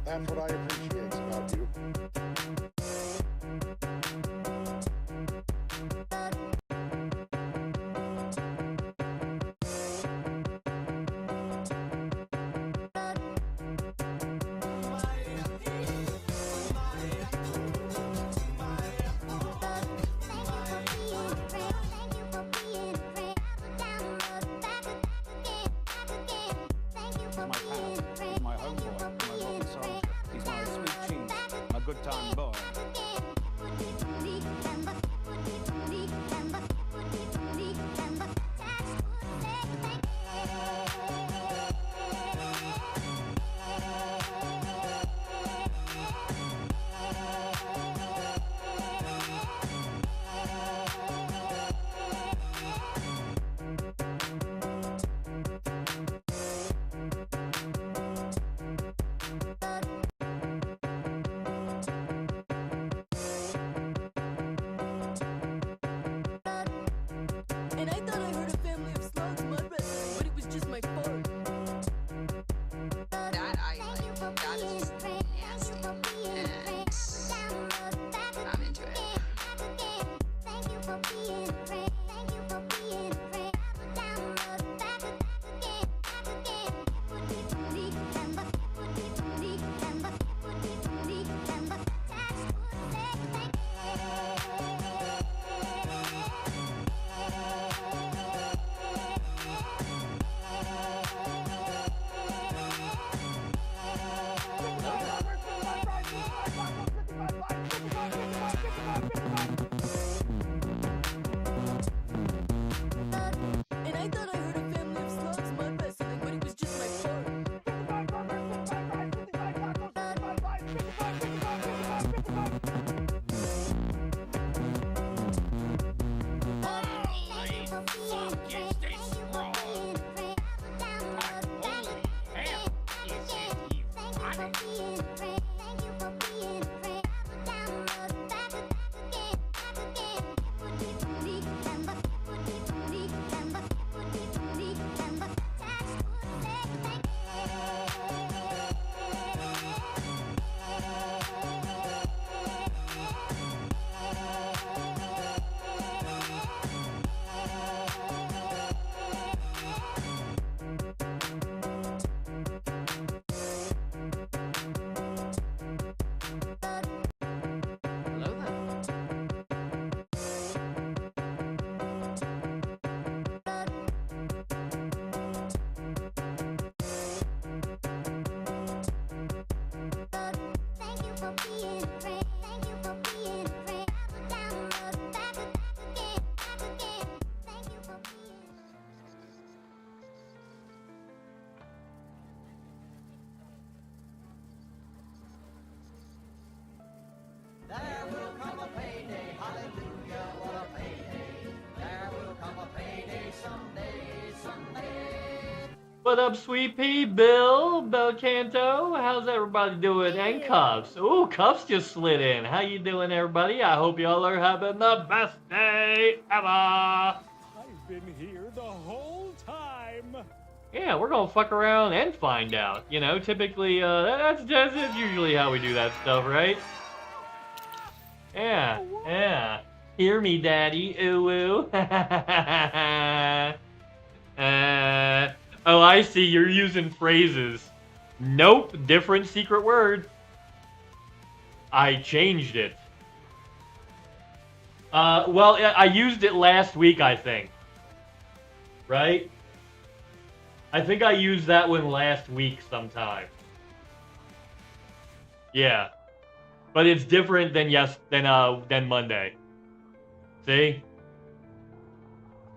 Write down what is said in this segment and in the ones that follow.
That's what I appreciate about you. Good time boy. And I thought I heard a family of slugs mud wrestling, but it was just my fart. That is nasty, and I'm into it. What up, Sweet Pea? Bill, Belcanto, how's everybody doing? And Cuffs. Ooh, Cuffs just slid in. How you doing, everybody? I hope y'all are having the best day ever. I've been here the whole time. Yeah, we're gonna fuck around and find out. You know, typically, that's usually how we do that stuff, right? Yeah, yeah. Hear me, daddy. Ooh, ooh. Oh, I see. You're using phrases. Nope, different secret word. I changed it. Well, I used it last week, I think. Right? I think I used that one last week sometime. Yeah. But it's different than than Monday. See?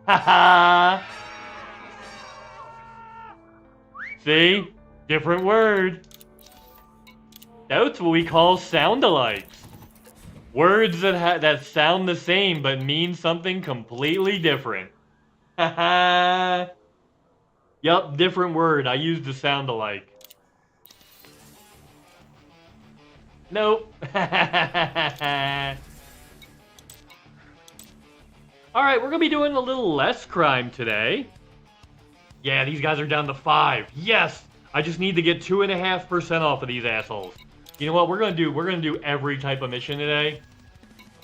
Haha. See? Different word. That's what we call sound-alikes. Words that sound the same but mean something completely different. Haha. Yup, different word. I used the sound-alike. Nope. Alright, we're gonna be doing a little less crime today. Yeah, these guys are down to 5. Yes! I just need to get 2.5% off of these assholes. You know what we're gonna do? We're gonna do every type of mission today.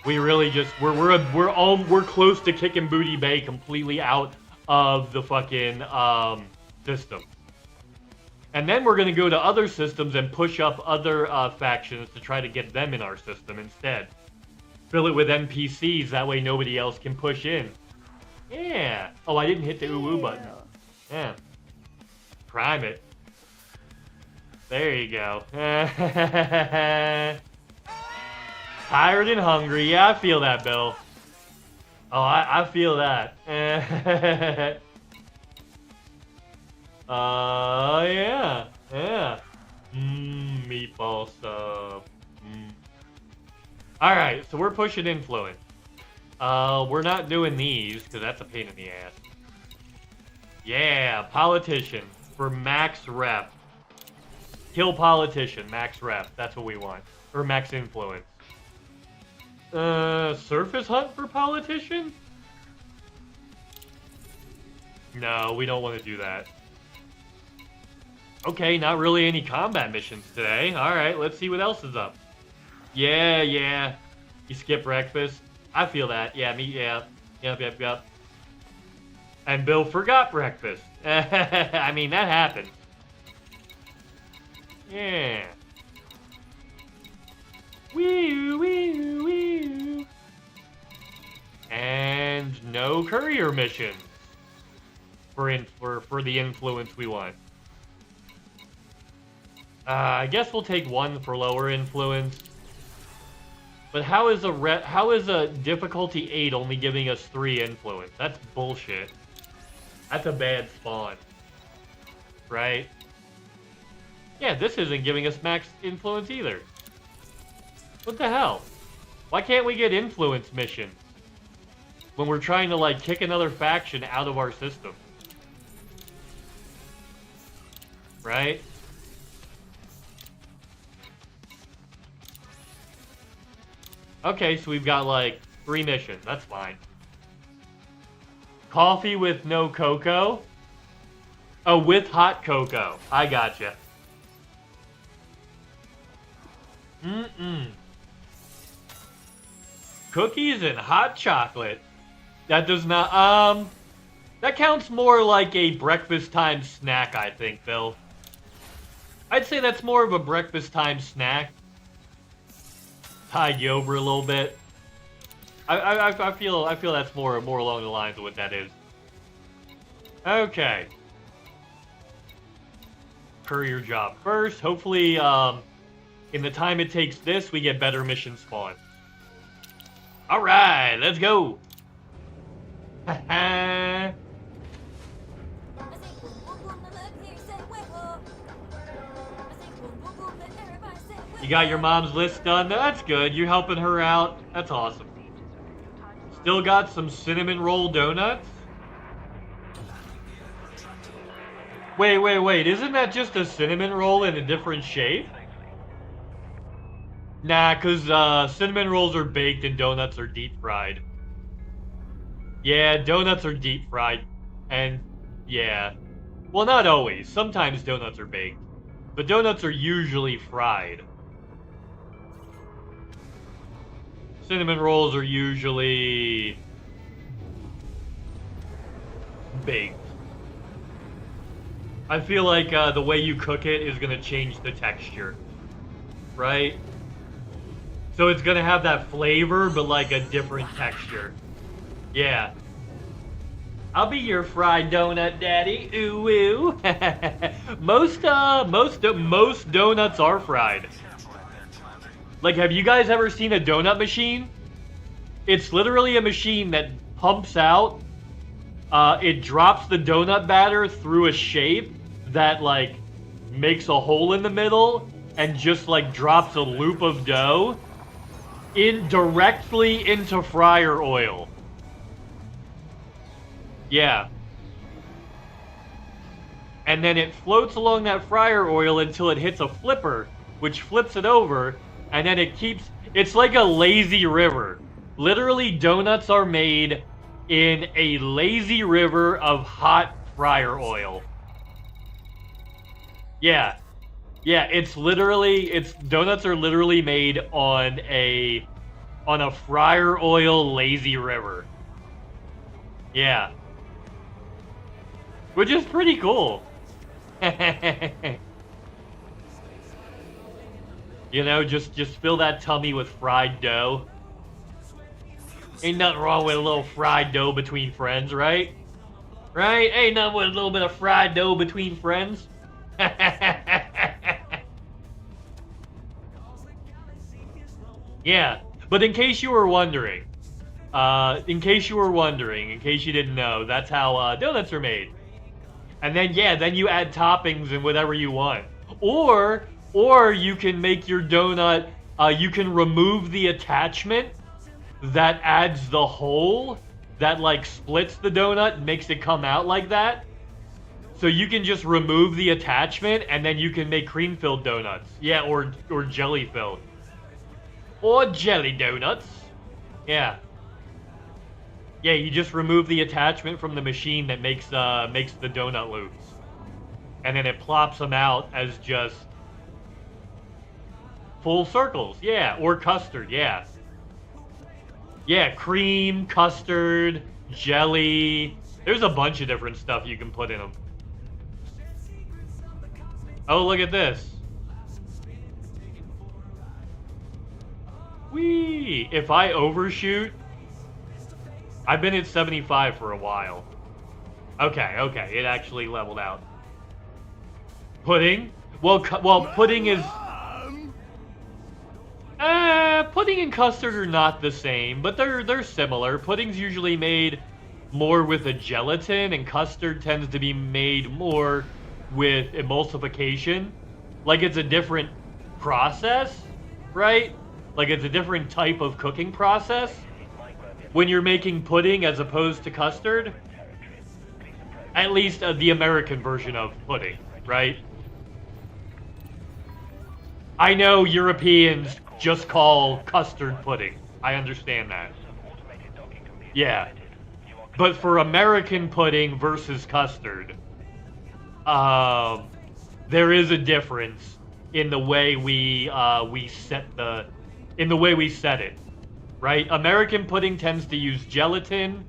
We really just we're close to kicking Booty Bay completely out of the fucking system. And then we're gonna go to other systems and push up other factions to try to get them in our system instead. Fill it with NPCs, that way nobody else can push in. Yeah. Oh, I didn't hit the ooh button. Yeah. Prime it. There you go. Tired and hungry. Yeah, I feel that, Bill. Oh, I feel that. Yeah. Yeah. Meatball sub. Alright, so we're pushing influence. We're not doing these, because that's a pain in the ass. Yeah, politician for max rep. Kill politician, max rep. That's what we want. Or max influence. Surface hunt for politician? No, we don't want to do that. Okay, not really any combat missions today. Alright, let's see what else is up. Yeah, yeah. You skip breakfast. I feel that. Yeah, me, yeah. Yep. And Bill forgot breakfast. I mean, that happened. Yeah. Wee. And no courier missions for the influence we want. I guess we'll take 1 for lower influence. But how is a difficulty 8 only giving us 3 influence? That's bullshit. That's a bad spawn. Right? Yeah, this isn't giving us max influence either. What the hell? Why can't we get influence missions when we're trying to, like, kick another faction out of our system? Right? Okay, so we've got, like, 3 missions. That's fine. Coffee with no cocoa? Oh, with hot cocoa. I gotcha. Cookies and hot chocolate. That does not, that counts more like a breakfast time snack, I think, Bill. I'd say that's more of a breakfast time snack. Tide you over a little bit. I feel that's more along the lines of what that is. Okay. Courier job first. Hopefully, in the time it takes this, we get better mission spawn. All right, let's go. You got your mom's list done? That's good. You're helping her out. That's awesome. Still got some cinnamon roll donuts? Wait. Isn't that just a cinnamon roll in a different shape? Nah, because cinnamon rolls are baked and donuts are deep fried. Yeah, donuts are deep fried. And, yeah. Well, not always. Sometimes donuts are baked. But donuts are usually fried. Cinnamon rolls are usually baked. I feel like the way you cook it is going to change the texture. Right? So it's going to have that flavor, but like a different texture. Yeah. I'll be your fried donut daddy. Ooh woo. most donuts are fried. Like, have you guys ever seen a donut machine? It's literally a machine that pumps out. It drops the donut batter through a shape that like makes a hole in the middle and just like drops a loop of dough directly into fryer oil. Yeah. And then it floats along that fryer oil until it hits a flipper, which flips it over, and then it's like a lazy river. Literally, donuts are made in a lazy river of hot fryer oil. Yeah. Yeah, donuts are literally made on a fryer oil lazy river. Yeah. Which is pretty cool. You know, just fill that tummy with fried dough. Ain't nothing wrong with a little fried dough between friends, right? Right? Ain't nothing with a little bit of fried dough between friends. Yeah, but in case you wondering, in case you didn't know, that's how donuts are made. And then, yeah, then you add toppings and whatever you want. Or you can make your donut, you can remove the attachment that adds the hole that, like, splits the donut and makes it come out like that. So you can just remove the attachment, and then you can make cream-filled donuts. Yeah, or jelly-filled. Or jelly donuts. Yeah. Yeah, you just remove the attachment from the machine that makes the donut loops. And then it plops them out as just full circles. Yeah, or custard, yeah. Yeah, cream, custard, jelly. There's a bunch of different stuff you can put in them. Oh, look at this. Whee! If I overshoot, I've been at 75 for a while. Okay, it actually leveled out. Pudding? Well, pudding is... pudding and custard are not the same, but they're similar. Pudding's usually made more with a gelatin, and custard tends to be made more with emulsification. Like, it's a different process, right? Like, it's a different type of cooking process when you're making pudding as opposed to custard. At least the American version of pudding, right? I know Europeans just call custard pudding. I understand that. Yeah. But for American pudding versus custard, there is a difference in the way we set it, right? American pudding tends to use gelatin,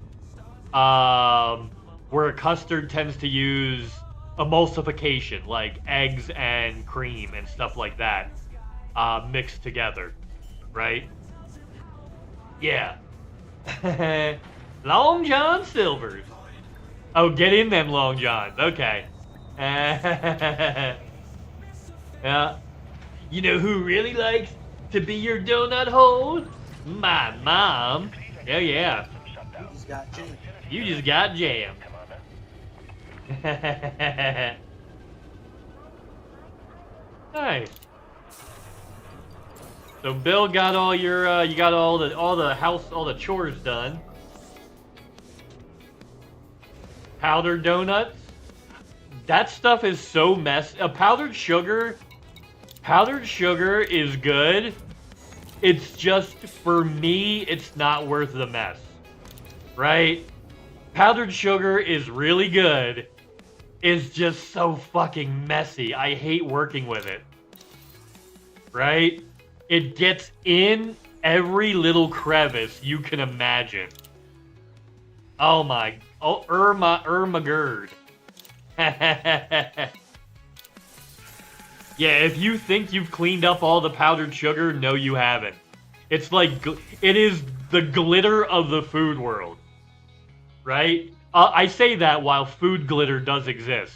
where custard tends to use emulsification, like eggs and cream and stuff like that, mixed together, right? Yeah. Long John Silver's. Oh, get in them Long Johns. Okay. Yeah. You know who really likes to be your donut hole? My mom. Oh, yeah. You just got jammed. Nice. So Bill got all your you got all the chores done. Powdered donuts. that stuff is so powdered sugar is good. It's just, for me, it's not worth the mess. Right? Powdered sugar is really good. It's just so fucking messy. I hate working with it. Right? It gets in every little crevice you can imagine. Oh my... Oh, Irma-gerd. Yeah, if you think you've cleaned up all the powdered sugar, no you haven't. It's like, it is the glitter of the food world. Right? I say that while food glitter does exist.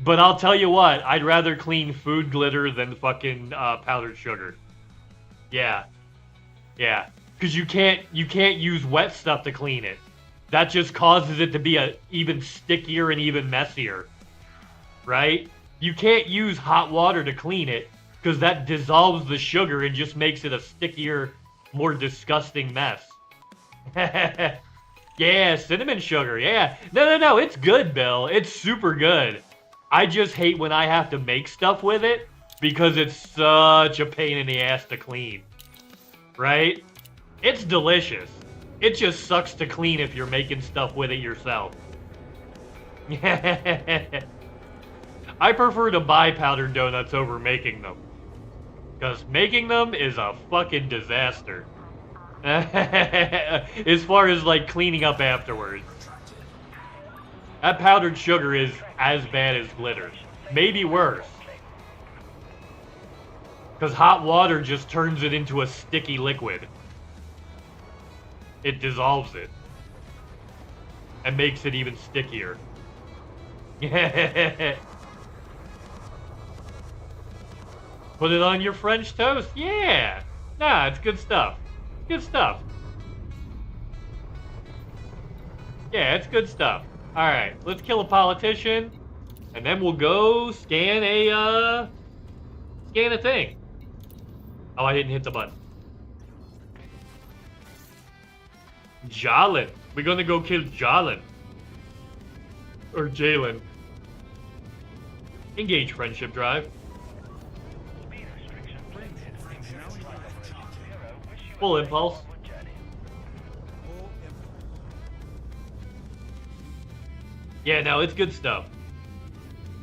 But I'll tell you what, I'd rather clean food glitter than fucking powdered sugar. Yeah. Yeah. Because you can't use wet stuff to clean it. That just causes it to be even stickier and even messier. Right? You can't use hot water to clean it, because that dissolves the sugar and just makes it a stickier, more disgusting mess. Yeah, cinnamon sugar, yeah. No, it's good, Bill. It's super good. I just hate when I have to make stuff with it, because it's such a pain in the ass to clean. Right? It's delicious. It just sucks to clean if you're making stuff with it yourself. I prefer to buy powdered donuts over making them. Because making them is a fucking disaster. As far as, like, cleaning up afterwards. That powdered sugar is as bad as glitter. Maybe worse. Because hot water just turns it into a sticky liquid. It dissolves it. And makes it even stickier. Put it on your French toast? Yeah! Nah, it's good stuff. Good stuff. Yeah, it's good stuff. Alright, let's kill a politician. And then we'll go scan a thing. Oh, I didn't hit the button. Jalen. We're gonna go kill Jalen. Or Jalen. Engage friendship drive. Full impulse. Yeah, no, it's good stuff.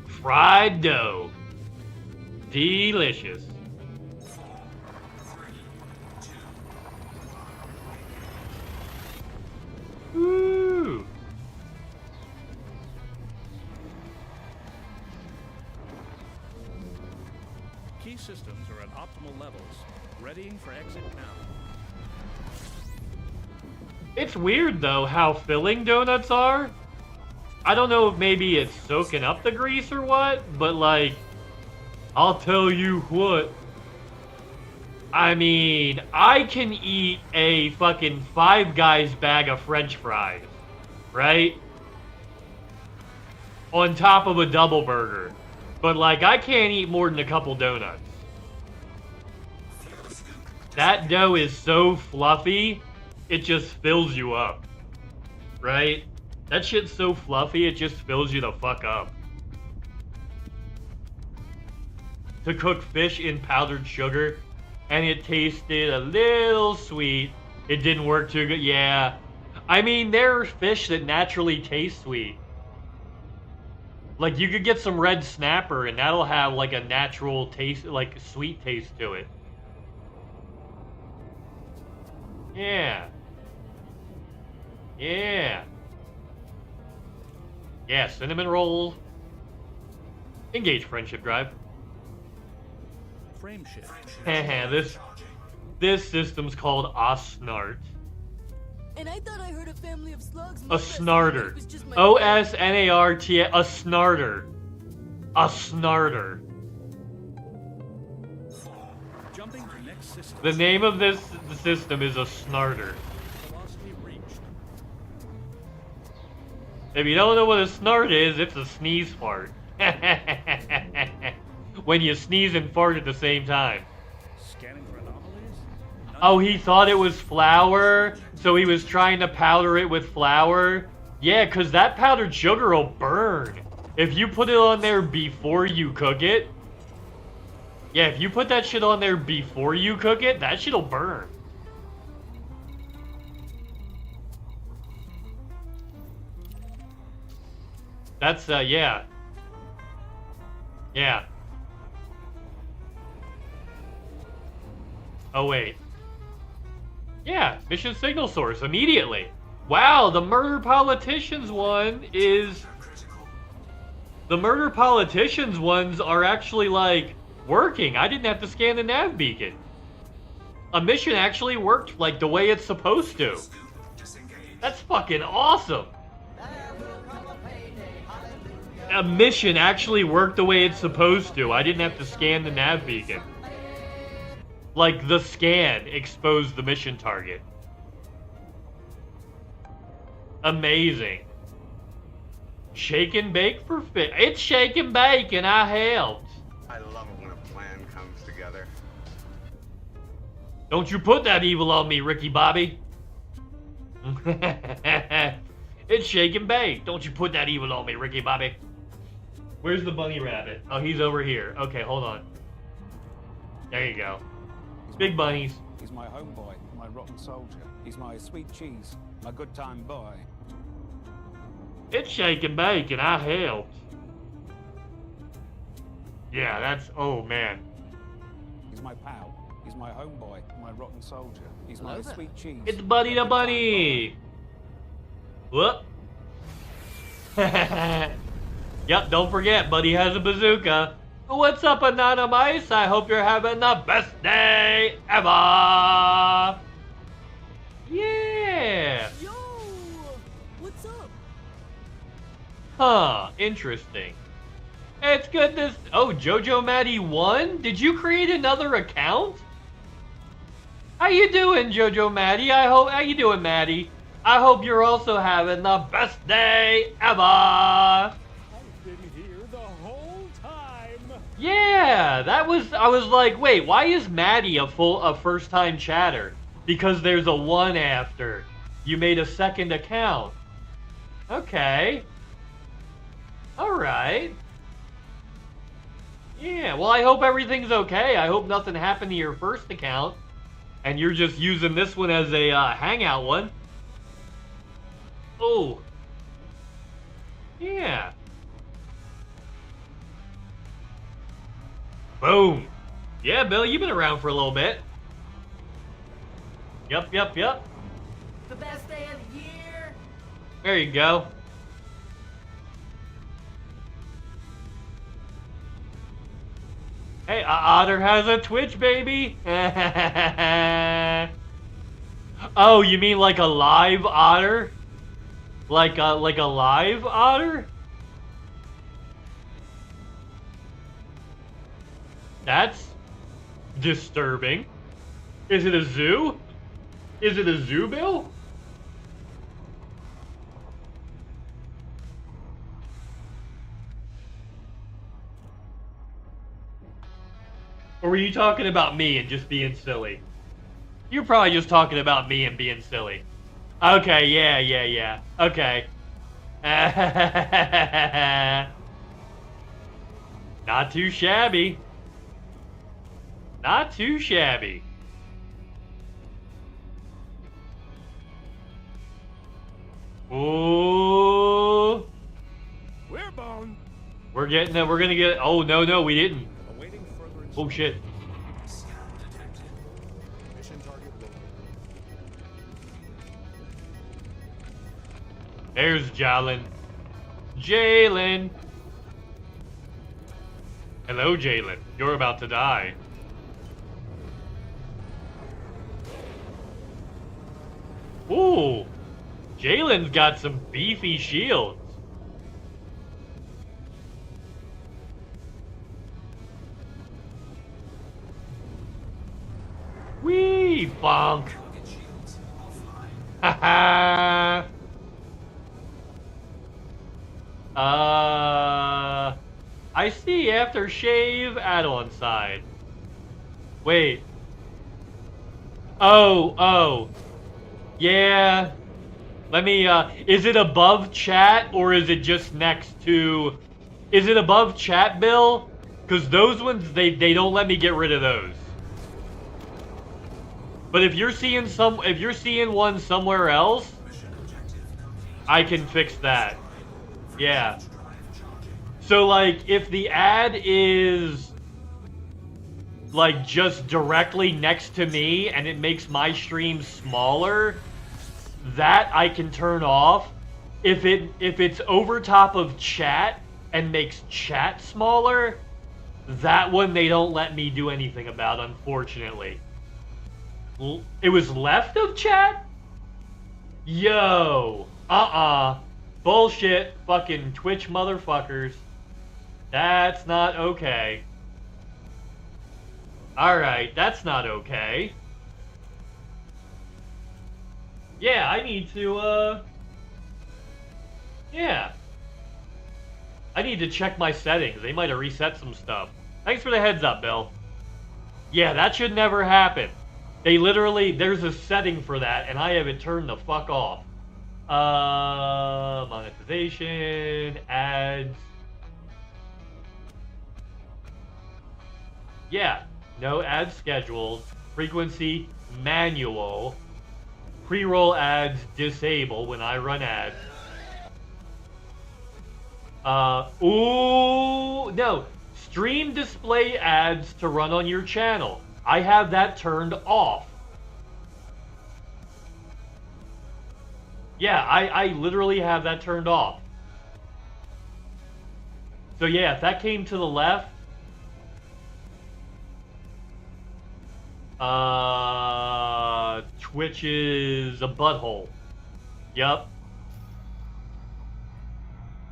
Fried dough. Delicious. Woo! Key systems are at optimal levels. Readying for exit now. It's weird, though, how filling donuts are. I don't know if maybe it's soaking up the grease or what, but, like, I'll tell you what. I mean, I can eat a fucking Five Guys bag of French fries, right? On top of a double burger. But, like, I can't eat more than a couple donuts. That dough is so fluffy, it just fills you up. Right? That shit's so fluffy, it just fills you the fuck up. To cook fish in powdered sugar, and it tasted a little sweet. It didn't work too good. Yeah. I mean, there are fish that naturally taste sweet. Like, you could get some red snapper, and that'll have, like, a natural taste, like, sweet taste to it. Yeah. Yeah. Yeah, cinnamon roll. Engage friendship drive. Frame shift. this system's called Osnart. And I thought I heard a family of slugs. A snarter. O-S-N-A-R-T, a snarter. A snarter. Jumping to next system. The name of this system is a snarter. Velocity reached. If you don't know what a snart is, it's a sneeze fart. When you sneeze and fart at the same time. Scanning for anomalies. Oh, he thought it was flour, so he was trying to powder it with flour? Yeah, because that powdered sugar will burn. If you put it on there before you cook it, yeah, if you put that shit on there before you cook it, that shit'll burn. That's, yeah. Yeah. Oh, wait. Yeah, mission signal source, immediately. Wow, the murder politicians one is... The murder politicians ones are actually, like, working. I didn't have to scan the nav beacon. A mission actually worked, like, the way it's supposed to. That's fucking awesome. A mission actually worked the way it's supposed to. I didn't have to scan the nav beacon. Like, the scan exposed the mission target. Amazing. Shake and bake for fit. It's shake and bake, and I helped. I love it when a plan comes together. Don't you put that evil on me, Ricky Bobby. It's shake and bake. Don't you put that evil on me, Ricky Bobby. Where's the bunny rabbit? Oh, he's over here. Okay, hold on. There you go. Big bunnies. He's my homeboy, my rotten soldier. He's my sweet cheese, my good time boy. It's shake and bake, and I helped. Yeah, that's... Oh, man. He's my pal. He's my homeboy, my rotten soldier. He's my sweet cheese. It's Buddy the Bunny. Whoop. Yep, don't forget, Buddy has a bazooka. What's up, Anonymous? I hope you're having the best day ever. Yeah. Yo! What's up? Huh, interesting. It's good to... Oh, Jojo Maddie 1? Did you create another account? How you doing, Jojo Maddie? How you doing, Maddie? I hope you're also having the best day ever. I've been here the whole time. Yeah, that was... I was like, wait, why is Maddie a first-time chatter? Because there's a 1 after. You made a second account. Okay. Alright. Yeah, well, I hope everything's okay. I hope nothing happened to your first account. And you're just using this one as a hangout one. Oh. Yeah. Boom. Yeah, Bill, you've been around for a little bit. Yep. The best day of the year. There you go. Hey, Otter has a Twitch, baby. Oh, you mean like a live otter? Like a live otter? That's disturbing. Is it a zoo? Is it a zoo, Bill? Or were you talking about me and just being silly? You're probably just talking about me and being silly. Okay, yeah. Okay. Not too shabby. Not too shabby. Ooh. We're bone. We're gonna get... Oh, no, we didn't. Awaiting further Oh, shit. Mission target located. There's Jalen. Jalen. Hello, Jalen. You're about to die. Ooh. Jalen's got some beefy shields. Wee, bonk. Haha. I see aftershave add-on side. Wait. Oh. Yeah. Let me, is it above chat or is it just next to Is it above chat, Bill? Because those ones, they don't let me get rid of those. But if you're seeing one somewhere else, I can fix that. Yeah. So like, if the ad is like just directly next to me and it makes my stream smaller, that I can turn off. If it's over top of chat and makes chat smaller, that one they don't let me do anything about, unfortunately. It was left of chat? Yo. Bullshit. Fucking Twitch motherfuckers. That's not okay. Alright, that's not okay. Yeah, I need to, yeah. I need to check my settings. They might have reset some stuff. Thanks for the heads up, Bill. Yeah, that should never happen. They literally, there's a setting for that, and I have it turned the fuck off. Monetization, ads. Yeah, no ads scheduled. Frequency, manual. Pre-roll ads, disable when I run ads. No. Stream display ads to run on your channel. I have that turned off. Yeah, I literally have that turned off. So yeah, if that came to the left, Twitch is a butthole. Yup.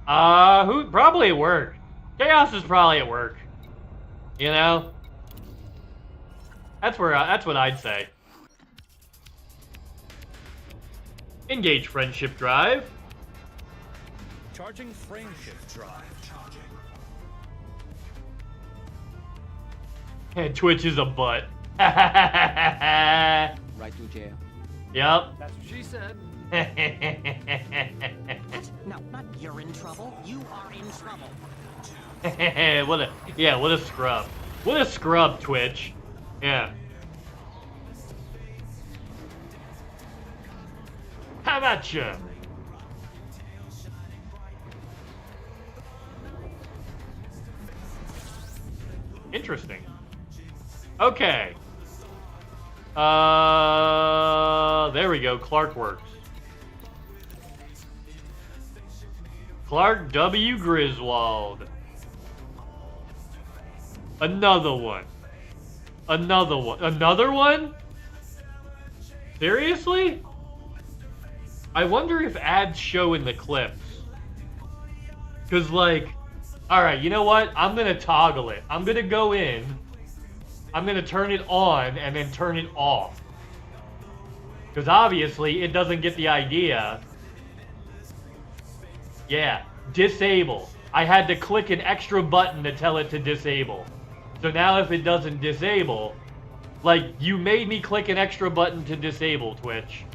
Who probably at work. Chaos is probably at work. You know? That's what I'd say. Engage friendship drive. Charging frame shift drive. And Twitch is a butt. Right to jail. Yep. That's what she said. No, not you're in trouble. You are in trouble. what a scrub. What a scrub, Twitch. Yeah. How about you? Interesting. Okay. There we go. Clark works. Clark W. Griswold. Another one. Another one. Another one? Seriously? I wonder if ads show in the clips. Because, like, alright, you know what? I'm going to toggle it. I'm going to go in. I'm going to turn it on and then turn it off. Because obviously it doesn't get the idea. Yeah, disable. I had to click an extra button to tell it to disable. So now if it doesn't disable, like, you made me click an extra button to disable, Twitch.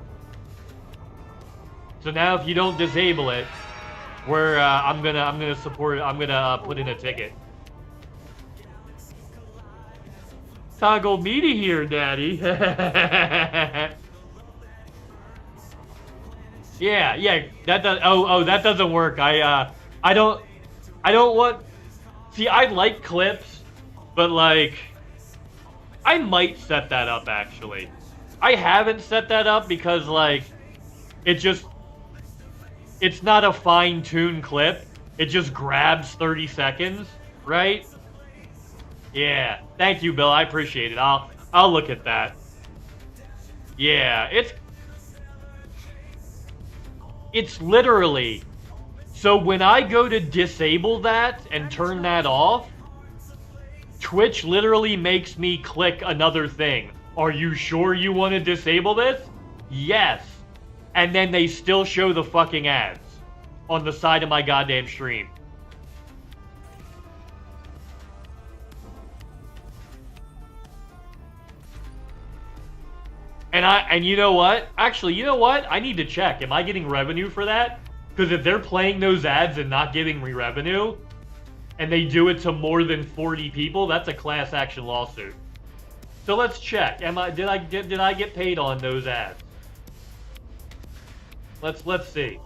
So now if you don't disable it, I'm gonna support it. I'm gonna put in a ticket. Toggle me to here, Daddy. yeah. That does. Oh, that doesn't work. I don't want. See, I like clips, but like, I might set that up actually. I haven't set that up because like, it's not a fine-tuned clip. It just grabs 30 seconds, right? Yeah. Thank you, Bill. I appreciate it. I'll look at that. Yeah, it's literally, so when I go to disable that and turn that off, Twitch literally makes me click another thing. Are you sure you want to disable this? Yes. And then they still show the fucking ads on the side of my goddamn stream. And you know what? Actually, you know what? I need to check. Am I getting revenue for that? Because if they're playing those ads and not giving me revenue, and they do it to more than 40 people, that's a class action lawsuit. So let's check. Did I get paid on those ads? Let's see.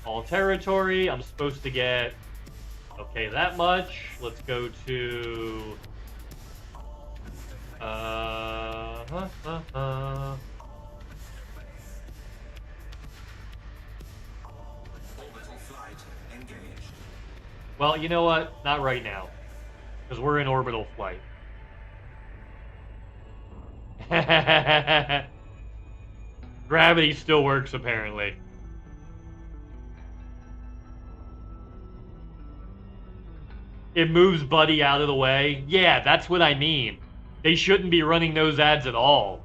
All territory, I'm supposed to get, okay, that much. Let's go to well, you know what? Not right now. Because we're in orbital flight. Gravity still works, apparently. It moves Buddy out of the way. Yeah, that's what I mean. They shouldn't be running those ads at all.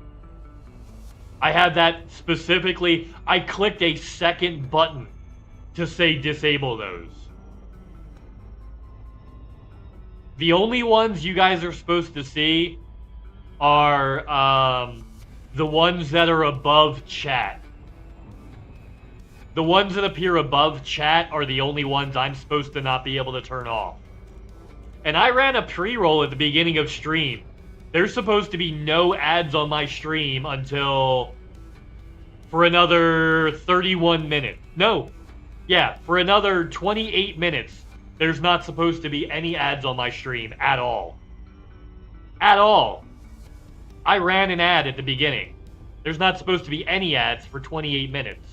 I had that specifically. I clicked a second button to say disable those. The only ones you guys are supposed to see are the ones that are above chat. The ones that appear above chat are the only ones I'm supposed to not be able to turn off. And I ran a pre-roll at the beginning of stream. There's supposed to be no ads on my stream until for another 31 minutes. No. Yeah, for another 28 minutes. There's not supposed to be any ads on my stream at all. At all. I ran an ad at the beginning. There's not supposed to be any ads for 28 minutes.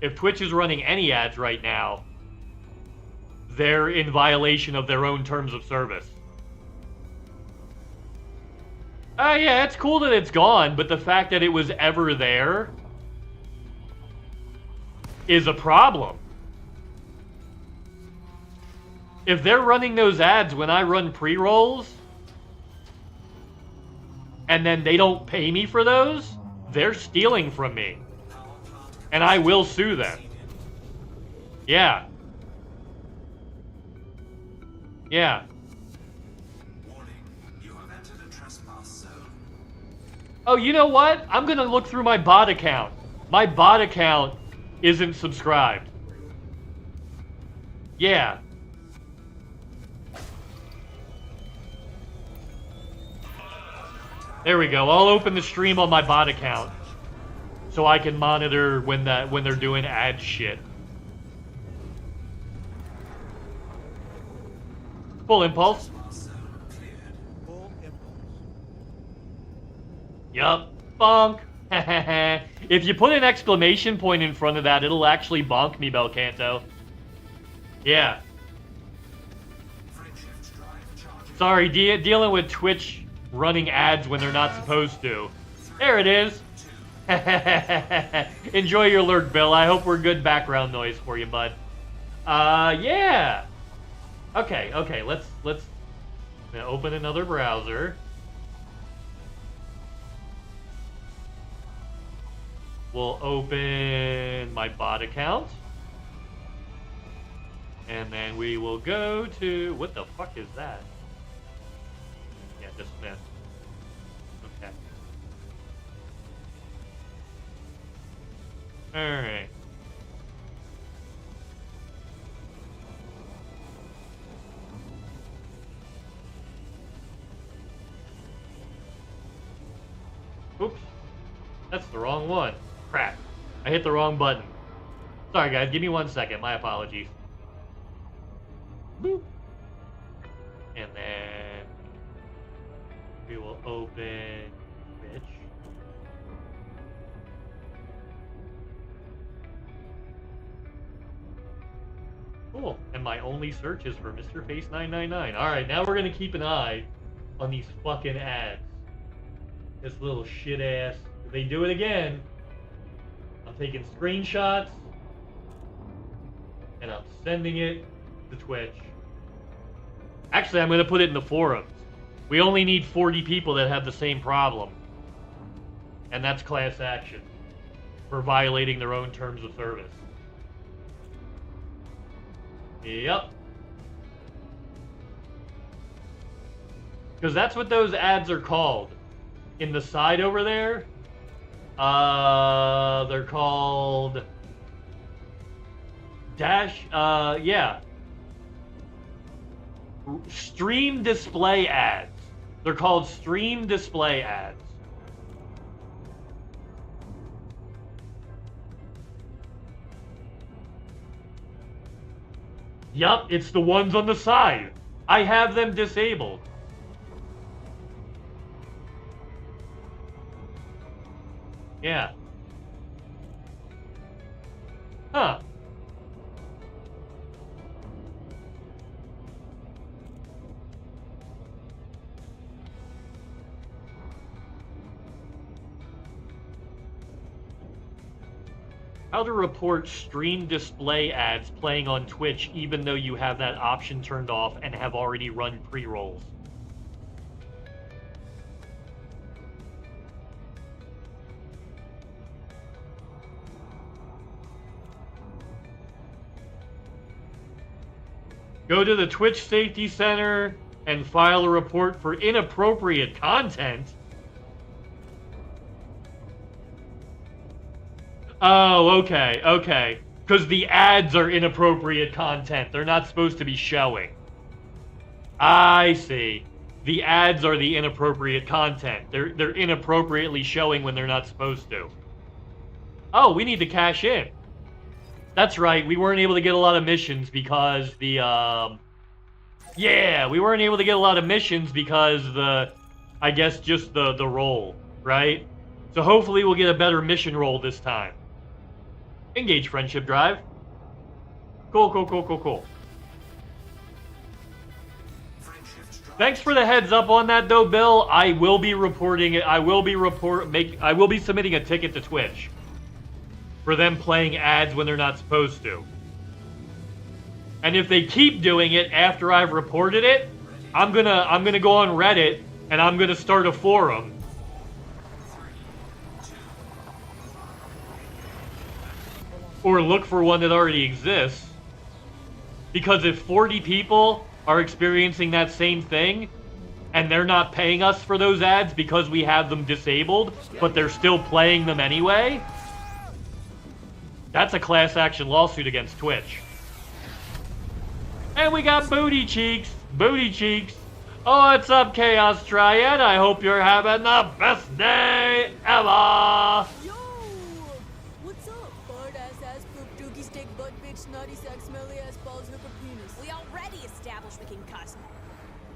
If Twitch is running any ads right now, they're in violation of their own terms of service. Yeah, it's cool that it's gone, but the fact that it was ever there is a problem. If they're running those ads when I run pre-rolls, and then they don't pay me for those, they're stealing from me. And I will sue them. Yeah. Yeah. Oh, you know what? I'm gonna look through my bot account. My bot account isn't subscribed. Yeah. There we go. I'll open the stream on my bot account so I can monitor when they're doing ad shit. Full impulse. Yup. Bonk. If you put an exclamation point in front of that, it'll actually bonk me, Belcanto. Yeah. Sorry, dealing with Twitch running ads when they're not supposed to. There it is. Enjoy your lurk, Bill. I hope we're good background noise for you, bud. Yeah. Okay, let's open another browser. We'll open my bot account. And then we will go to, what the fuck is that? Yeah, dismiss. Okay. Alright. Oops. That's the wrong one. Crap. I hit the wrong button. Sorry, guys. Give me 1 second. My apologies. Boop. And then we will open Twitch. Cool. And my only search is for Mrface 999. Alright, now we're going to keep an eye on these fucking ads. This little shit ass. If they do it again, I'm taking screenshots and I'm sending it to Twitch. Actually, I'm going to put it in the forums. We only need 40 people that have the same problem. And that's class action for violating their own terms of service. Yep. Because that's what those ads are called. In the side over there, they're called Yeah. Stream display ads. They're called stream display ads. Yup, it's the ones on the side. I have them disabled. Yeah. Huh. How to report stream display ads playing on Twitch even though you have that option turned off and have already run pre-rolls. Go to the Twitch Safety Center and file a report for inappropriate content. Oh, okay, okay. Because the ads are inappropriate content. They're not supposed to be showing. I see. The ads are the inappropriate content. They're inappropriately showing when they're not supposed to. Oh, we need to cash in. That's right, we weren't able to get a lot of missions because the, yeah, we weren't able to get a lot of missions because I guess just the roll, right? So hopefully we'll get a better mission roll this time. Engage friendship drive. Cool, cool, cool, cool, cool. Thanks for the heads up on that though, Bill. I will be reporting it. I will be submitting a ticket to Twitch for them playing ads when they're not supposed to. And if they keep doing it after I've reported it, I'm gonna go on Reddit and I'm gonna start a forum. Or look for one that already exists. Because if 40 people are experiencing that same thing, and they're not paying us for those ads because we have them disabled, but they're still playing them anyway, that's a class action lawsuit against Twitch. And we got Booty Cheeks. Booty Cheeks. Oh, what's up, Chaos Triad? I hope you're having the best day ever. Yo! What's up? Bard ass poop, dookie steak, butt bitch, naughty sack, smelly ass balls, hooker penis. We already established we can cuss.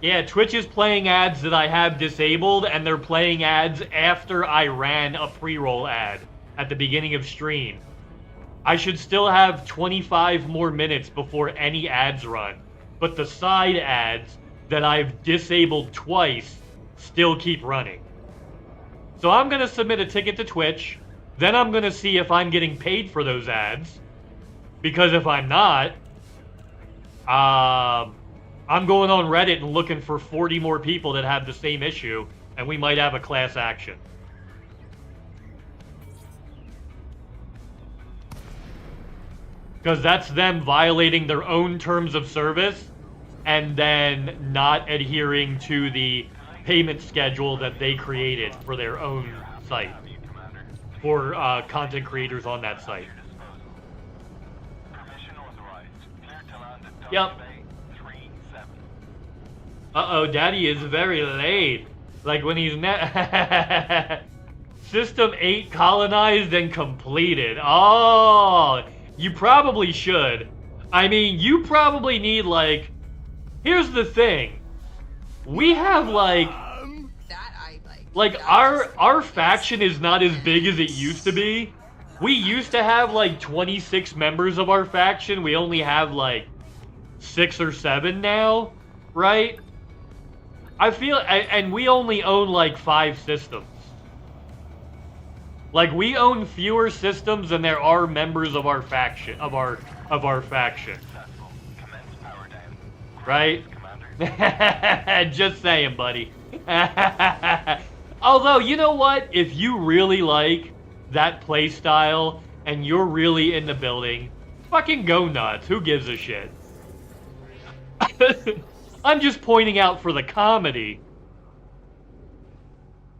Yeah, Twitch is playing ads that I have disabled, and they're playing ads after I ran a pre-roll ad at the beginning of stream. I should still have 25 more minutes before any ads run, but the side ads that I've disabled twice still keep running. So I'm going to submit a ticket to Twitch, then I'm going to see if I'm getting paid for those ads, because if I'm not, I'm going on Reddit and looking for 40 more people that have the same issue, and we might have a class action. Because that's them violating their own terms of service and then not adhering to the payment schedule that they created for their own site. For content creators on that site. Yep. Uh-oh, Daddy is very late. Like when he's System 8 colonized and completed. Oh, you probably should. I mean, you probably need, like... Here's the thing. We have, like... That I Like, our faction is not as big as it used to be. We used to have, like, 26 members of our faction. We only have, like, 6 or 7 now, right? I feel... And we only own, like, 5 systems. Like, we own fewer systems than there are members of our faction, of our faction. Right? Just saying, buddy. Although, you know what? If you really like that playstyle and you're really in the building, fucking go nuts. Who gives a shit? I'm just pointing out for the comedy.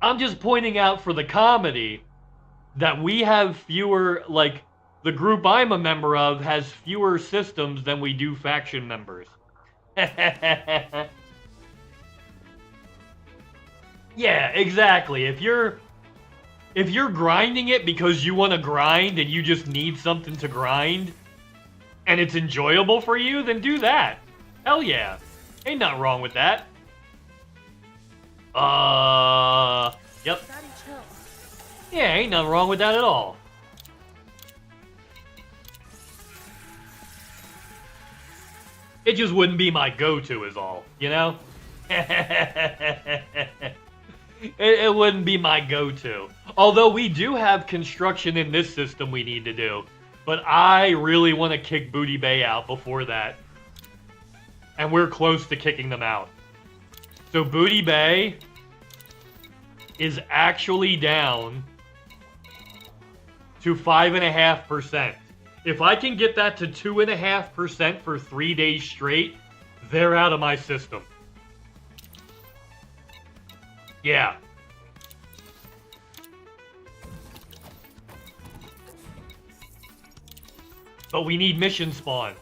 I'm just pointing out for the comedy that we have fewer, like, the group I'm a member of has fewer systems than we do faction members. Yeah, exactly. If you're grinding it because you want to grind and you just need something to grind and it's enjoyable for you, then do that. Hell yeah. Ain't nothing wrong with that. Yep. Yeah, ain't nothing wrong with that at all. It just wouldn't be my go-to is all, you know? It wouldn't be my go-to. Although we do have construction in this system we need to do. But I really want to kick Booty Bay out before that. And we're close to kicking them out. So Booty Bay is actually down to 5.5%. If I can get that to 2.5% for 3 days straight, they're out of my system. Yeah. But we need mission spawn.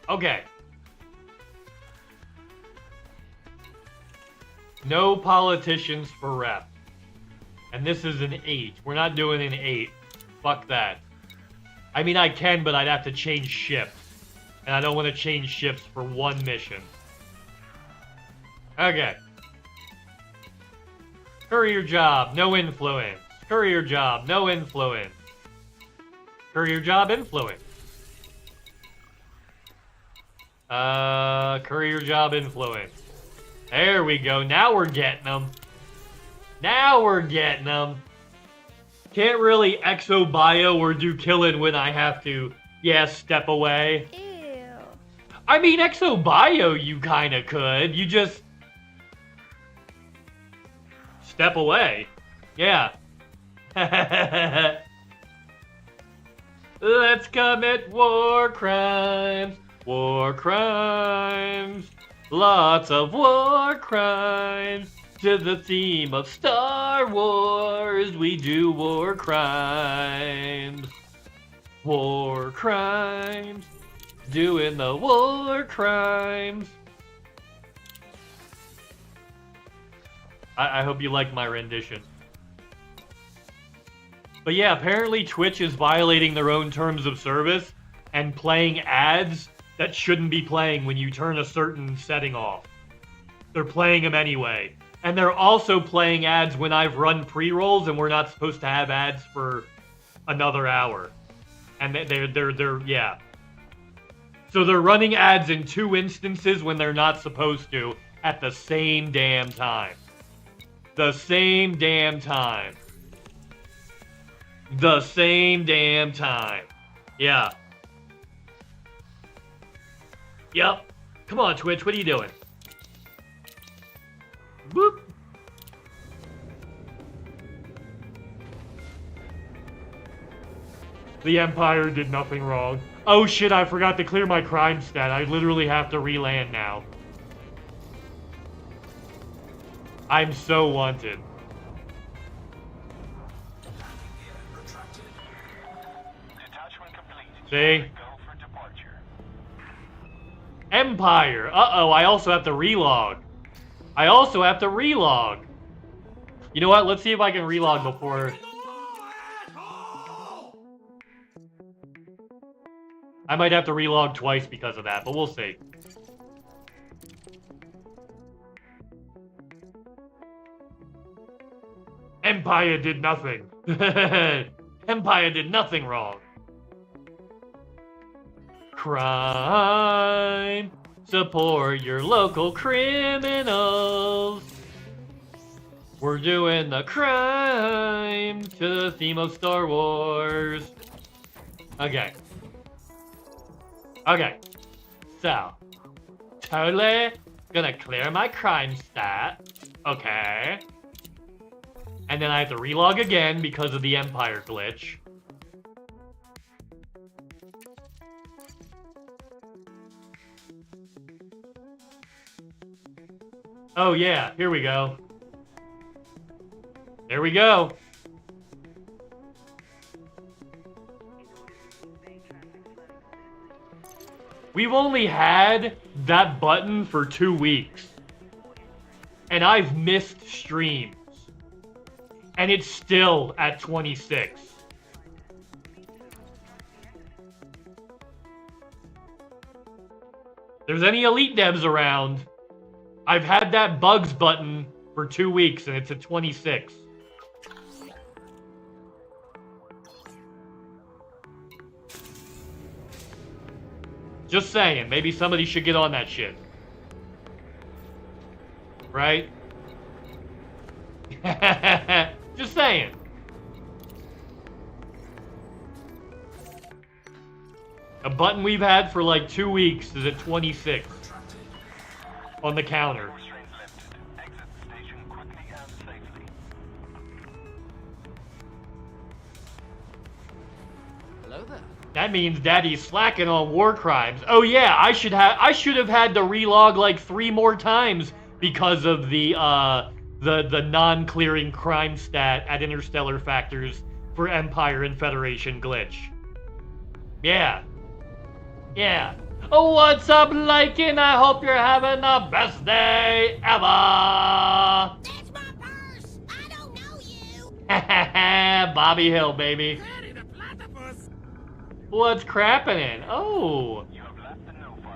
Okay. No politicians for rep. And this is an 8. We're not doing an 8. Fuck that. I mean, I can, but I'd have to change ships. And I don't want to change ships for one mission. Okay. Courier job, no influence. Courier job, no influence. Courier job, influence. Courier job, influence. There we go. Now we're getting them. Now we're getting them. Can't really exo bio or do killing when I have to, yeah, step away. Ew. I mean, exo bio you kind of could. You just step away. Yeah. Let's commit war crimes. War crimes. Lots of war crimes. To the theme of Star Wars, we do war crimes. War crimes. Doing the war crimes. I hope you like my rendition. But yeah, apparently Twitch is violating their own terms of service and playing ads that shouldn't be playing when you turn a certain setting off. They're playing them anyway. And they're also playing ads when I've run pre-rolls and we're not supposed to have ads for another hour. And they're yeah. So they're running ads in 2 instances when they're not supposed to at the same damn time. The same damn time. The same damn time. Yeah. Yep. Come on, Twitch, what are you doing? Boop. The Empire did nothing wrong. Oh shit, I forgot to clear my crime stat. I literally have to re-land now. I'm so wanted. See? Empire. Uh-oh, I also have to relog. I also have to relog. You know what? Let's see if I can relog before. I might have to relog twice because of that, but we'll see. Empire did nothing. Empire did nothing wrong. Crime. Support your local criminals. We're doing the crime to the theme of Star Wars. Okay. Okay. So, totally gonna clear my crime stat. Okay. And then I have to relog again because of the Empire glitch. Oh yeah, here we go. There we go. We've only had that button for 2 weeks. And I've missed streams. And it's still at 26. If there's any Elite Devs around, I've had that bugs button for 2 weeks and it's at 26. Just saying, maybe somebody should get on that shit. Right? Just saying. A button we've had for like 2 weeks is at 26 on the counter. Hello there. That means Daddy's slacking on war crimes. Oh yeah, I should have had to relog like 3 more times because of the non-clearing crime stat at Interstellar Factors for Empire and Federation glitch. Yeah. Yeah. Oh, what's up, Lycan? I hope you're having the best day ever. That's my purse! I don't know you! Bobby Hill, baby. What's crappin'? Oh.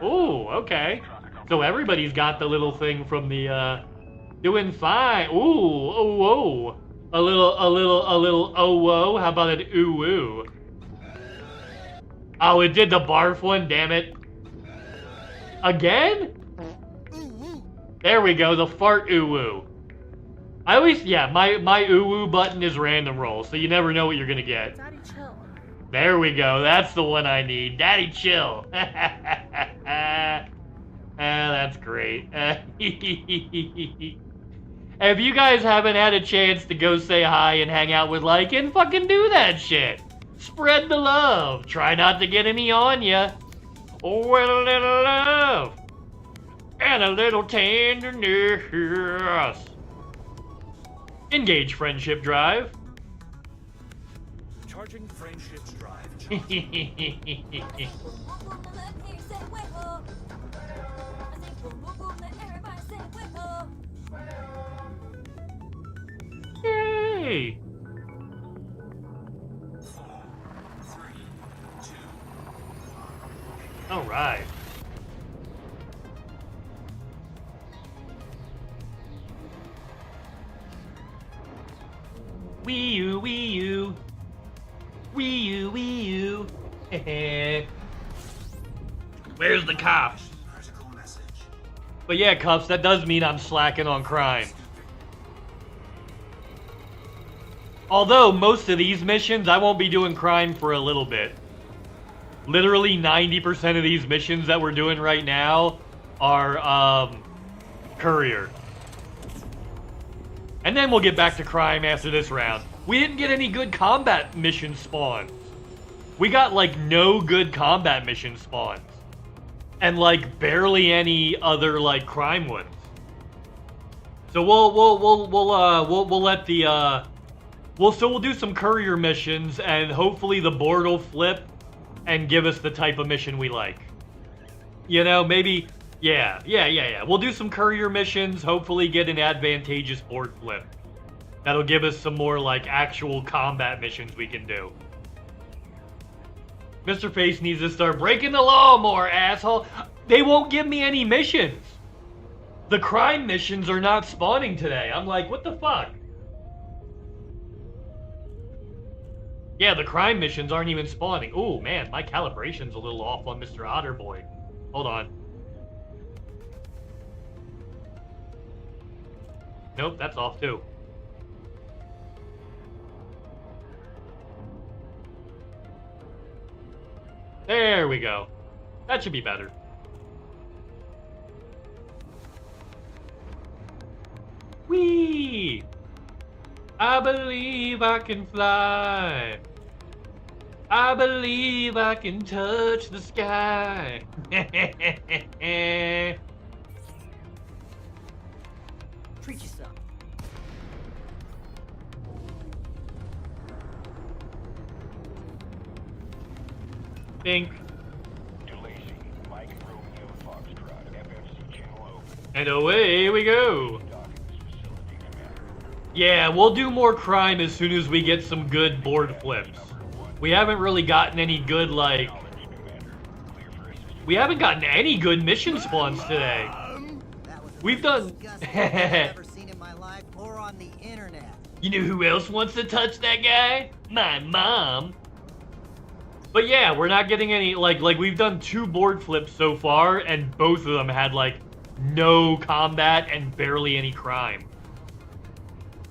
Ooh, okay. So everybody's got the little thing from the, doing fine. Ooh, oh, whoa. A little, oh, whoa. How about an ooh, woo? Oh, it did the barf one, damn it. Again? There we go, the fart ooh, woo. I always, yeah, my ooh, woo button is random roll, so you never know what you're gonna get. Daddy, chill. There we go. That's the one I need. Daddy, chill. That's great. If you guys haven't had a chance to go say hi and hang out with Lycan, fucking do that shit. Spread the love. Try not to get any on ya. Oh, with a little love. And a little tenderness. Engage friendship drive. Charging friendship's drive. Yay! All right. Wii U, Wii U. Wii U, Wii U. Where's the cops? But yeah, Cuffs, that does mean I'm slacking on crime. Although, most of these missions, I won't be doing crime for a little bit. Literally 90% of these missions that we're doing right now are, courier. And then we'll get back to crime after this round. We didn't get any good combat mission spawns. We got, like, no good combat mission spawns. And, like, barely any other, like, crime ones. So we'll let the, we'll do some courier missions, and hopefully the board will flip and give us the type of mission we like. You know, maybe, yeah. We'll do some courier missions, hopefully get an advantageous board flip. That'll give us some more, like, actual combat missions we can do. Mrface needs to start breaking the law more, asshole. They won't give me any missions. The crime missions are not spawning today. I'm like, what the fuck? Yeah, the crime missions aren't even spawning. Ooh, man, my calibration's a little off on Mr. Otterboy. Hold on. Nope, that's off too. There we go. That should be better. Whee! I believe I can fly. I believe I can touch the sky. Treat yourself. Bink. And away we go. Yeah, we'll do more crime as soon as we get some good board flips. We haven't really gotten any good, like... We haven't gotten any good mission spawns today. We've done... You know who else wants to touch that guy? My mom. But yeah, we're not getting any, like we've done 2 board flips so far, and both of them had, like, no combat and barely any crime.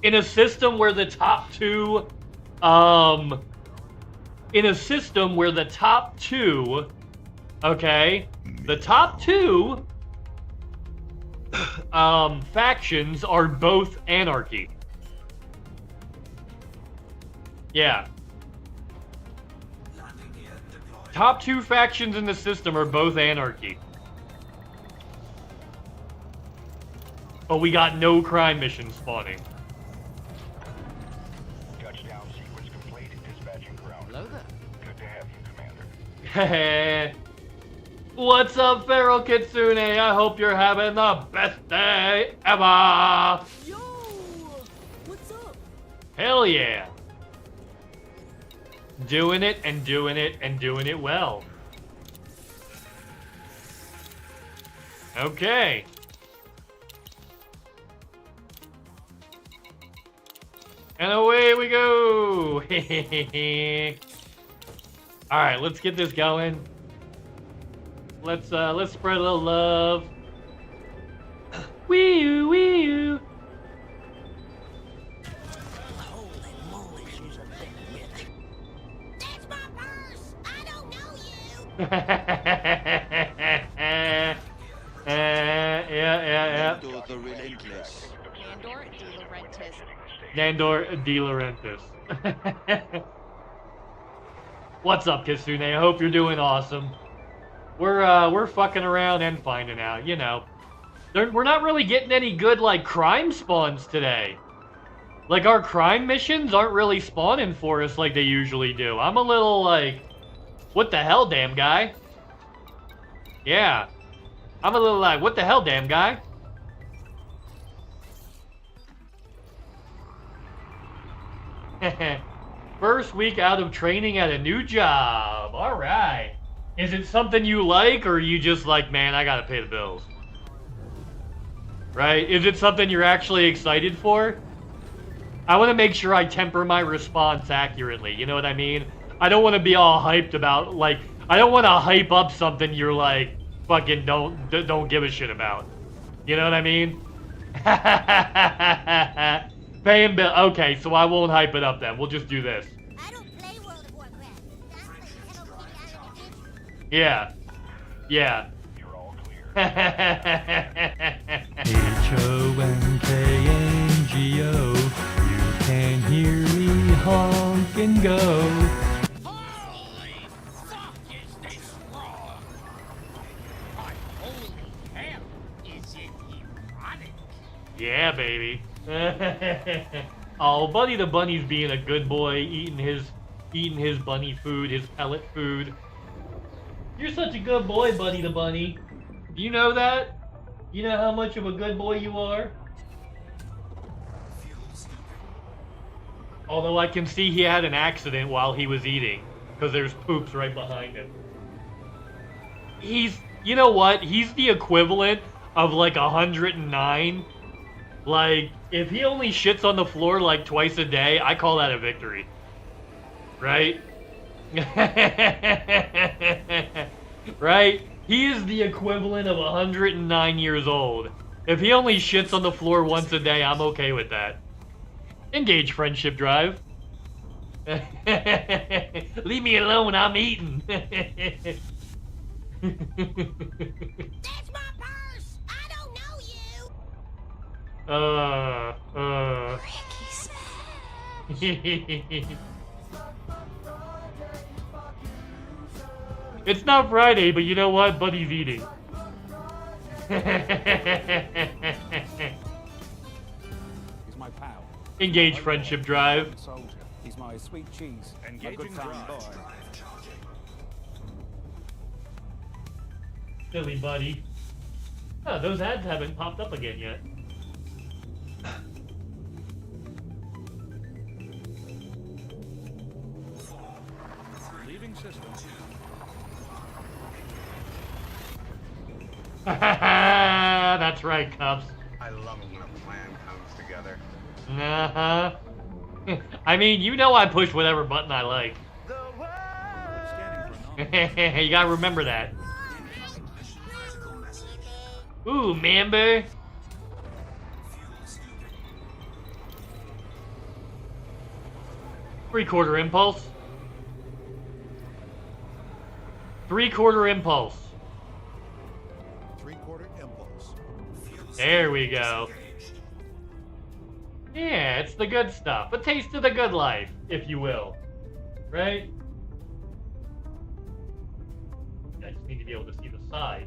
In a system where the top 2, okay, the top 2, factions are both anarchy. Yeah. Top 2 factions in the system are both anarchy. But we got no crime missions spawning. Touchdown sequence complete. Dispatching ground. Hello there. Good to have you, Commander. What's up, Feral Kitsune? I hope you're having the best day ever! Yo! What's up? Hell yeah! Doing it and doing it and doing it well. Okay. And away we go! Alright, let's get this going. Let's spread a little love. Wee-oo, wee-oo. Holy moly, she's a big bitch. That's my purse! I don't know you! Yeah. Nandor the Relentless. Nandor De Laurentiis. What's up, Kitsune? I hope you're doing awesome. We're fucking around and finding out, you know. We're not really getting any good, like, crime spawns today. Like, our crime missions aren't really spawning for us like they usually do. I'm a little, like, what the hell, damn guy? Yeah. I'm a little like, what the hell, damn guy? First week out of training at a new job. Alright. Is it something you like, or are you just like, man, I gotta pay the bills? Right? Is it something you're actually excited for? I want to make sure I temper my response accurately, you know what I mean? I don't want to be all hyped about, like, I don't want to hype up something you're like, fucking don't give a shit about. You know what I mean? Paying bill. Okay, so I won't hype it up then. We'll just do this. I don't play World of Warcraft. That's what the hell we got to do. Yeah. Yeah. You're all clear. H-O-N-K-N-G-O. You can hear me honk and go. Holy fuck, is this wrong? My holy hell, is it erotic? Yeah, baby. Oh, Buddy the Bunny's being a good boy, eating his bunny food, his pellet food. You're such a good boy, Buddy the Bunny. Do you know that? You know how much of a good boy you are? Although I can see he had an accident while he was eating, because there's poops right behind him. You know what? He's the equivalent of like 109. Like, if he only shits on the floor like twice a day, I call that a victory. Right? Right? He is the equivalent of 109 years old. If he only shits on the floor once a day, I'm okay with that. Engage friendship drive. Leave me alone, I'm eating. That's my purse! I don't know you! It's not Friday, but you know what? Buddy's eating. He's my pal. Engage friendship drive. Soldier. He's my sweet cheese. Engaging a good time drive. boy. Silly buddy. Oh, those ads haven't popped up again yet. Leaving system. That's right, Cubs. I love it when a plan comes together. Uh-huh. I mean, you know I push whatever button I like. Scanning for anomaly. You gotta remember that. Ooh, Mamber. Three-quarter impulse. Three-quarter impulse. Three-quarter impulse. There we go. Yeah, it's the good stuff. A taste of the good life, if you will. Right? I just need to be able to see the sides.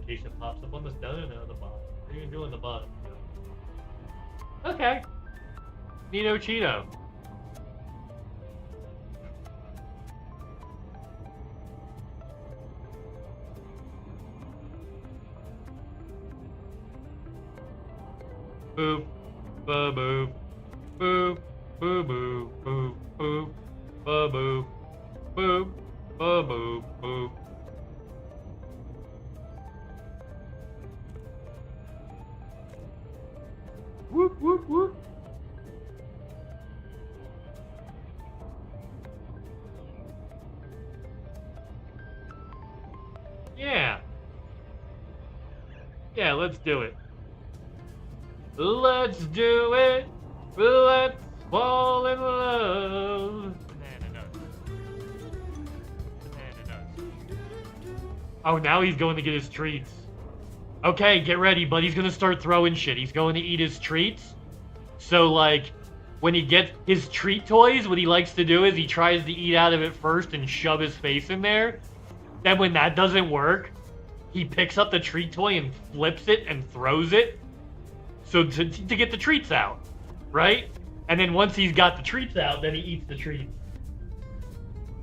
In case it pops up on this. No, the bottom. What are you doing the bottom? Okay. Nito Cheeto. Boop. Ba-boop. Boop. Boo-boo. Boop. Boop. Ba-boop. Boop. Ba-boop. Boop. Whoop, whoop, whoop. Yeah. Yeah, let's do it. Let's do it. Let's fall in love. Banana nuts. Banana nuts. Oh, now he's going to get his treats. Okay, get ready, but he's gonna start throwing shit. He's going to eat his treats. So, like, when he gets his treat toys, what he likes to do is he tries to eat out of it first and shove his face in there. Then when that doesn't work, he picks up the treat toy and flips it and throws it. So to get the treats out, right? And then once he's got the treats out, then he eats the treats.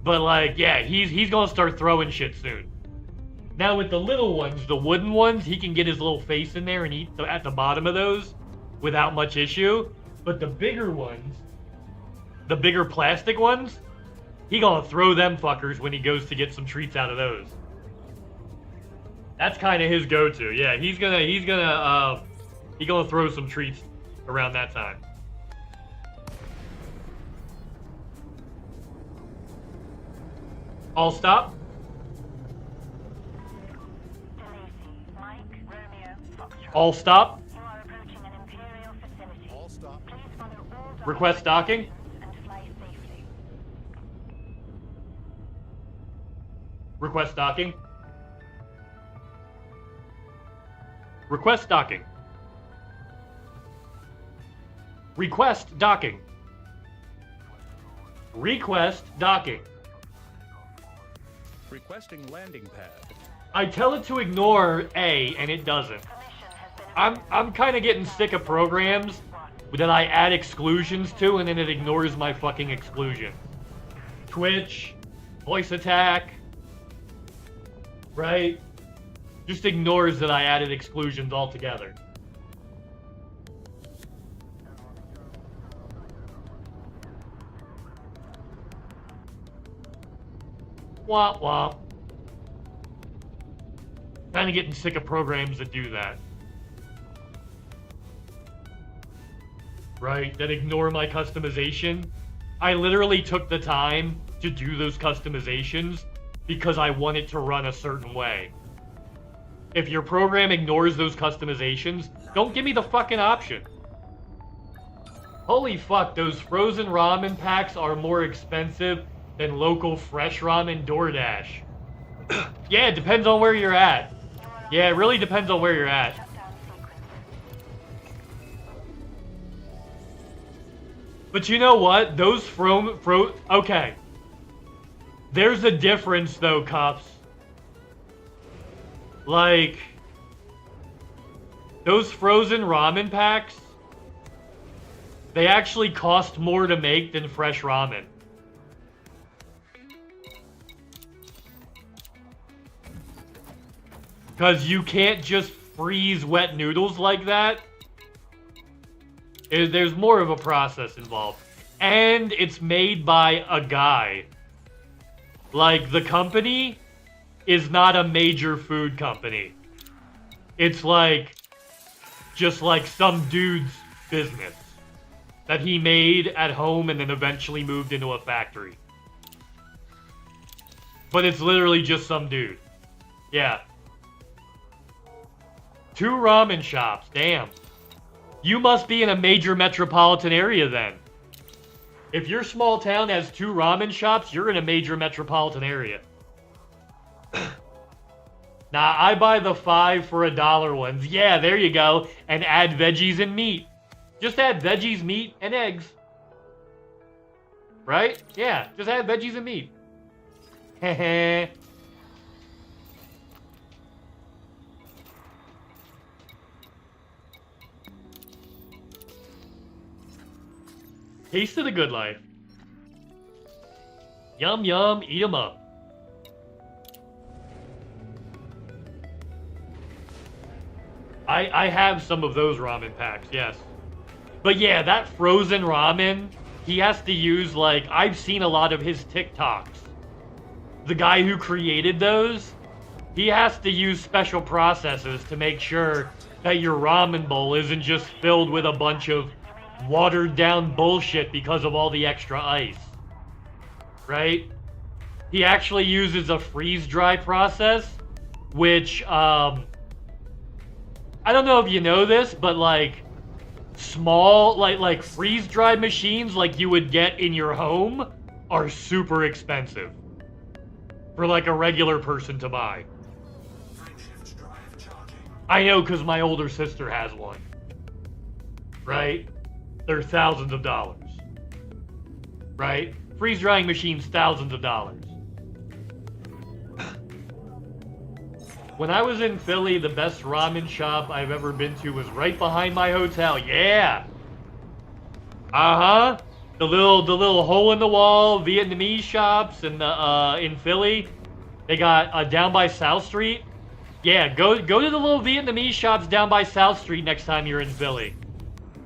But like, yeah, he's gonna start throwing shit soon. Now with the little ones, the wooden ones, he can get his little face in there and eat at the bottom of those without much issue. But the bigger ones, the bigger plastic ones, he gonna throw them fuckers when he goes to get some treats out of those. That's kind of his go-to. Yeah, he's gonna throw some treats around that time. All stop. All stop. All stop. Request docking. Request docking. Request docking. Request docking. Request docking. Requesting landing pad. I tell it to ignore A, and it doesn't. I'm kind of getting sick of programs that I add exclusions to, and then it ignores my fucking exclusion. Twitch, voice attack, right? Just ignores that I added exclusions altogether. Womp womp. Kind of getting sick of programs that do that. Right? That ignore my customization. I literally took the time to do those customizations because I want it to run a certain way. If your program ignores those customizations, don't give me the fucking option. Holy fuck, those frozen ramen packs are more expensive than local fresh ramen DoorDash. Yeah, it depends on where you're at. Yeah, it really depends on where you're at. But you know what? Those okay. There's a difference though, Cups. Like, those frozen ramen packs, they actually cost more to make than fresh ramen. Because you can't just freeze wet noodles like that. There's more of a process involved. And it's made by a guy. Like, the company is not a major food company. It's like, just like some dude's business that he made at home and then eventually moved into a factory. But it's literally just some dude. Yeah. 2 ramen shops, damn. You must be in a major metropolitan area then. If your small town has 2 ramen shops, you're in a major metropolitan area. Nah, I buy the 5 for $1 ones. Yeah, there you go. And add veggies and meat. Just add veggies, meat, and eggs. Right? Yeah, just add veggies and meat. Heh. Taste of the good life. Yum yum, eat 'em up. I have some of those ramen packs, yes. But yeah, that frozen ramen, he has to use, like, I've seen a lot of his TikToks. The guy who created those, he has to use special processes to make sure that your ramen bowl isn't just filled with a bunch of watered down bullshit because of all the extra ice. Right? He actually uses a freeze dry process, which, I don't know if you know this, but like small, like freeze dry machines like you would get in your home are super expensive for like a regular person to buy. I know, because my older sister has one. Right? They're thousands of dollars. Right? Freeze drying machines, thousands of dollars. When I was in Philly, the best ramen shop I've ever been to was right behind my hotel. Yeah. Uh-huh. The little hole in the wall Vietnamese shops in Philly. They got down by South Street. Yeah, go to the little Vietnamese shops down by South Street next time you're in Philly.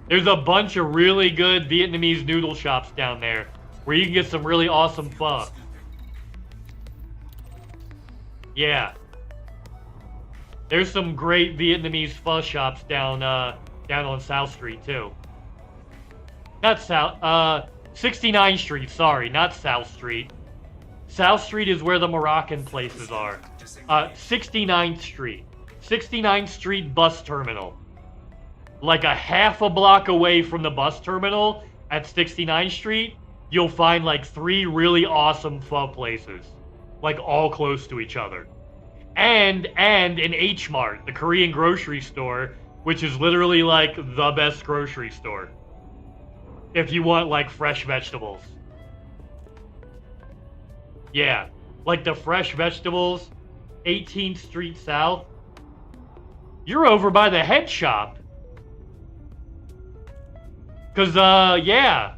There's a bunch of really good Vietnamese noodle shops down there where you can get some really awesome pho. Yeah. There's some great Vietnamese pho shops down on South Street too. Not South, 69th Street, sorry, not South Street. South Street is where the Moroccan places are. 69th Street. 69th Street bus terminal. Like a half a block away from the bus terminal at 69th Street, you'll find like 3 really awesome pho places. Like all close to each other. And an H Mart, the Korean grocery store, which is literally like the best grocery store. If you want like fresh vegetables. Yeah, like the fresh vegetables, 18th Street South. You're over by the head shop. Cause yeah.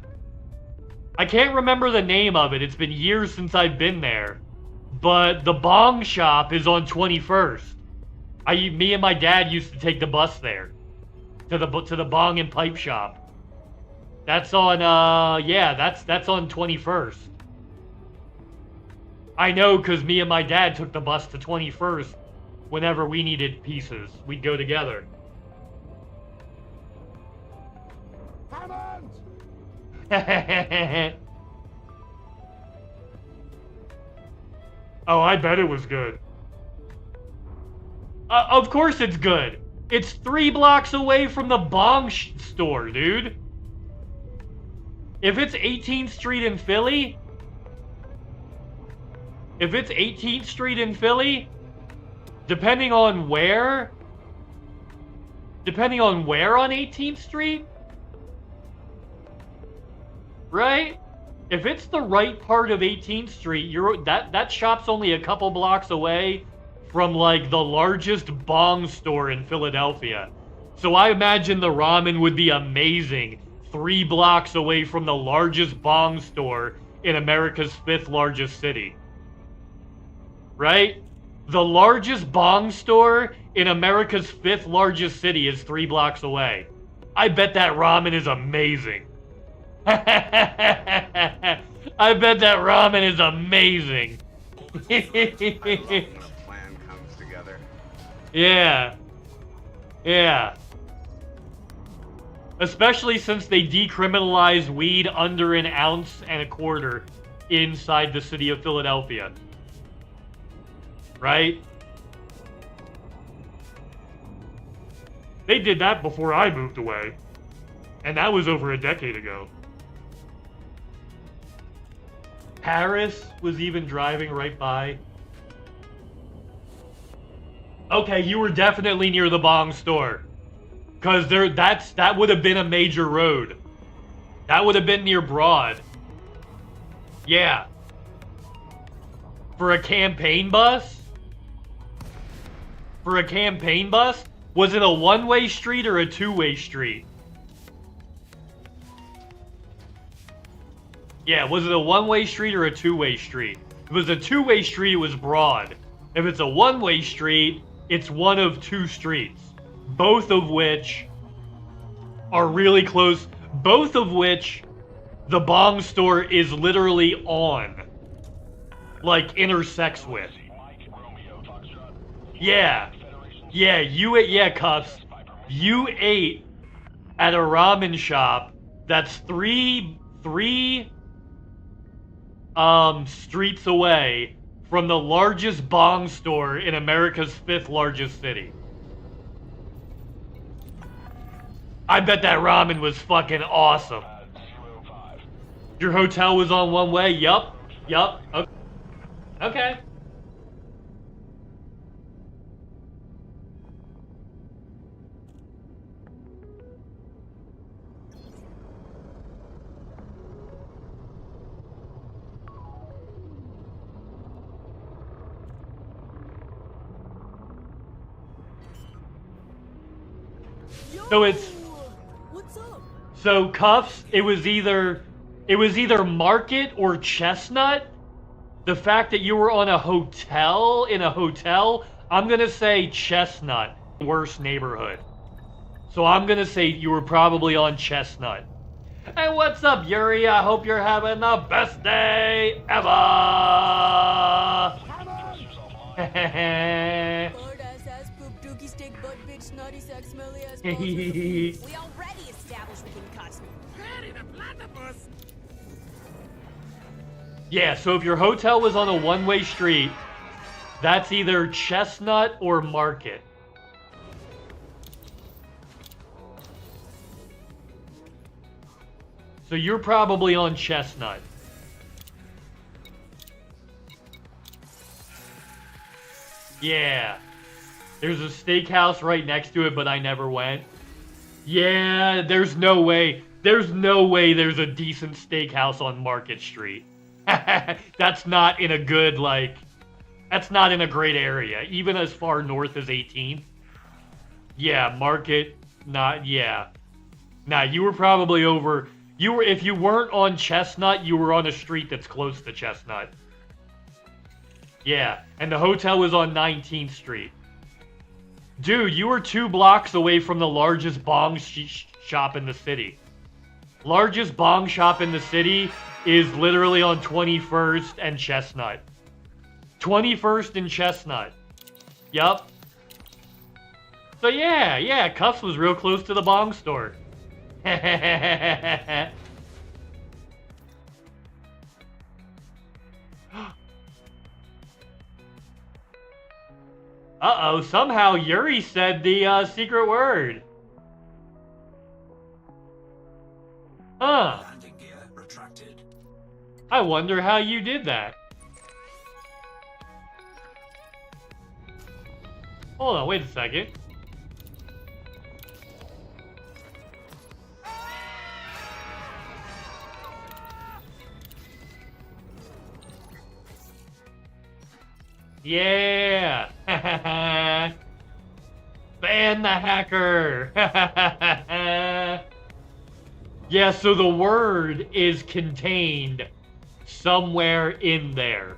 I can't remember the name of it. It's been years since I've been there. But the bong shop is on 21st. Me and my dad used to take the bus there to the bong and pipe shop. That's on yeah, that's on 21st. I know, cause me and my dad took the bus to 21st whenever we needed pieces. We'd go together. Oh, I bet it was good. Of course it's good. It's 3 blocks away from the bong store, dude. If it's 18th Street in Philly... If it's 18th Street in Philly, depending on where on 18th Street, right? If it's the right part of 18th Street, that shop's only a couple blocks away from like the largest bong store in Philadelphia. So I imagine the ramen would be amazing 3 blocks away from the largest bong store in America's 5th largest city. Right? The largest bong store in America's 5th largest city is 3 blocks away. I bet that ramen is amazing. I bet that ramen is amazing. I love when a plan comes together. Yeah. Yeah. Especially since they decriminalized weed under an ounce and a quarter inside the city of Philadelphia. Right? They did that before I moved away. And that was over a decade ago. Harris was even driving right by. Okay, you were definitely near the bong store. Cause that would have been a major road. That would have been near Broad. Yeah. For a campaign bus? For a campaign bus? Was it a one-way street or a two-way street? Yeah, was it a one-way street or a two-way street? If it was a two-way street, it was Broad. If it's a one-way street, it's one of 2 streets. Both of which are really close. Both of which the bong store is literally on. Like, intersects with. Yeah. Yeah, yeah, Cuffs. You ate at a ramen shop that's three streets away from the largest bong store in America's 5th largest city. I bet that ramen was fucking awesome. Your hotel was on one way? Yup. Okay. So it's What's up? so Cuffs, it was either Market or Chestnut. The fact that you were on a hotel I'm gonna say Chestnut, worst neighborhood. So I'm gonna say you were probably on Chestnut. Hey, what's up, Yuri? I hope you're having the best day ever. Bird ass poop dookie stick butt bitch snotty sack smelly ass balls. We already established we can cuss. Ready to platypus. Yeah, so if your hotel was on a one-way street, that's either Chestnut or Market. So you're probably on Chestnut. Yeah. There's a steakhouse right next to it, but I never went. Yeah, there's no way. There's no way there's a decent steakhouse on Market Street. That's not in a good, that's not in a great area. Even as far north as 18th. Yeah, Market, yeah. Nah, you were probably over, if you weren't on Chestnut, you were on a street that's close to Chestnut. Yeah, and the hotel was on 19th Street. Dude, you were 2 blocks away from the largest bong shop in the city. Largest bong shop in the city is literally on 21st and Chestnut. 21st and Chestnut. Yup. So yeah, Cuffs was real close to the bong store. Uh-oh, somehow Yuri said the secret word. Huh. I wonder how you did that. Hold on, wait a second. Yeah! Ban the hacker! Yeah, so the word is contained somewhere in there.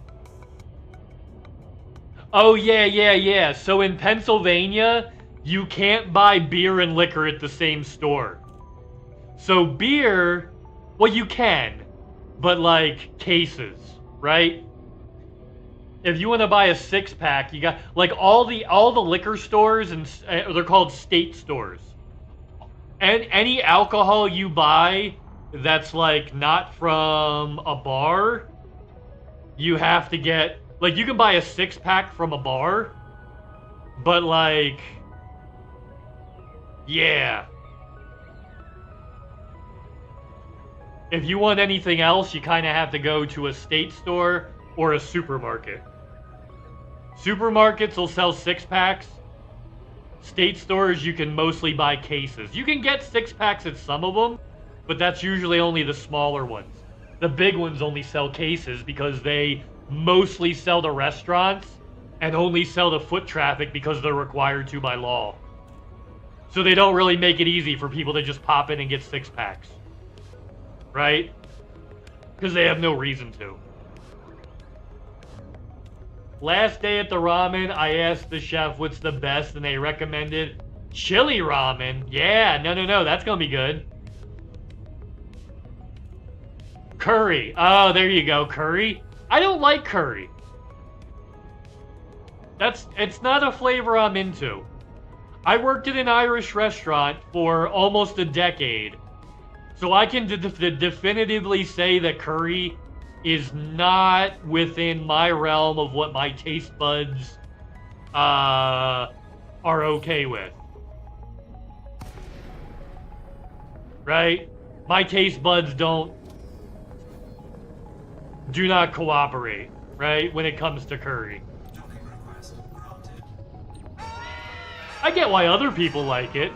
Oh, yeah. So in Pennsylvania, you can't buy beer and liquor at the same store. So beer, well, you can, but like cases, right? If you want to buy a 6-pack, you got like all the liquor stores, and they're called state stores. And any alcohol you buy that's like not from a bar, you have to get, like, you can buy a 6-pack from a bar, but like, yeah. If you want anything else, you kind of have to go to a state store or a supermarket. Supermarkets will sell 6-packs. State stores, you can mostly buy cases. You can get 6-packs at some of them, but that's usually only the smaller ones. The big ones only sell cases because they mostly sell to restaurants and only sell to foot traffic because they're required to by law. So they don't really make it easy for people to just pop in and get 6-packs. Right? Because they have no reason to. Last day at the ramen, I asked the chef what's the best, and they recommended chili ramen. Yeah, no, that's gonna be good. Curry. Oh, there you go, curry. I don't like curry. It's not a flavor I'm into. I worked at an Irish restaurant for almost a decade, so I can definitively say that curry is not within my realm of what my taste buds are okay with. Right? My taste buds do not cooperate, right, when it comes to curry. I get why other people like it,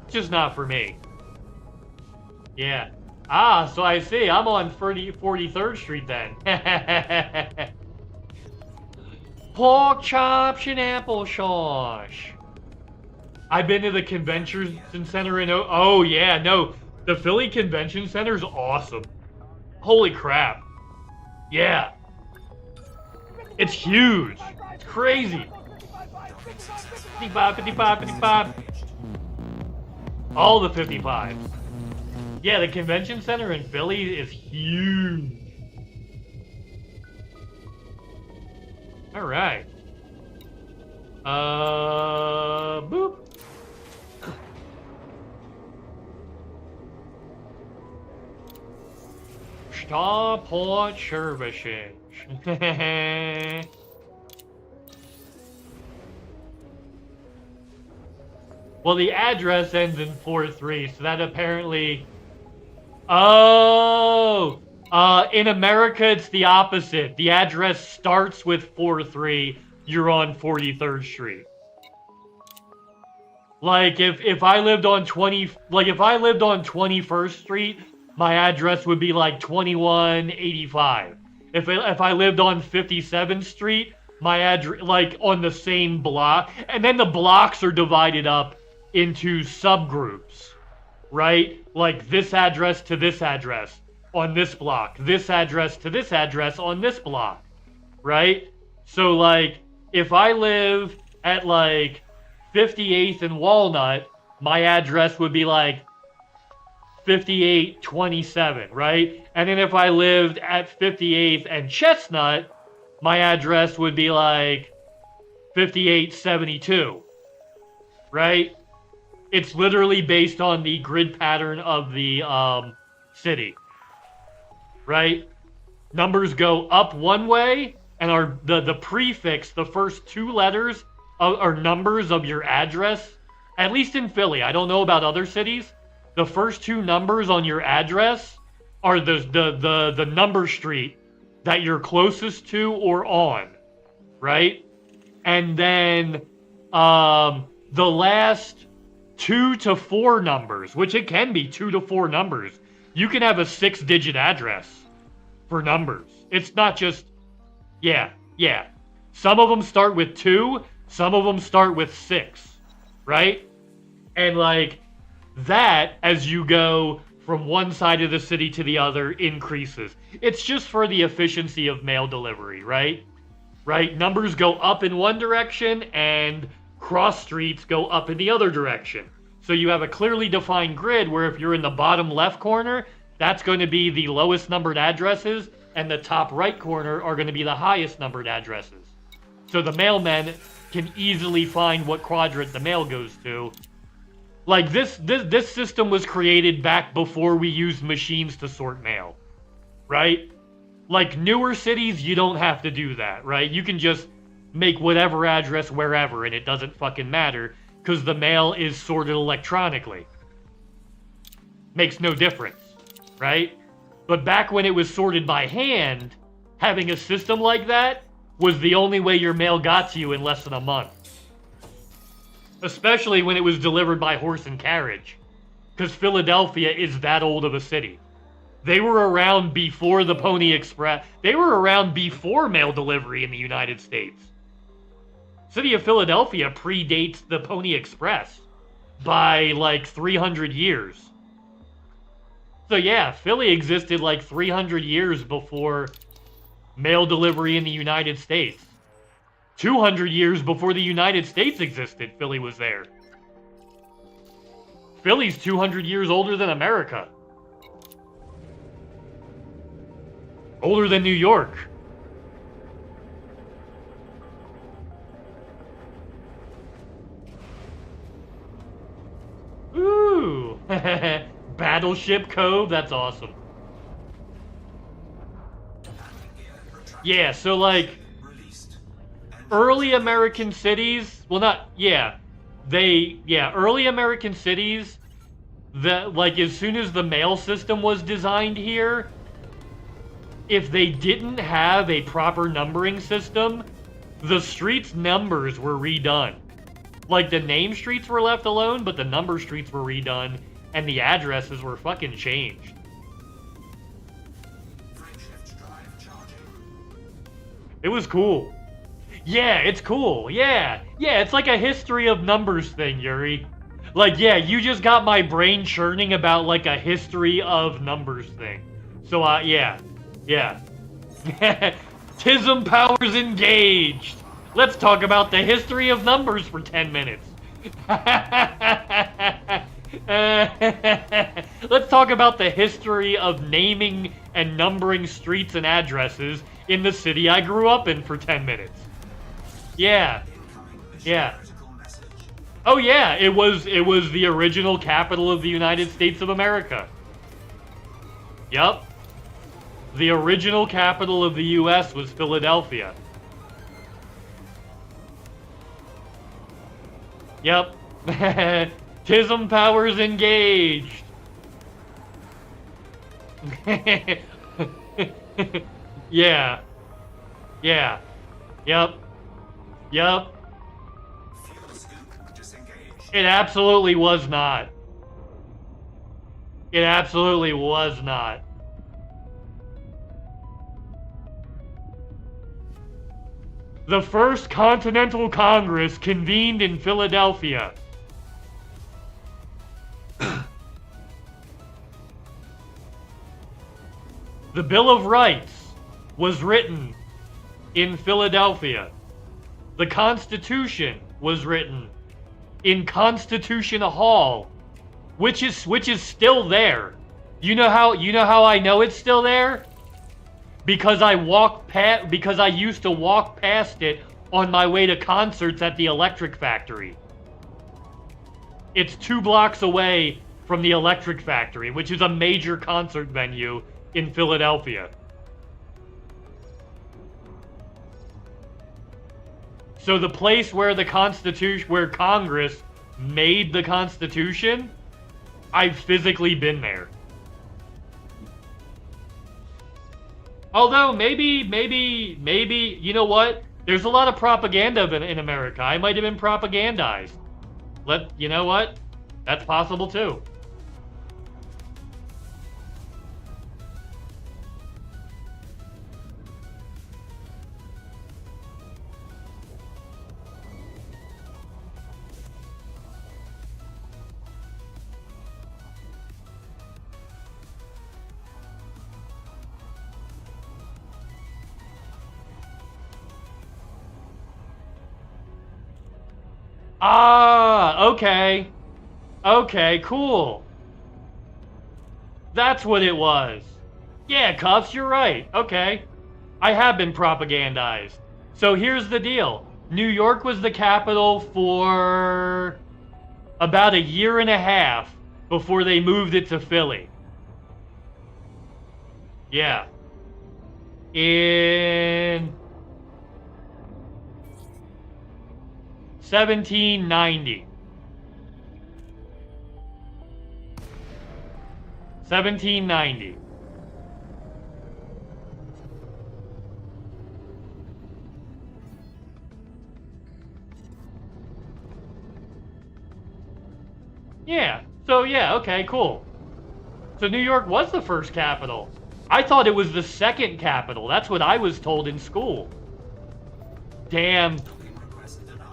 just not for me. Yeah. Ah, so I see. I'm on 43rd Street then. Pork chops and applesauce. I've been to the convention center in oh yeah, no. The Philly Convention Center is awesome. Holy crap. Yeah. It's huge. It's crazy. 55. All the 55. Yeah, the convention center in Philly is huge. All right. Boop. Starport services. Well, the address ends in 43, so that apparently... Oh! In America, it's the opposite. The address starts with 43. You're on 43rd Street. Like, if I lived on 21st Street, my address would be like 2185. If I lived on 57th Street, my address, like, on the same block, and then the blocks are divided up into subgroups, right? Like this address to this address on this block, this address to this address on this block, right? So like if I live at like 58th and Walnut, my address would be like 5827, right? And then if I lived at 58th and Chestnut, my address would be like 5872, right? It's literally based on the grid pattern of the city, right? Numbers go up one way, and the prefix, the first two letters are numbers of your address. At least in Philly, I don't know about other cities. The first two numbers on your address are the number street that you're closest to or on, right? And then the last 2 to 4 numbers, which it can be 2 to 4 numbers. You can have a 6-digit address for numbers. It's not just, yeah. Some of them start with 2, some of them start with 6, right? And like that, as you go from one side of the city to the other, increases. It's just for the efficiency of mail delivery, right? right? Numbers go up in one direction and cross streets go up in the other direction. So you have a clearly defined grid where if you're in the bottom left corner, that's going to be the lowest numbered addresses, and the top right corner are going to be the highest numbered addresses. So the mailmen can easily find what quadrant the mail goes to. Like, this system was created back before we used machines to sort mail, right? Like, newer cities, you don't have to do that, right? You can just make whatever address wherever, and it doesn't fucking matter, because the mail is sorted electronically. Makes no difference, right? But back when it was sorted by hand, having a system like that was the only way your mail got to you in less than a month. Especially when it was delivered by horse and carriage. Because Philadelphia is that old of a city. They were around before the Pony Express. They were around before mail delivery in the United States. City of Philadelphia predates the Pony Express by like 300 years. So yeah, Philly existed like 300 years before mail delivery in the United States. 200 years before the United States existed, Philly was there. Philly's 200 years older than America. Older than New York. Ooh. Battleship Cove, that's awesome. Yeah, so like early American cities, well not, yeah, early American cities, that like as soon as the mail system was designed here, if they didn't have a proper numbering system, the streets' numbers were redone. Like the name streets were left alone, but the number streets were redone, and the addresses were fucking changed. It was cool. Yeah, it's cool. Yeah, it's like a history of numbers thing, Yuri. Like, yeah, you just got my brain churning about like a history of numbers thing. So, yeah. Tism powers engaged. Let's talk about the history of numbers for 10 minutes. Let's talk about the history of naming and numbering streets and addresses in the city I grew up in for 10 minutes. Yeah. Oh yeah, it was the original capital of the United States of America. Yup. The original capital of the US was Philadelphia. Yep. Tism powers engaged. Yeah. Yep. It absolutely was not. It absolutely was not. The First Continental Congress convened in Philadelphia. The Bill of Rights was written in Philadelphia. The Constitution was written in Constitution Hall, which is still there. You know how I know it's still there? Because I used to walk past it on my way to concerts at the Electric Factory. It's 2 blocks away from the Electric Factory, which is a major concert venue in Philadelphia. So the place where where Congress made the Constitution, I've physically been there. Although, maybe, you know what? There's a lot of propaganda in America. I might have been propagandized. You know what? That's possible too. Ah, okay. Okay, cool. That's what it was. Yeah, Cuffs, you're right. Okay. I have been propagandized. So here's the deal. New York was the capital for about a year and a half before they moved it to Philly. Yeah. In 1790. 1790. Yeah. So yeah, okay, cool. So New York was the first capital. I thought it was the second capital. That's what I was told in school. Damn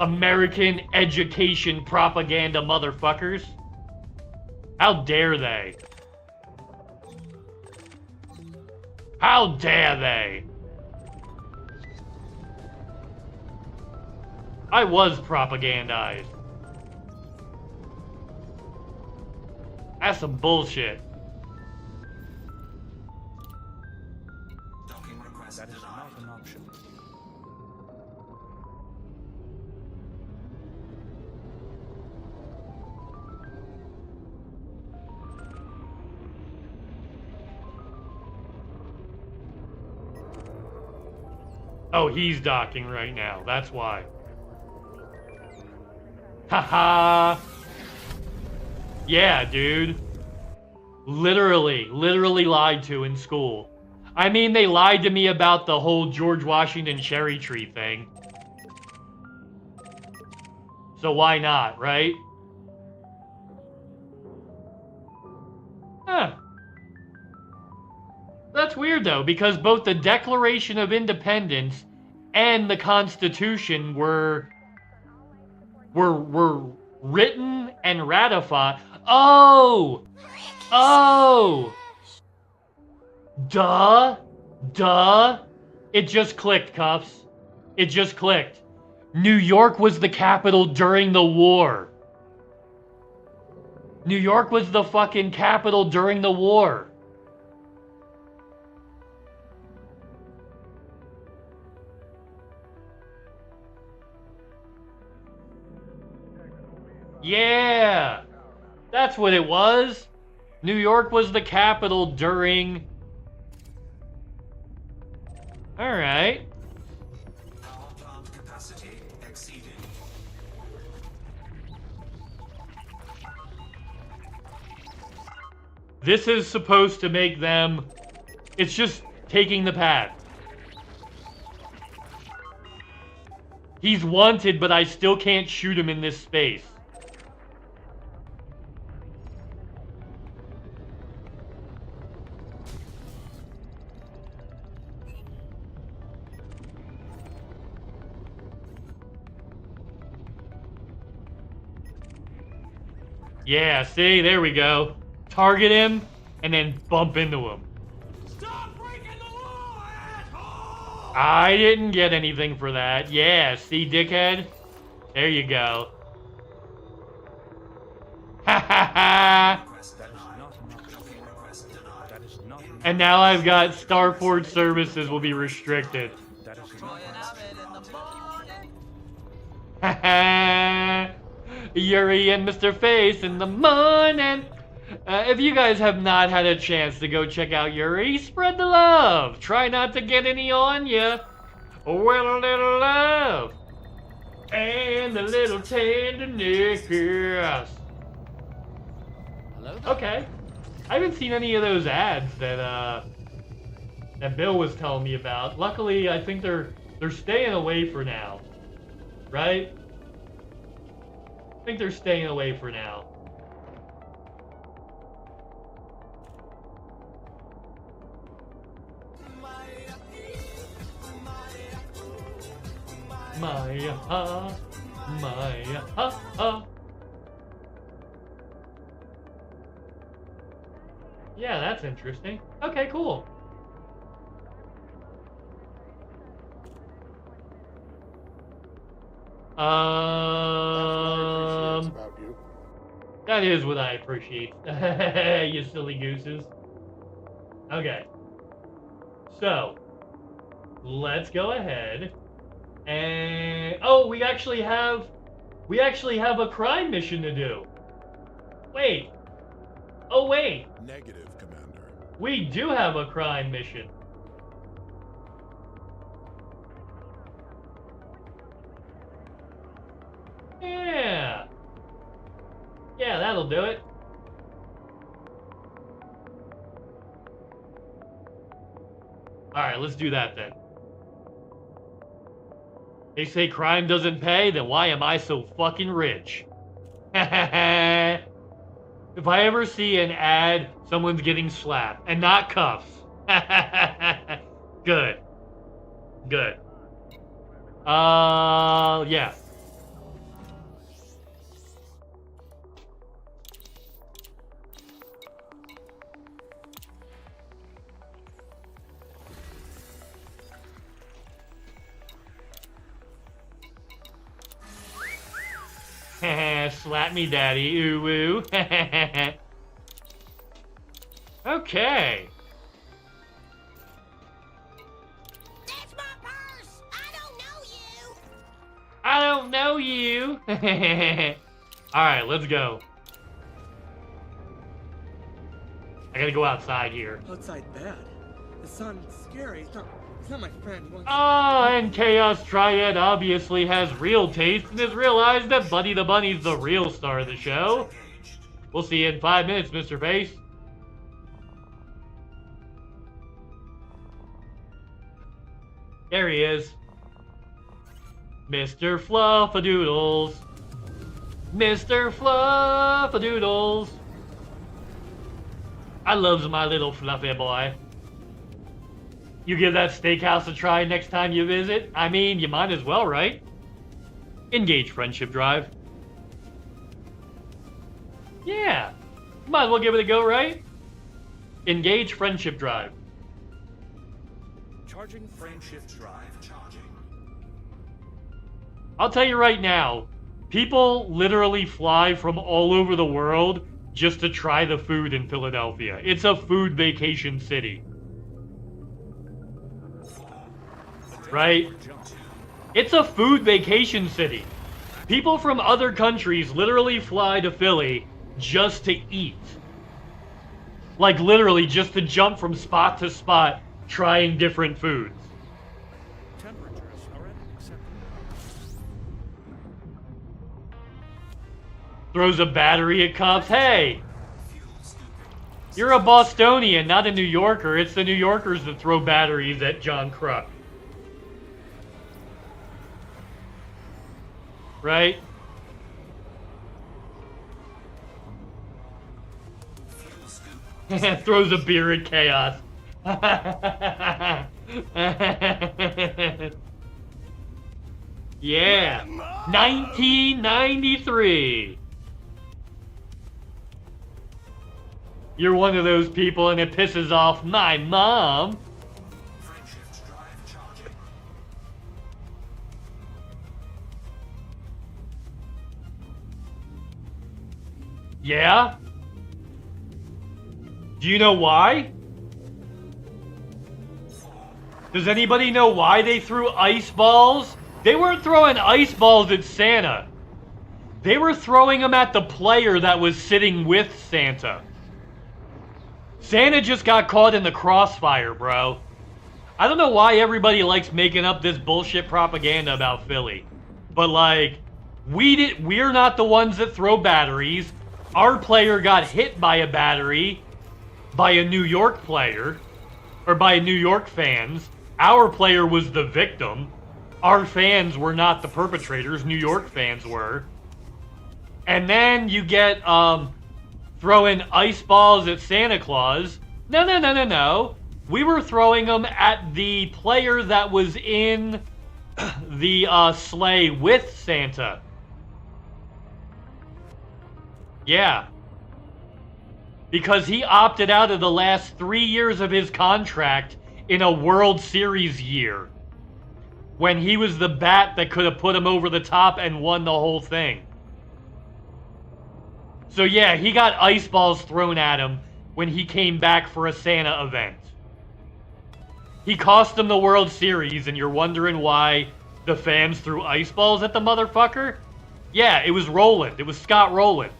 American education propaganda motherfuckers. How dare they? How dare they? I was propagandized. That's some bullshit. That is not an option. Oh, he's docking right now. That's why. Haha. Yeah, dude. Literally lied to in school. I mean, they lied to me about the whole George Washington cherry tree thing. So why not, right? Huh. That's weird, though, because both the Declaration of Independence and the Constitution were written and ratified. Oh! Oh! Duh! It just clicked, Cuffs. It just clicked. New York was the capital during the war. New York was the fucking capital during the war. Yeah! That's what it was. New York was the capital during... Alright. This is supposed to make them... It's just taking the path. He's wanted, but I still can't shoot him in this space. Yeah, see? There we go. Target him, and then bump into him. Stop breaking the law, asshole! I didn't get anything for that. Yeah, see, dickhead? There you go. Ha ha ha! And now I've got Starport services will be restricted. Ha ha! Yuri and Mrface in the morning. If you guys have not had a chance to go check out Yuri, spread the love. Try not to get any on ya. Well, a little love and a little tenderness. Okay. I haven't seen any of those ads that that Bill was telling me about. Luckily, I think they're staying away for now. Right? I think they're staying away for now. Maya, Maya, Yeah, that's interesting. Okay, cool. That is what I appreciate. You silly gooses. Okay. So, let's go ahead and... Oh, we actually have a crime mission to do. Wait. Oh, wait. Negative, Commander. We do have a crime mission. Yeah. Yeah, that'll do it. Alright, let's do that then. They say crime doesn't pay, then why am I so fucking rich? If I ever see an ad, someone's getting slapped, and not cuffs. Good. Good. Yeah. Slap me, daddy. Ooh, woo. Okay. That's my purse! I don't know you! I don't know you. Alright, let's go. I gotta go outside here. Outside bad. The sun's scary. It's not my friend. He wants And Chaos Triad obviously has real taste and has realized that Buddy the Bunny's the real star of the show. We'll see you in 5 minutes, Mr. Face. There he is. Mr. Fluffadoodles. Mr. Fluffadoodles. I loves my little fluffy boy. You give that steakhouse a try next time you visit? I mean, you might as well, right? Engage friendship drive. Yeah. Might as well give it a go, right? Engage friendship drive. Charging friendship drive. I'll tell you right now, people literally fly from all over the world just to try the food in Philadelphia. It's a food vacation city. Right? It's a food vacation city. People from other countries literally fly to Philly just to eat. Like literally just to jump from spot to spot trying different foods. Temperatures are at an acceptable. Throws a battery at cops. Hey! You're a Bostonian, not a New Yorker. It's the New Yorkers that throw batteries at John Kruk. Right? Throws a beer at Chaos. Yeah. 1993. You're one of those people and it pisses off my mom. Yeah? Do you know why? Does anybody know why they threw ice balls? They weren't throwing ice balls at Santa. They were throwing them at the player that was sitting with Santa. Santa just got caught in the crossfire, bro. I don't know why everybody likes making up this bullshit propaganda about Philly. But like, we're not the ones that throw batteries. Our player got hit by a battery by a New York player, or by New York fans. Our player was the victim. Our fans were not the perpetrators. New York fans were. And then you get throwing ice balls at Santa Claus. No. We were throwing them at the player that was in the sleigh with Santa. Yeah. Because he opted out of the last 3 years of his contract in a World Series year. When he was the bat that could have put him over the top and won the whole thing. So yeah, he got ice balls thrown at him when he came back for a Santa event. He cost them the World Series, and you're wondering why the fans threw ice balls at the motherfucker? Yeah, it was Rowland. It was Scott Rowland.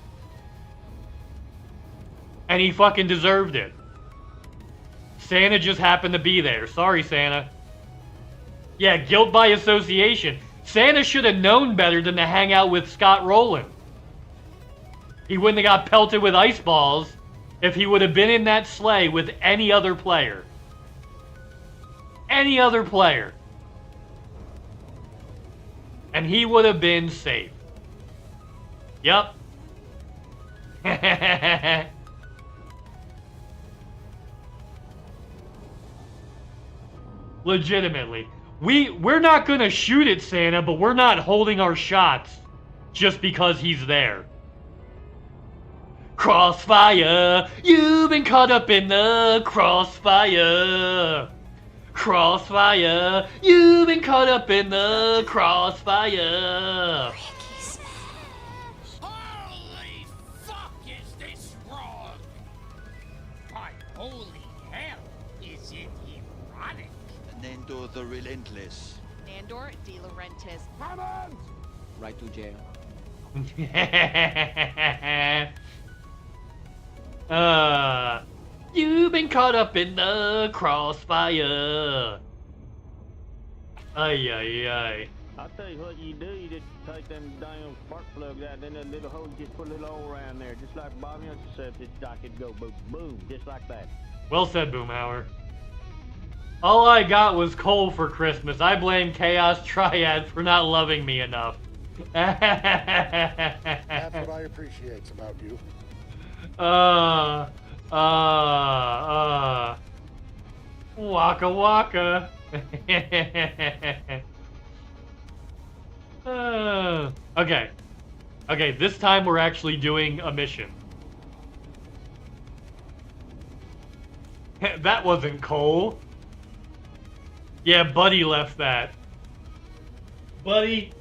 And he fucking deserved it. Santa just happened to be there. Sorry, Santa. Yeah, guilt by association. Santa should have known better than to hang out with Scott Rowland. He wouldn't have got pelted with ice balls if he would have been in that sleigh with any other player. Any other player. And he would have been safe. Yup. Legitimately. We're not gonna shoot at Santa, but we're not holding our shots just because he's there. Crossfire, you've been caught up in the crossfire. Crossfire, you've been caught up in the crossfire. Holy fuck, is this wrong? By holy hell, is it erotic? Nando the Relentless. Nandor De Laurentiis. Right to jail. You've been caught up in the crossfire. Ay, ay, ay. I'll tell you what you do. You just take them damn spark plugs out, then that little hole, just put a little hole around there, just like Bobby Hutchins said. Just I could go boom, boom, just like that. Well said, Boomhauer. All I got was coal for Christmas. I blame Chaos Triad for not loving me enough. That's what I appreciate about you. Waka waka. Okay. Okay, this time we're actually doing a mission. That wasn't coal. Yeah, Buddy left that. Buddy,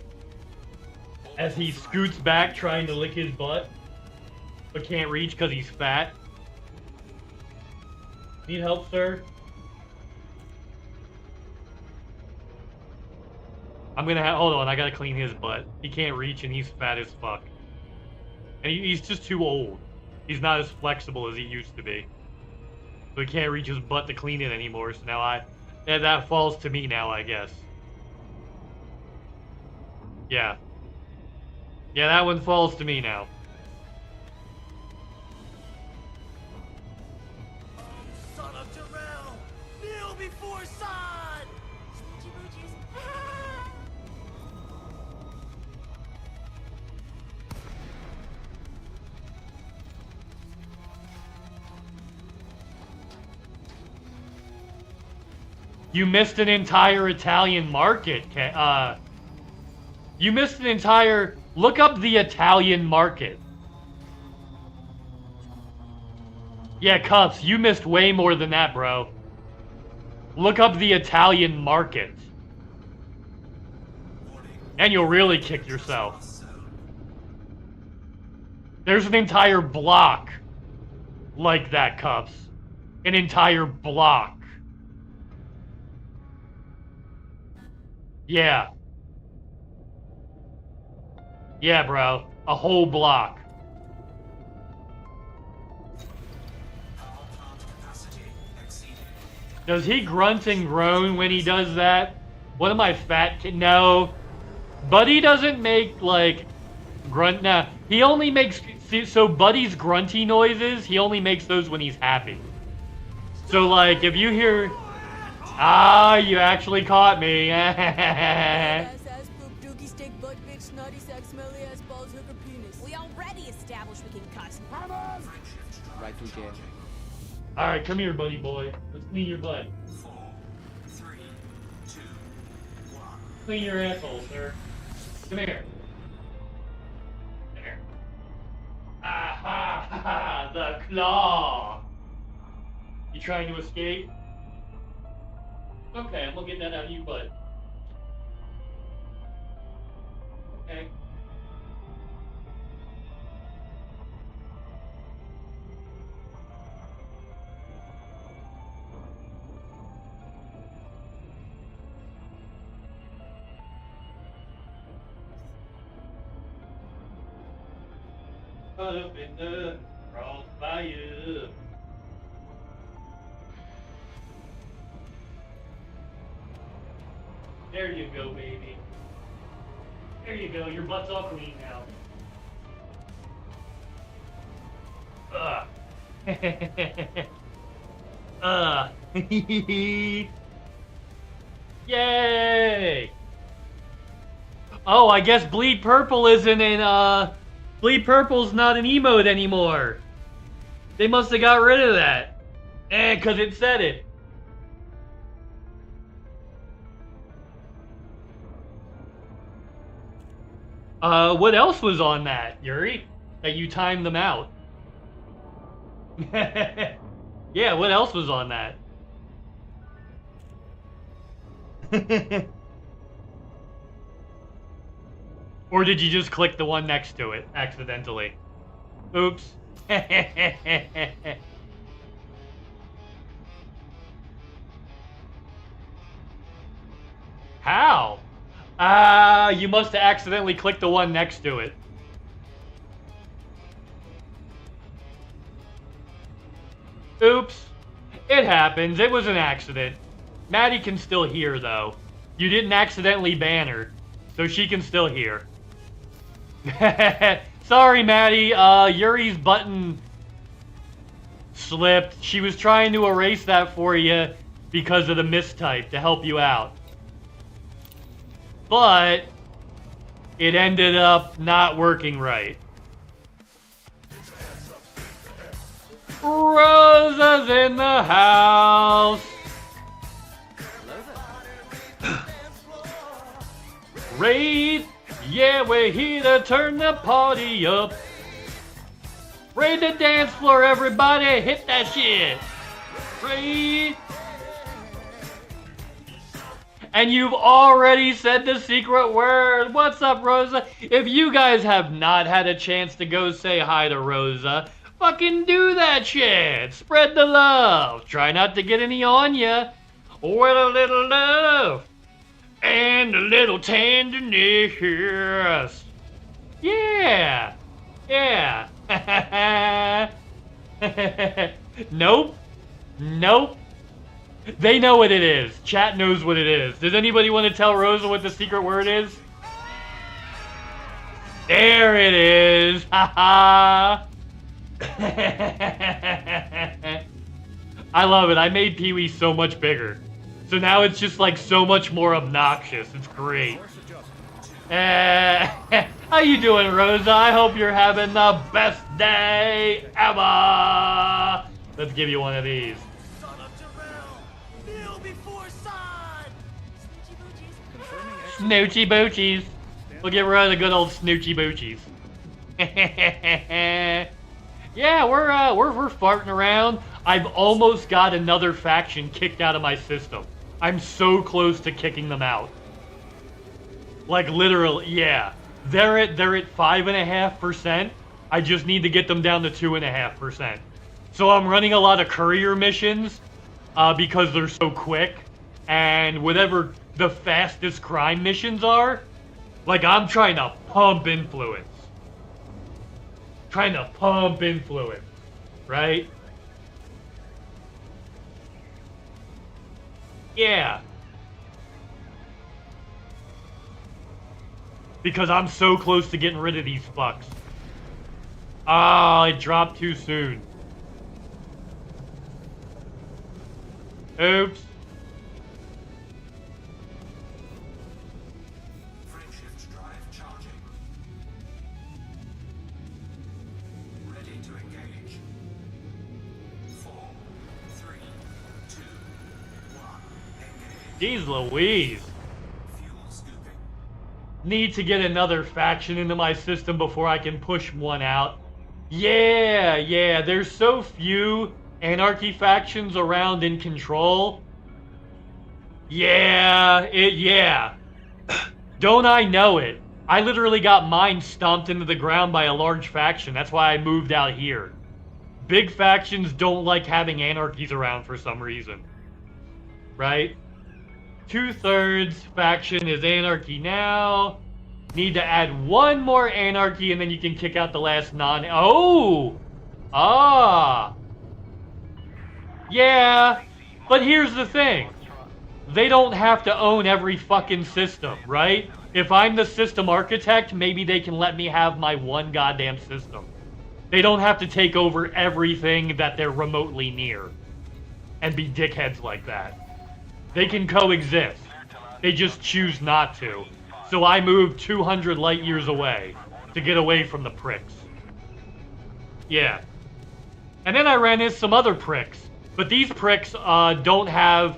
as he scoots back trying to lick his butt, but can't reach because he's fat. Need help, sir? I'm gonna have, hold on, I gotta clean his butt. He can't reach and he's fat as fuck. And he's just too old. He's not as flexible as he used to be. So he can't reach his butt to clean it anymore, so now that falls to me now, I guess. Yeah. Yeah, that one falls to me now. Son of Jarrell! Kneel before Sod! You missed an entire Italian market. You missed an entire... Look up the Italian market. Yeah, Cups, you missed way more than that, bro. Look up the Italian market. And you'll really kick yourself. There's an entire block like that, Cups. An entire block. Yeah. Yeah, bro. A whole block. Does he grunt and groan when he does that? One of my fat kids... No. Buddy doesn't make, like, grunt... Nah. He only makes... So Buddy's grunty noises, he only makes those when he's happy. So, like, if you hear... Ah, you actually caught me. We already established we can cuss. Right to jail. Alright, come here, buddy boy. Let's clean your butt. 4, 3, 2, 1. Clean your asshole, sir. Come here. There. Ah ha ha ha! The claw! You trying to escape? Okay, I'm gonna get that out of your butt. Okay. Caught up in the crossfire. There you go, baby. There you go. Your butt's all clean now. Yay! Oh, I guess Bleed Purple isn't in, Bleed Purple's not an emote anymore. They must have got rid of that. 'Cause it said it. What else was on that, Yuri? That you timed them out? Yeah, what else was on that? Or did you just click the one next to it accidentally? Oops. How? You must have accidentally clicked the one next to it. Oops. It happens. It was an accident. Maddie can still hear, though. You didn't accidentally ban her, so she can still hear. Sorry, Maddie. Yuri's button slipped. She was trying to erase that for you because of the mistype to help you out. But it ended up not working right. Rosa's in the house. Raid, yeah, we're here to turn the party up. Raid the dance floor, everybody, hit that shit. Raid. And you've already said the secret word. What's up, Rosa? If you guys have not had a chance to go say hi to Rosa, fucking do that shit. Spread the love. Try not to get any on ya. With a little love. And a little tenderness. Yeah. Yeah. Nope. Nope. They know what it is. Chat knows what it is. Does anybody want to tell Rosa what the secret word is? There it is. Haha. I love it. I made Pee-wee so much bigger. So now it's just like so much more obnoxious. It's great. How you doing, Rosa? I hope you're having the best day ever. Let's give you one of these. Snoochie boochies. We'll give Rosa the good old snoochie boochies. Yeah, we're farting around. I've almost got another faction kicked out of my system. I'm so close to kicking them out. Like literally, yeah. They're at 5.5%. I just need to get them down to 2.5%. So I'm running a lot of courier missions because they're so quick, and whatever the fastest crime missions are, like I'm trying to pump influence. Trying to pump influence, right? Yeah. Because I'm so close to getting rid of these fucks. Ah, it dropped too soon. Oops. Frameshift drive charging. Ready to engage. 4, 3, 2, 1. Engage. Jeez Louise. Need to get another faction into my system before I can push one out. Yeah, there's so few anarchy factions around in Control. Yeah. Don't I know it? I literally got mine stomped into the ground by a large faction. That's why I moved out here. Big factions don't like having anarchies around for some reason. Right? 2/3 faction is anarchy now. Need to add one more anarchy, and then you can kick out the last non... Oh! Ah! Yeah, but here's the thing. They don't have to own every fucking system, right? If I'm the system architect, maybe they can let me have my one goddamn system. They don't have to take over everything that they're remotely near and be dickheads like that. They can coexist. They just choose not to. So I moved 200 light years away to get away from the pricks. Yeah. And then I ran into some other pricks. But these pricks don't have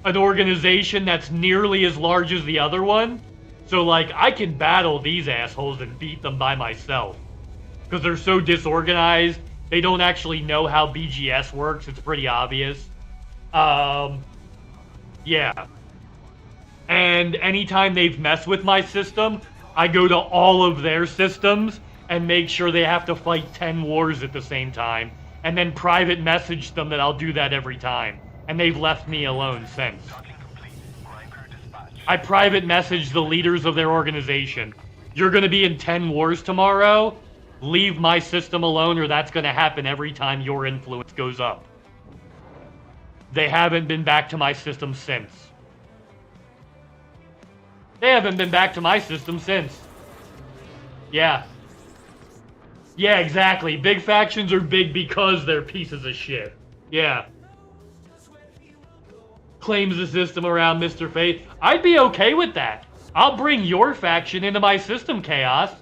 an organization that's nearly as large as the other one. So, like, I can battle these assholes and beat them by myself. Because they're so disorganized. They don't actually know how BGS works. It's pretty obvious. Yeah. And anytime they've messed with my system, I go to all of their systems and make sure they have to fight 10 wars at the same time. And then private message them that I'll do that every time. And they've left me alone since. I private message the leaders of their organization. You're going to be in 10 wars tomorrow. Leave my system alone, or that's going to happen every time your influence goes up. They haven't been back to my system since. They haven't been back to my system since. Yeah. Yeah, exactly. Big factions are big because they're pieces of shit. Yeah. Claims the system around Mrface. I'd be okay with that. I'll bring your faction into my system, Chaos.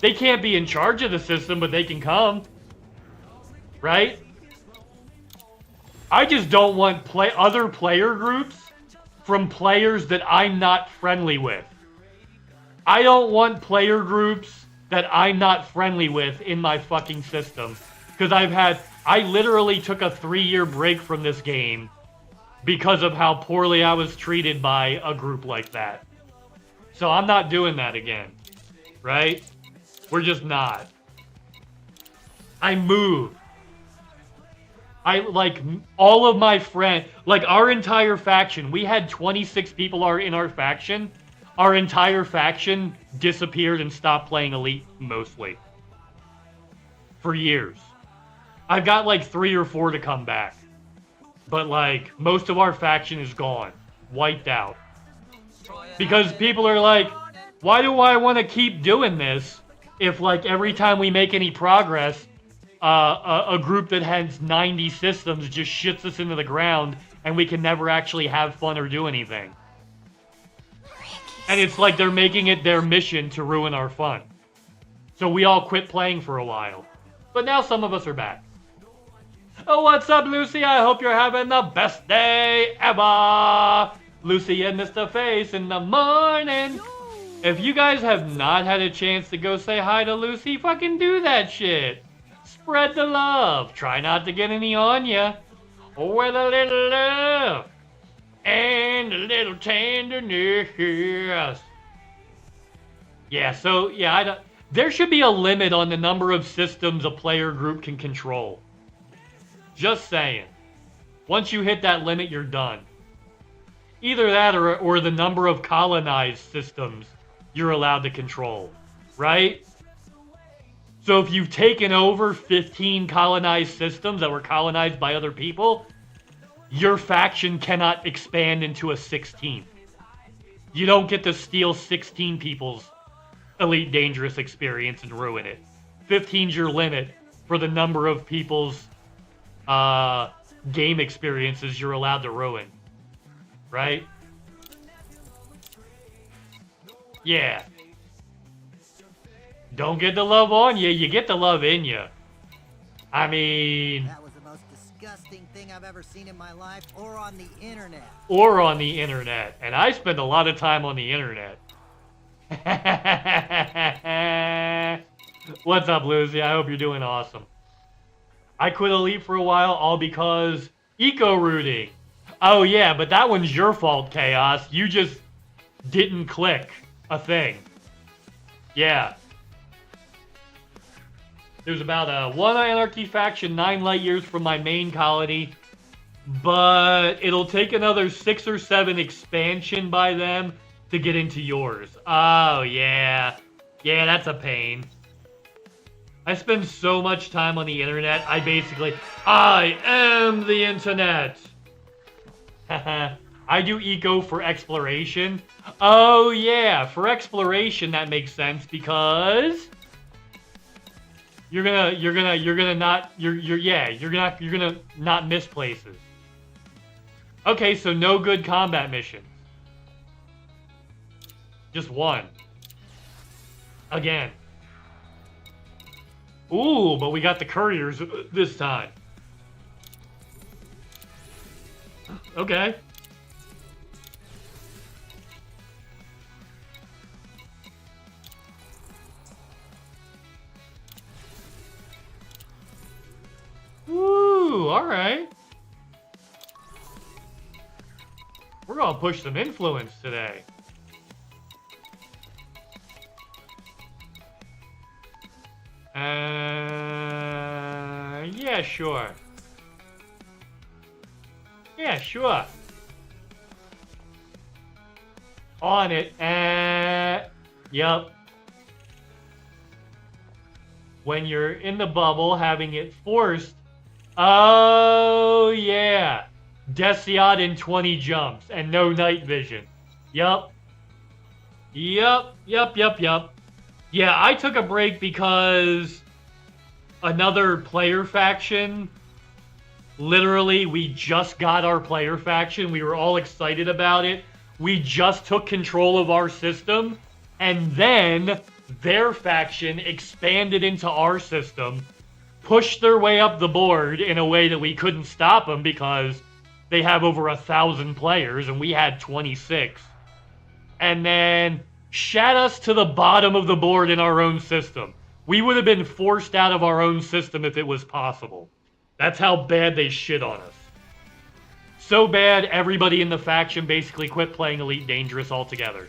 They can't be in charge of the system, but they can come. Right? I just don't want other player groups from players that I'm not friendly with. I don't want player groups that I'm not friendly with in my fucking system. Because I literally took a 3-year break from this game because of how poorly I was treated by a group like that. So I'm not doing that again. Right? We're just not. I moved. All of my friends, like our entire faction, we had 26 people in our faction. Our entire faction disappeared and stopped playing Elite mostly. For years. I've got like 3 or 4 to come back. But like, most of our faction is gone. Wiped out. Because people are like, why do I want to keep doing this if like every time we make any progress, a group that has 90 systems just shits us into the ground and we can never actually have fun or do anything. And it's like they're making it their mission to ruin our fun. So we all quit playing for a while. But now some of us are back. Oh, what's up, Lucy? I hope you're having the best day ever. Lucy and Mrface in the morning. If you guys have not had a chance to go say hi to Lucy, fucking do that shit. Spread the love. Try not to get any on ya. With a little love and a little tenderness. Yeah, so, yeah, there should be a limit on the number of systems a player group can control. Just saying. Once you hit that limit, you're done. Either that or the number of colonized systems you're allowed to control. Right? So if you've taken over 15 colonized systems that were colonized by other people, your faction cannot expand into a 16th. You don't get to steal 16 people's Elite Dangerous experience and ruin it. 15's your limit for the number of people's game experiences you're allowed to ruin. Right? Yeah. Don't get the love on you, you get the love in you. I mean... That was the most disgusting thing I've ever seen in my life, or on the internet. Or on the internet. And I spend a lot of time on the internet. What's up, Lucy? I hope you're doing awesome. I quit Elite for a while, all because eco-rooting. Oh yeah, but that one's your fault, Chaos. You just didn't click a thing. Yeah. There's about one Anarchy faction 9 light years from my main colony, but it'll take another 6 or 7 expansion by them to get into yours. Oh, yeah. Yeah, that's a pain. I spend so much time on the internet, I am the internet! I do eco for exploration. Oh yeah, for exploration that makes sense because you're gonna not miss places. Okay, so no good combat missions. Just one. Again. Ooh, but we got the couriers this time. Okay. Woo, alright. We're gonna push some influence today. Yeah, sure. Yeah, sure. On it. Yup. When you're in the bubble, having it forced. Oh, yeah. Deciot in 20 jumps and no night vision. Yup. Yup. Yeah, I took a break because another player faction, literally, we just got our player faction. We were all excited about it. We just took control of our system, and then their faction expanded into our system, pushed their way up the board in a way that we couldn't stop them because they have over 1,000 players and we had 26. And then shat us to the bottom of the board in our own system. We would have been forced out of our own system if it was possible. That's how bad they shit on us. So bad, everybody in the faction basically quit playing Elite Dangerous altogether.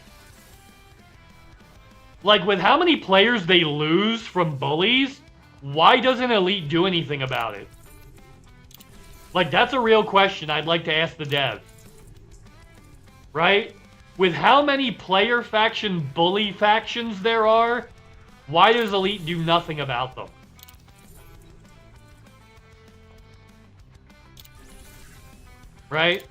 Like, with how many players they lose from bullies, why doesn't Elite do anything about it? Like, that's a real question I'd like to ask the devs. Right? With how many player faction bully factions there are, why does Elite do nothing about them? Right?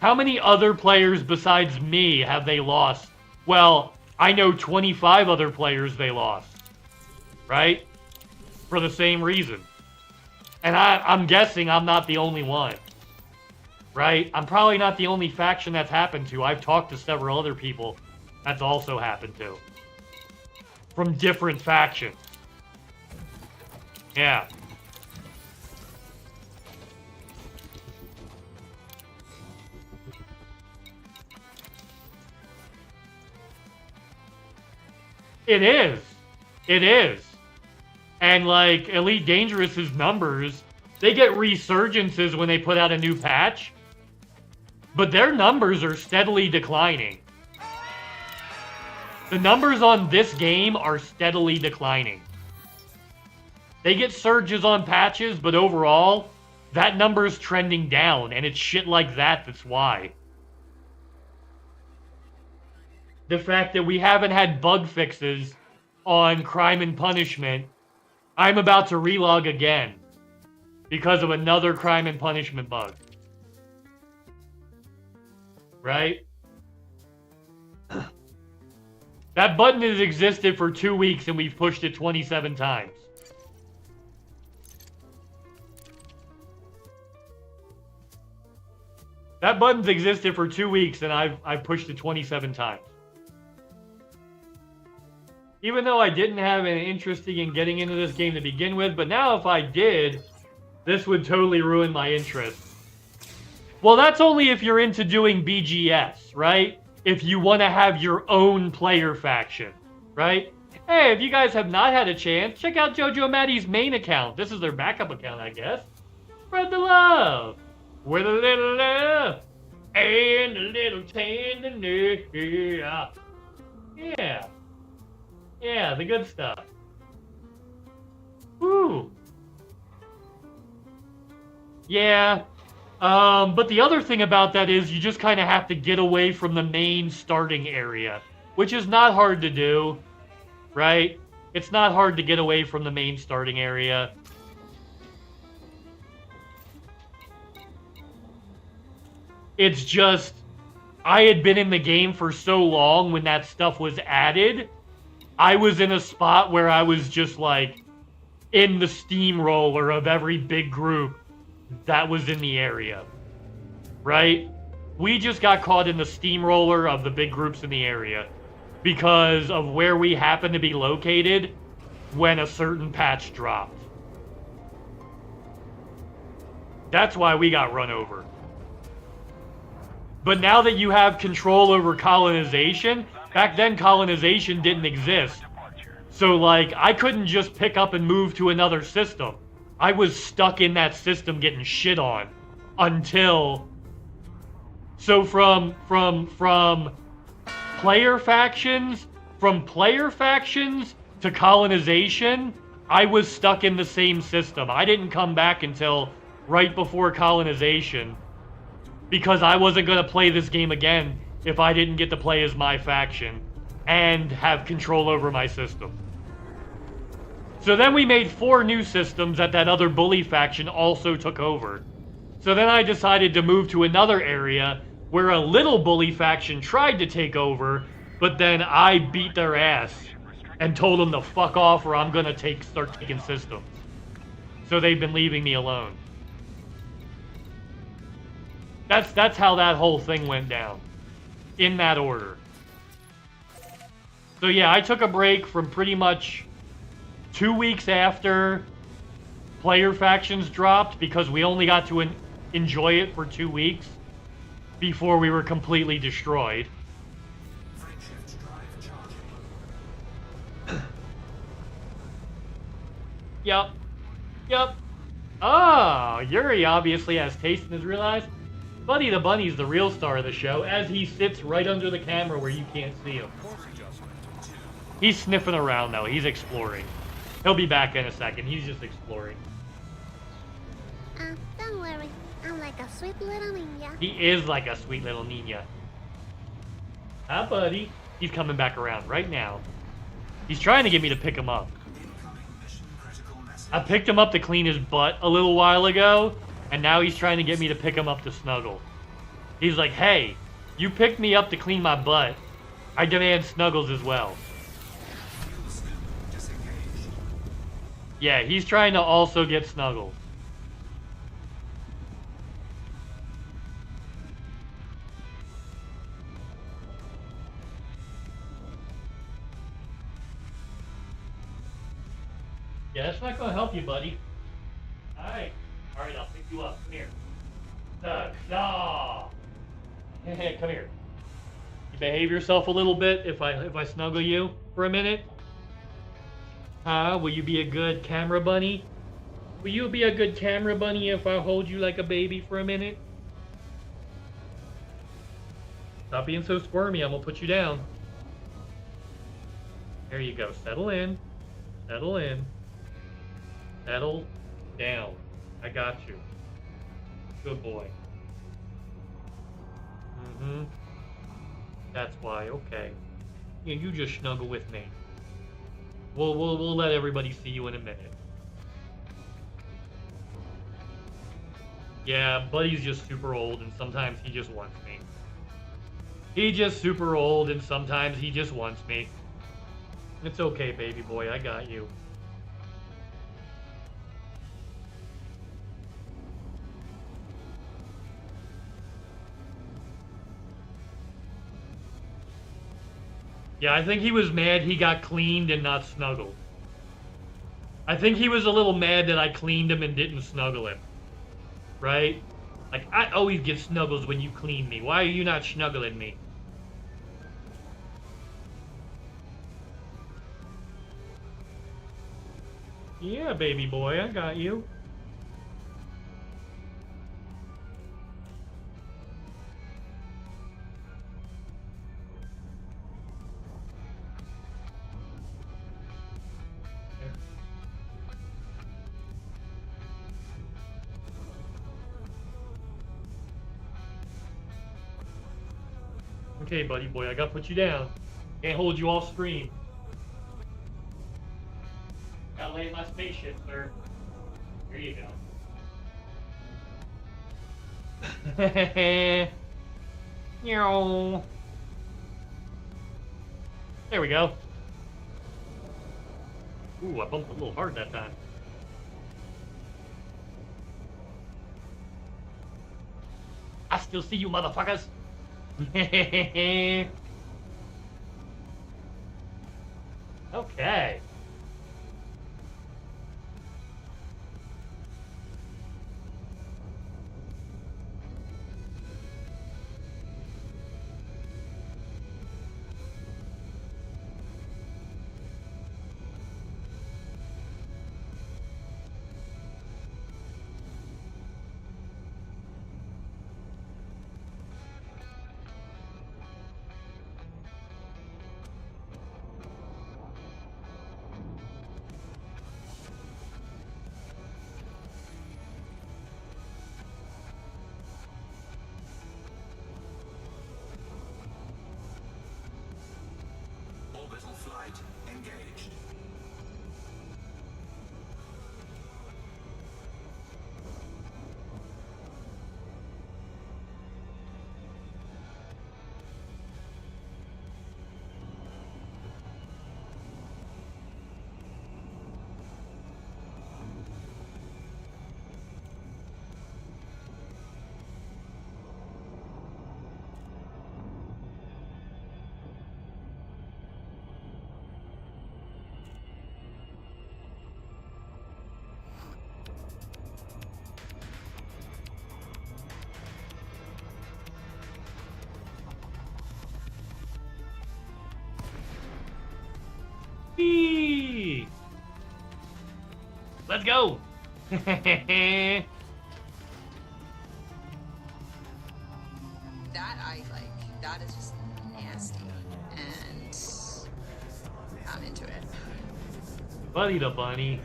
How many other players besides me have they lost? Well, I know 25 other players they lost. Right? For the same reason. And I'm guessing I'm not the only one. Right? I'm probably not the only faction that's happened to. I've talked to several other people that's also happened to. From different factions. Yeah. It is. It is. And like Elite Dangerous's numbers, they get resurgences when they put out a new patch. But their numbers are steadily declining. The numbers on this game are steadily declining. They get surges on patches, but overall, that number's trending down, and it's shit like that that's why. The fact that we haven't had bug fixes on Crime and Punishment, I'm about to relog again because of another Crime and Punishment bug. Right? That button has existed for 2 weeks and we've pushed it 27 times. That button's existed for 2 weeks and I've pushed it 27 times. Even though I didn't have an interest in getting into this game to begin with, but now if I did, this would totally ruin my interest. Well, that's only if you're into doing BGS, right? If you want to have your own player faction, right? Hey, if you guys have not had a chance, check out JoJo Maddie's main account. This is their backup account, I guess. Spread the love. With a little love. And a little tenderness. Yeah. Yeah, the good stuff. Woo. Yeah. But the other thing about that is you just kind of have to get away from the main starting area, which is not hard to do, right? It's not hard to get away from the main starting area. It's just, I had been in the game for so long when that stuff was added, I was in a spot where I was just like in the steamroller of every big group that was in the area, right? We just got caught in the steamroller of the big groups in the area because of where we happened to be located when a certain patch dropped. That's why we got run over. But now that you have control over colonization, back then colonization didn't exist. So like, I couldn't just pick up and move to another system. I was stuck in that system getting shit on until... So from player factions to colonization, I was stuck in the same system. I didn't come back until right before colonization because I wasn't going to play this game again if I didn't get to play as my faction and have control over my system. So then we made 4 new systems that other bully faction also took over. So then I decided to move to another area where a little bully faction tried to take over, but then I beat their ass and told them to fuck off or I'm gonna start taking systems. So they've been leaving me alone. That's how that whole thing went down. In that order. So yeah, I took a break from pretty much 2 weeks after player factions dropped because we only got to enjoy it for 2 weeks before we were completely destroyed. Yep. Oh, Yuri obviously has taste and has realized Buddy the Bunny's the real star of the show, as he sits right under the camera where you can't see him. He's sniffing around though, he's exploring. He'll be back in a second, he's just exploring. Don't worry, I'm like a sweet little ninja. He is like a sweet little ninja. Hi, buddy. He's coming back around right now. He's trying to get me to pick him up. I picked him up to clean his butt a little while ago, and now he's trying to get me to pick him up to snuggle. He's like, hey, you picked me up to clean my butt. I demand snuggles as well. Yeah, he's trying to also get snuggles. Yeah, that's not gonna help you, buddy. Alright. Alright, I'll pick you up. Come here. Come here. You behave yourself a little bit if I snuggle you for a minute? Huh? Will you be a good camera bunny? Will you be a good camera bunny if I hold you like a baby for a minute? Stop being so squirmy, I'm gonna put you down. There you go. Settle in. Settle in. Settle down. I got you. Good boy. Mm-hmm. That's why, okay. Yeah, you just snuggle with me. We'll let everybody see you in a minute. Yeah, Buddy's just super old and sometimes he just wants me. He's just super old and sometimes he just wants me. It's okay, baby boy, I got you. Yeah, I think he was mad he got cleaned and not snuggled. I think he was a little mad that I cleaned him and didn't snuggle him. Right? Like, I always get snuggles when you clean me. Why are you not snuggling me? Yeah, baby boy, I got you. Okay, buddy boy, I gotta put you down. Can't hold you off screen. Gotta land my spaceship, sir. Here you go. Meow. There we go. Ooh, I bumped a little hard that time. I still see you, motherfuckers. Okay. Orbital flight engaged. Whee! Let's go. That I like. That is just nasty. And I'm into it. Buddy the bunny.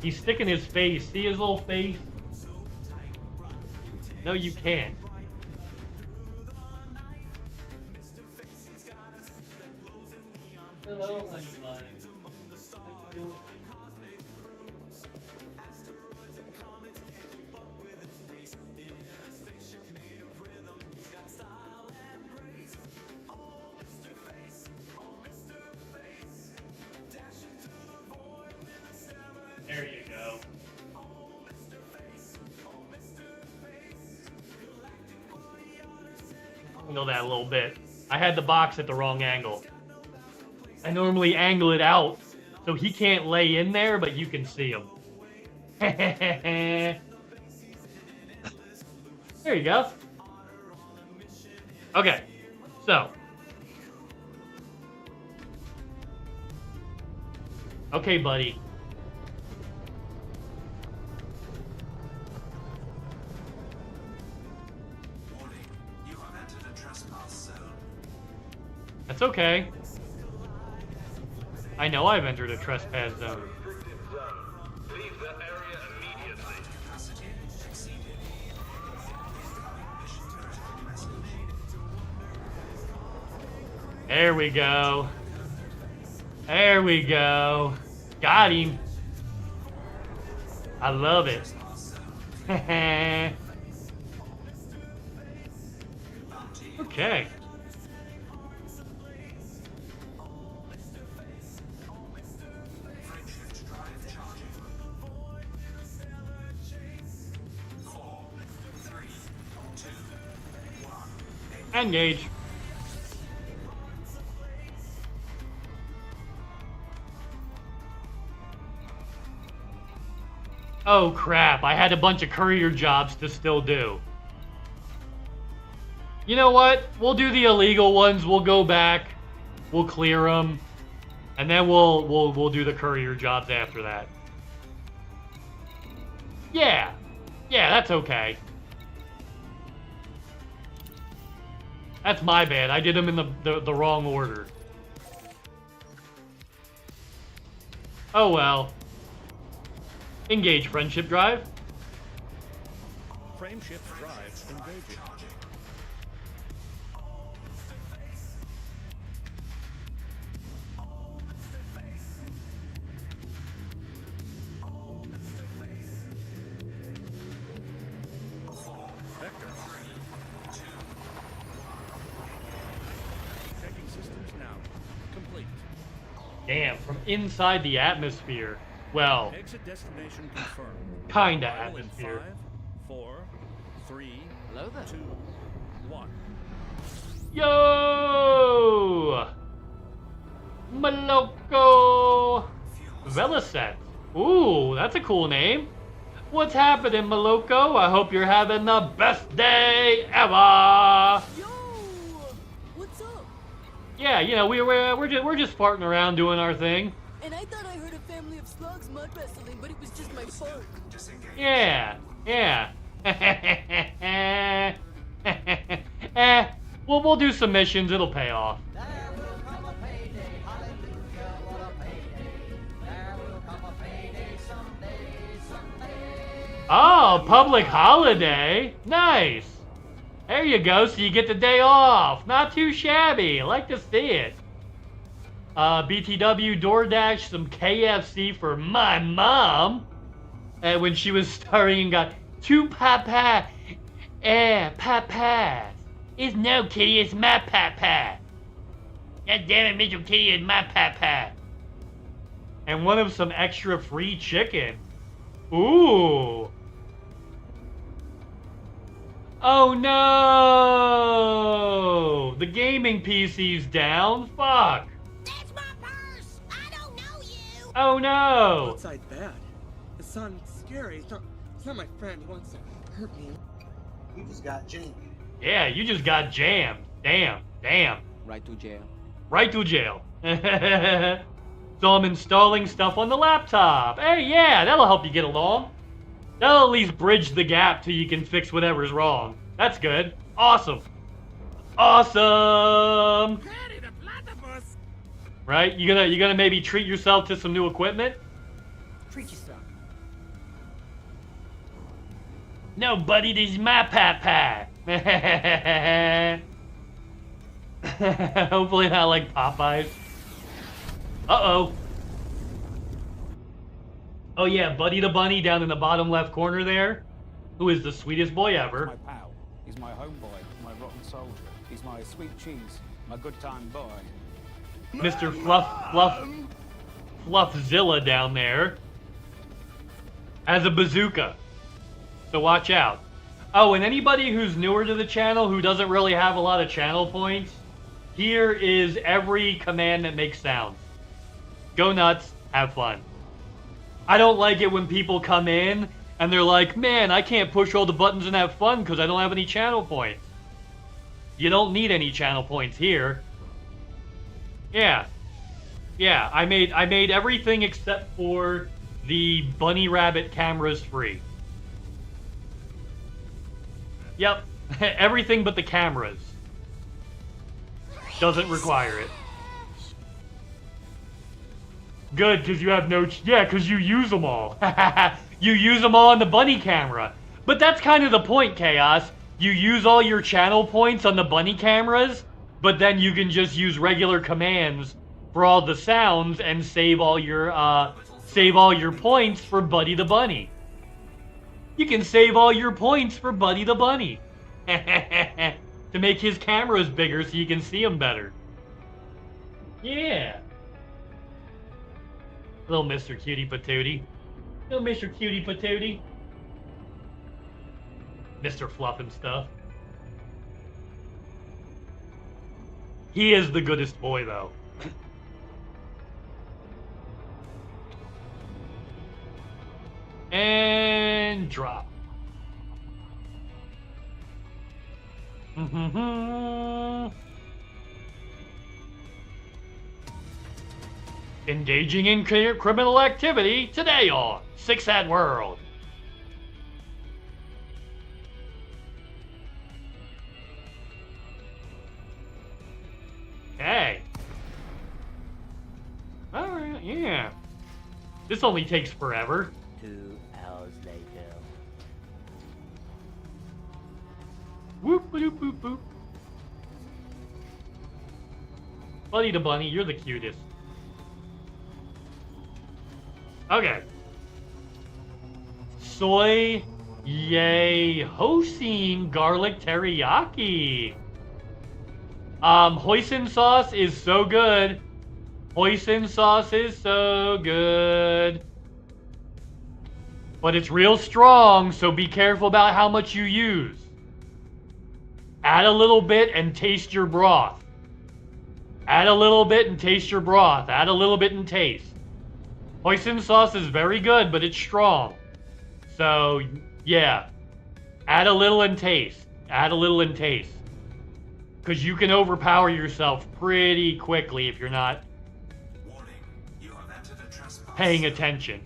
He's sticking his face. See his little face? No, you can't. Hello, honey bun. There you go. Angle that a little bit. I had the box at the wrong angle. I normally angle it out so he can't lay in there, but you can see him. There you go. Okay, so. Okay, buddy. Warning, you have entered a trespass zone. That's okay. I know I've entered a trespass zone. Leave the area immediately. Capacity exceeded. There we go. There we go. Got him. I love it. Okay. Engage. Oh crap, I had a bunch of courier jobs to still do. You know what? We'll do the illegal ones. We'll go back. We'll clear them. And then we'll do the courier jobs after that. Yeah. Yeah, that's okay. That's my bad. I did them in the wrong order. Oh well. Engage friendship drive. Frameship drive engaging. Damn, from inside the atmosphere. Well, Exit destination confirmed. kinda Arrival in atmosphere. 5, 4, 3, Hello there. 2, 1. Yo! Maloko! Velicet. Ooh, that's a cool name. What's happening, Maloko? I hope you're having the best day ever! Yo! What's up? Yeah, you know, we're just farting around doing our thing. And I thought I heard a family of slugs mud wrestling, but it was just my fart. Yeah, yeah. We'll do some missions, it'll pay off. Oh, public holiday. Nice. There you go, so you get the day off. Not too shabby. I like to see it. BTW DoorDash some KFC for my mom. And when she was starving and got 2 papa. Papa. It's no kitty, it's my papa. God damn it, Mitchell Kitty is my papa. And one of some extra free chicken. Ooh. Oh no! The gaming PC's down. Fuck. That's my purse. I don't know you. Oh no! Outside bad. The sun's scary. It's not my friend. He wants to hurt me. You just got jammed. Yeah, you just got jammed. Damn. Right to jail. Right to jail. So I'm installing stuff on the laptop. Hey, yeah, that'll help you get along. That'll at least bridge the gap till you can fix whatever's wrong. That's good. Awesome. Awesome. Right? You gonna maybe treat yourself to some new equipment? Treat yourself. No, buddy, this is my papa. Hopefully not like Popeyes. Uh-oh. Oh yeah, Buddy the Bunny down in the bottom left corner there, who is the sweetest boy ever. My pal. He's my homeboy, my rotten soldier. He's my sweet cheese, my good time boy. Mr. Fluffzilla down there has a bazooka. So watch out. Oh, and anybody who's newer to the channel who doesn't really have a lot of channel points, here is every command that makes sound. Go nuts, have fun. I don't like it when people come in and they're like, man, I can't push all the buttons and have fun because I don't have any channel points. You don't need any channel points here. Yeah, I made everything except for the bunny rabbit cameras free. Yep, everything but the cameras. Doesn't require it. Good, because you have no... Yeah, because you use them all. You use them all on the bunny camera. But that's kind of the point, Chaos. You use all your channel points on the bunny cameras, but then you can just use regular commands for all the sounds and save all your points for Buddy the Bunny. You can save all your points for Buddy the Bunny. To make his cameras bigger so you can see him better. Yeah. Little Mr. Cutie Patootie. Little Mr. Cutie Patootie. Mr. Fluff and stuff. He is the goodest boy, though. And drop. Engaging in criminal activity today on Six Hat World. Okay. Alright, yeah. This only takes forever. 2 hours later. Whoop boop boop boop. Buddy the Bunny, you're the cutest. Okay. Soy yay hoisin garlic teriyaki. Hoisin sauce is so good. Hoisin sauce is so good. But it's real strong, so be careful about how much you use. Add a little bit and taste your broth. Add a little bit and taste your broth. Add a little bit and taste. Hoisin sauce is very good, but it's strong. So, yeah. Add a little and taste. Add a little and taste. Because you can overpower yourself pretty quickly if you're not paying attention.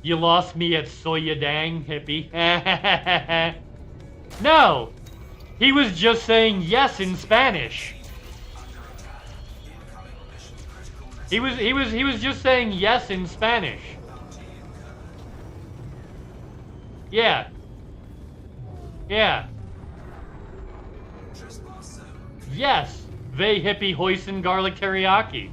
You lost me at Soya Dang, hippie. No! He was just saying yes in Spanish. He was just saying yes in Spanish. Yeah. Yeah. Yes, they hippie hoisin garlic teriyaki.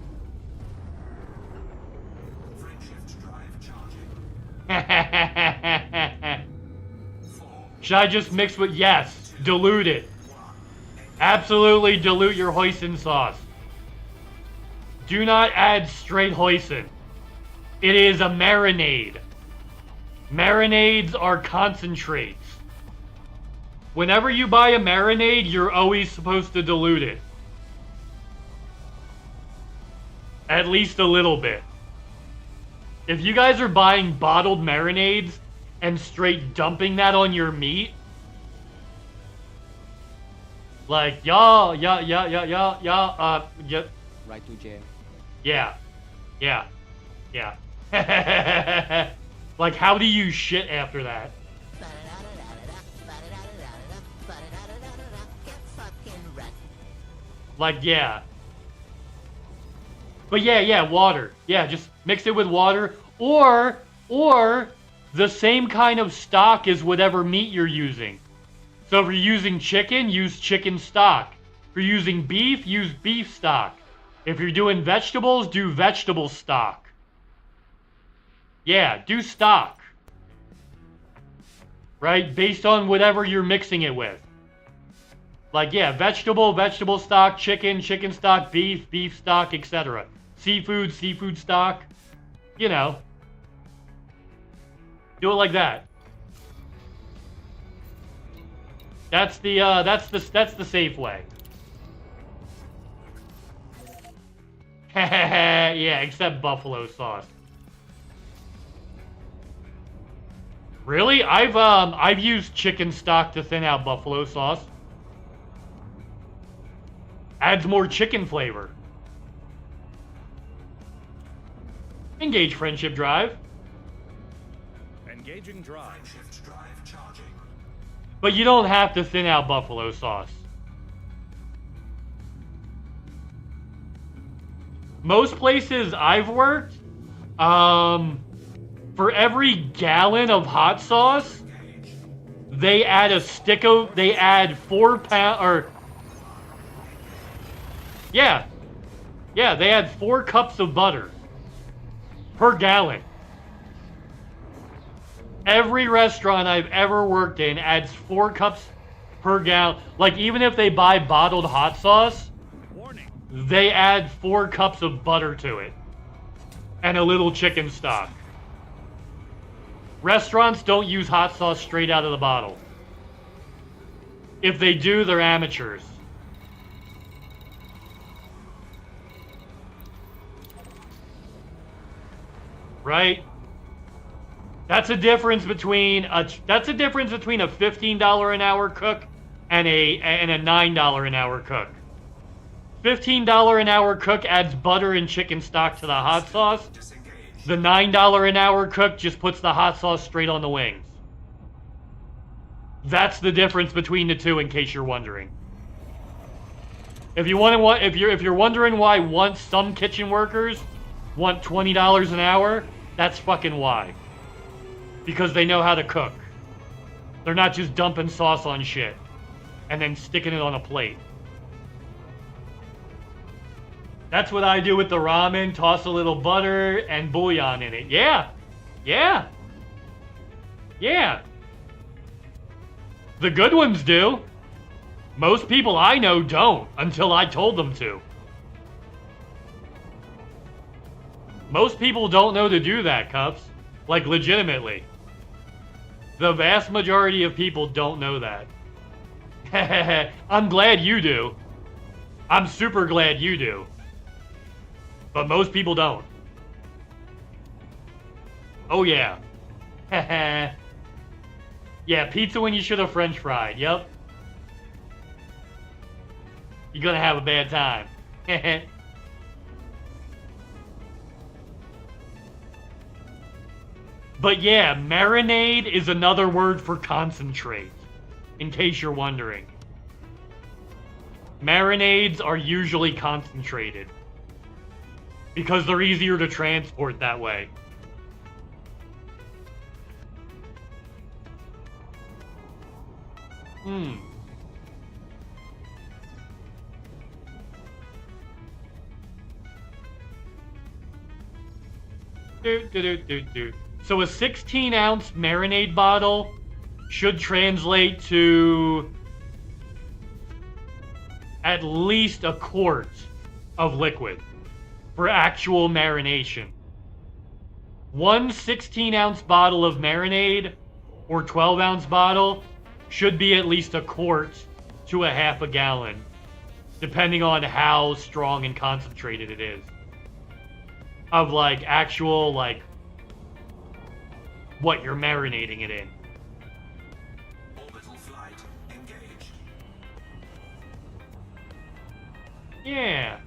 Should I just mix with, yes, dilute it. Absolutely dilute your hoisin sauce. Do not add straight hoisin. It is a marinade. Marinades are concentrates. Whenever you buy a marinade, you're always supposed to dilute it. At least a little bit. If you guys are buying bottled marinades and straight dumping that on your meat, like, yeah. Right to jail. Yeah. Like, how do you shit after that? Like, yeah. But yeah, water. Yeah, just mix it with water. Or the same kind of stock as whatever meat you're using. So if you're using chicken, use chicken stock. If you're using beef, use beef stock. If you're doing vegetables, do vegetable stock. Yeah, do stock. Right? Based on whatever you're mixing it with. Like, yeah, vegetable stock, chicken stock, beef stock, etc. Seafood stock. You know. Do it like that. That's the safe way. Yeah, except buffalo sauce. Really? I've used chicken stock to thin out buffalo sauce. Adds more chicken flavor. Engage friendship drive. Engaging drive. But you don't have to thin out buffalo sauce. Most places I've worked, for every gallon of hot sauce, they add they add 4 pounds, or yeah, they add 4 cups of butter per gallon. Every restaurant I've ever worked in adds 4 cups per gallon. Like, even if they buy bottled hot sauce, they add 4 cups of butter to it. And a little chicken stock. Restaurants don't use hot sauce straight out of the bottle. If they do, they're amateurs. Right? That's a difference between a $15 an hour cook and a $9 an hour cook. $15 an hour cook adds butter and chicken stock to the hot sauce. The $9 an hour cook just puts the hot sauce straight on the wings. That's the difference between the two, in case you're wondering. If you're wondering why some kitchen workers want $20 an hour, that's fucking why. Because they know how to cook. They're not just dumping sauce on shit and then sticking it on a plate. That's what I do with the ramen. Toss a little butter and bouillon in it. Yeah. The good ones do. Most people I know don't, until I told them to. Most people don't know to do that, Cups. Like, legitimately. The vast majority of people don't know that. I'm glad you do. I'm super glad you do. But most people don't. Oh, yeah. Yeah, pizza when you should have French fried. Yep. You're gonna have a bad time. But yeah, marinade is another word for concentrate, in case you're wondering. Marinades are usually concentrated, because they're easier to transport that way. So a 16-ounce marinade bottle should translate to at least a quart of liquid for actual marination. One 16-ounce bottle of marinade or 12-ounce bottle should be at least a quart to a half a gallon, depending on how strong and concentrated it is. Of like actual, like, what you're marinating it in. Orbital flight engaged. Yeah.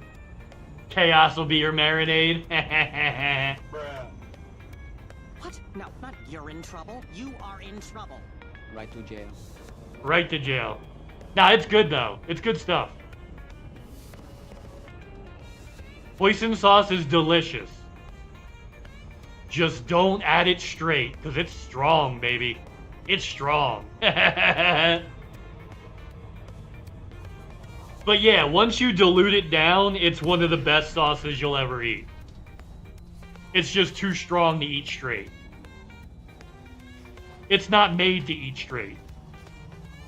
Chaos will be your marinade. What? No, not you're in trouble. You are in trouble. Right to jail. Right to jail. Nah, it's good though. It's good stuff. Hoisin sauce is delicious. Just don't add it straight, because it's strong, baby. It's strong. But yeah, once you dilute it down, it's one of the best sauces you'll ever eat. It's just too strong to eat straight. It's not made to eat straight.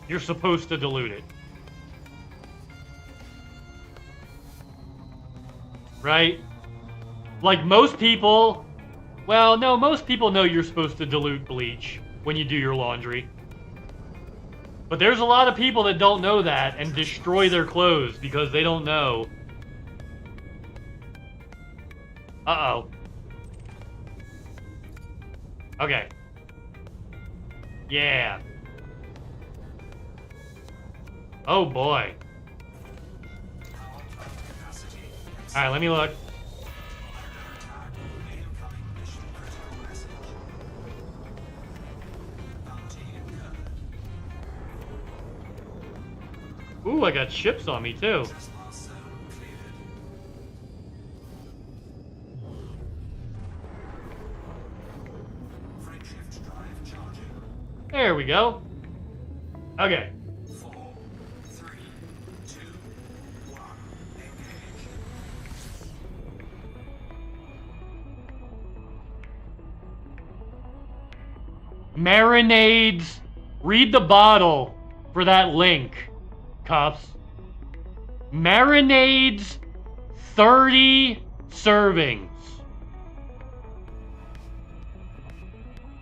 You're supposed to dilute it. Right? Like most people... Well, no, most people know you're supposed to dilute bleach when you do your laundry. But there's a lot of people that don't know that and destroy their clothes because they don't know. Uh-oh. Okay. Yeah. Oh boy. Alright, let me look. Ooh, I got chips on me too. There we go. Okay. 4, 3, 2, 1, engage. Marinades. Read the bottle for that link, Cups. Marinades, 30 servings.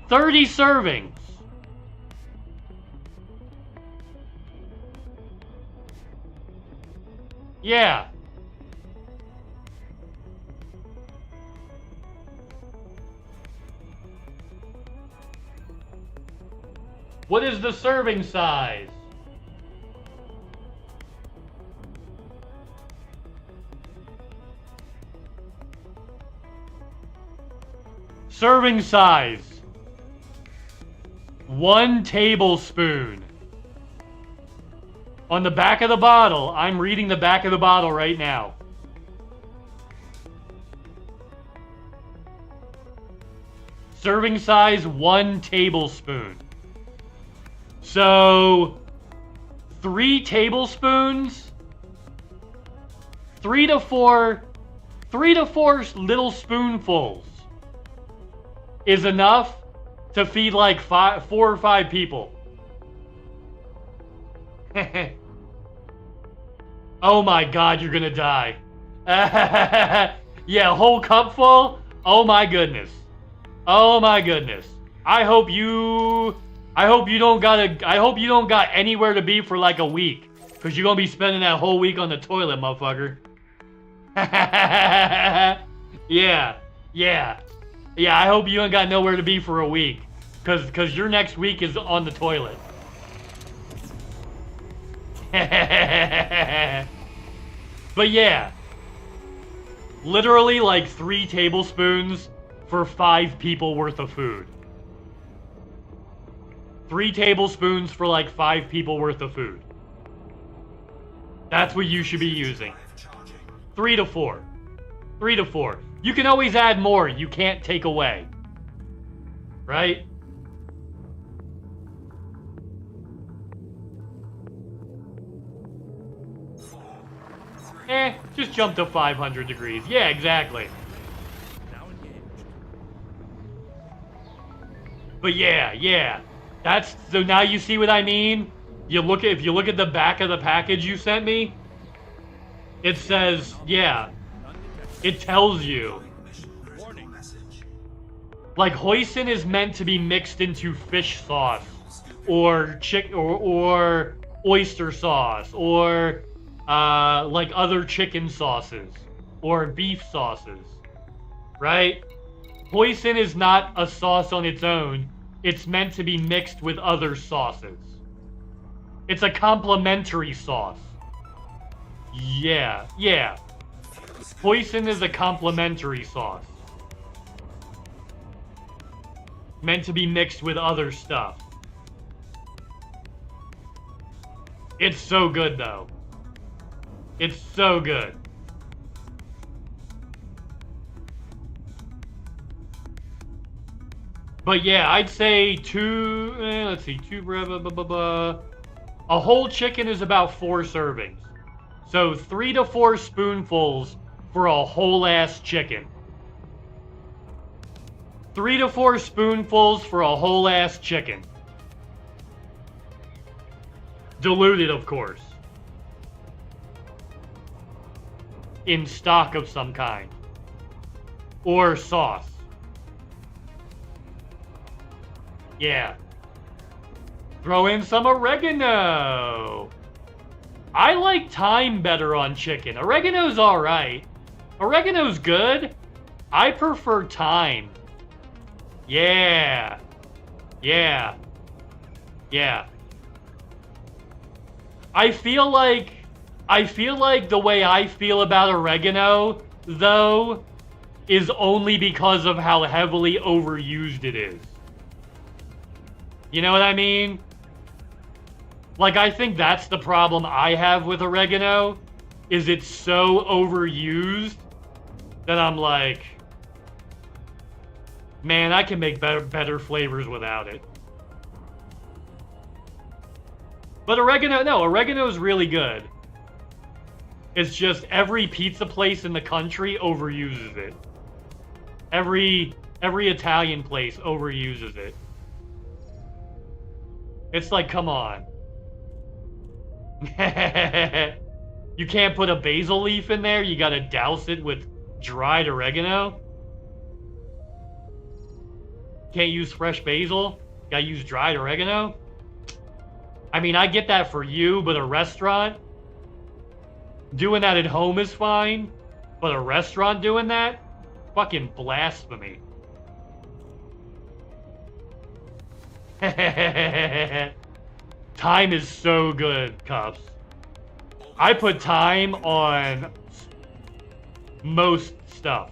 30 servings. Yeah. What is the serving size? Serving size. 1 tablespoon. On the back of the bottle, I'm reading the back of the bottle right now. Serving size, 1 tablespoon. So, 3 tablespoons, 3 to 4 little spoonfuls is enough to feed like 4 or 5 people. Oh my god, you're gonna die. Yeah, a whole cup full? Oh my goodness. Oh my goodness. I hope you don't got anywhere to be for like a week. Cause you're gonna be spending that whole week on the toilet, motherfucker. Yeah. I hope you ain't got nowhere to be for a week. Cause your next week is on the toilet. But yeah. Literally like 3 tablespoons for 5 people worth of food. 3 tablespoons for like 5 people worth of food. That's what you should be using. 3 to 4. 3 to 4. You can always add more. You can't take away. Right? Just jump to 500 degrees. Yeah, exactly. But yeah. That's so now you see what I mean? If you look at the back of the package you sent me, it says, yeah. It tells you. Like hoisin is meant to be mixed into fish sauce or or oyster sauce or like other chicken sauces or beef sauces. Right? Hoisin is not a sauce on its own. It's meant to be mixed with other sauces. It's a complementary sauce. Yeah. Hoisin is a complementary sauce. Meant to be mixed with other stuff. It's so good, though. It's so good. But yeah, I'd say a whole chicken is about 4 servings. So 3 to 4 spoonfuls for a whole ass chicken. 3 to 4 spoonfuls for a whole ass chicken. Diluted, of course. In stock of some kind. Or sauce. Yeah. Throw in some oregano. I like thyme better on chicken. Oregano's alright. Oregano's good. I prefer thyme. Yeah. I feel like the way I feel about oregano, though, is only because of how heavily overused it is. You know what I mean? Like, I think that's the problem I have with oregano, is it's so overused that I'm like, man, I can make better flavors without it. But oregano is really good. It's just every pizza place in the country overuses it. Every Italian place overuses it. It's like, come on. You can't put a basil leaf in there? You gotta douse it with dried oregano? Can't use fresh basil? Gotta use dried oregano? I mean, I get that for you, but a restaurant? Doing that at home is fine, but a restaurant doing that? Fucking blasphemy. Thyme is so good, Cups. I put thyme on most stuff.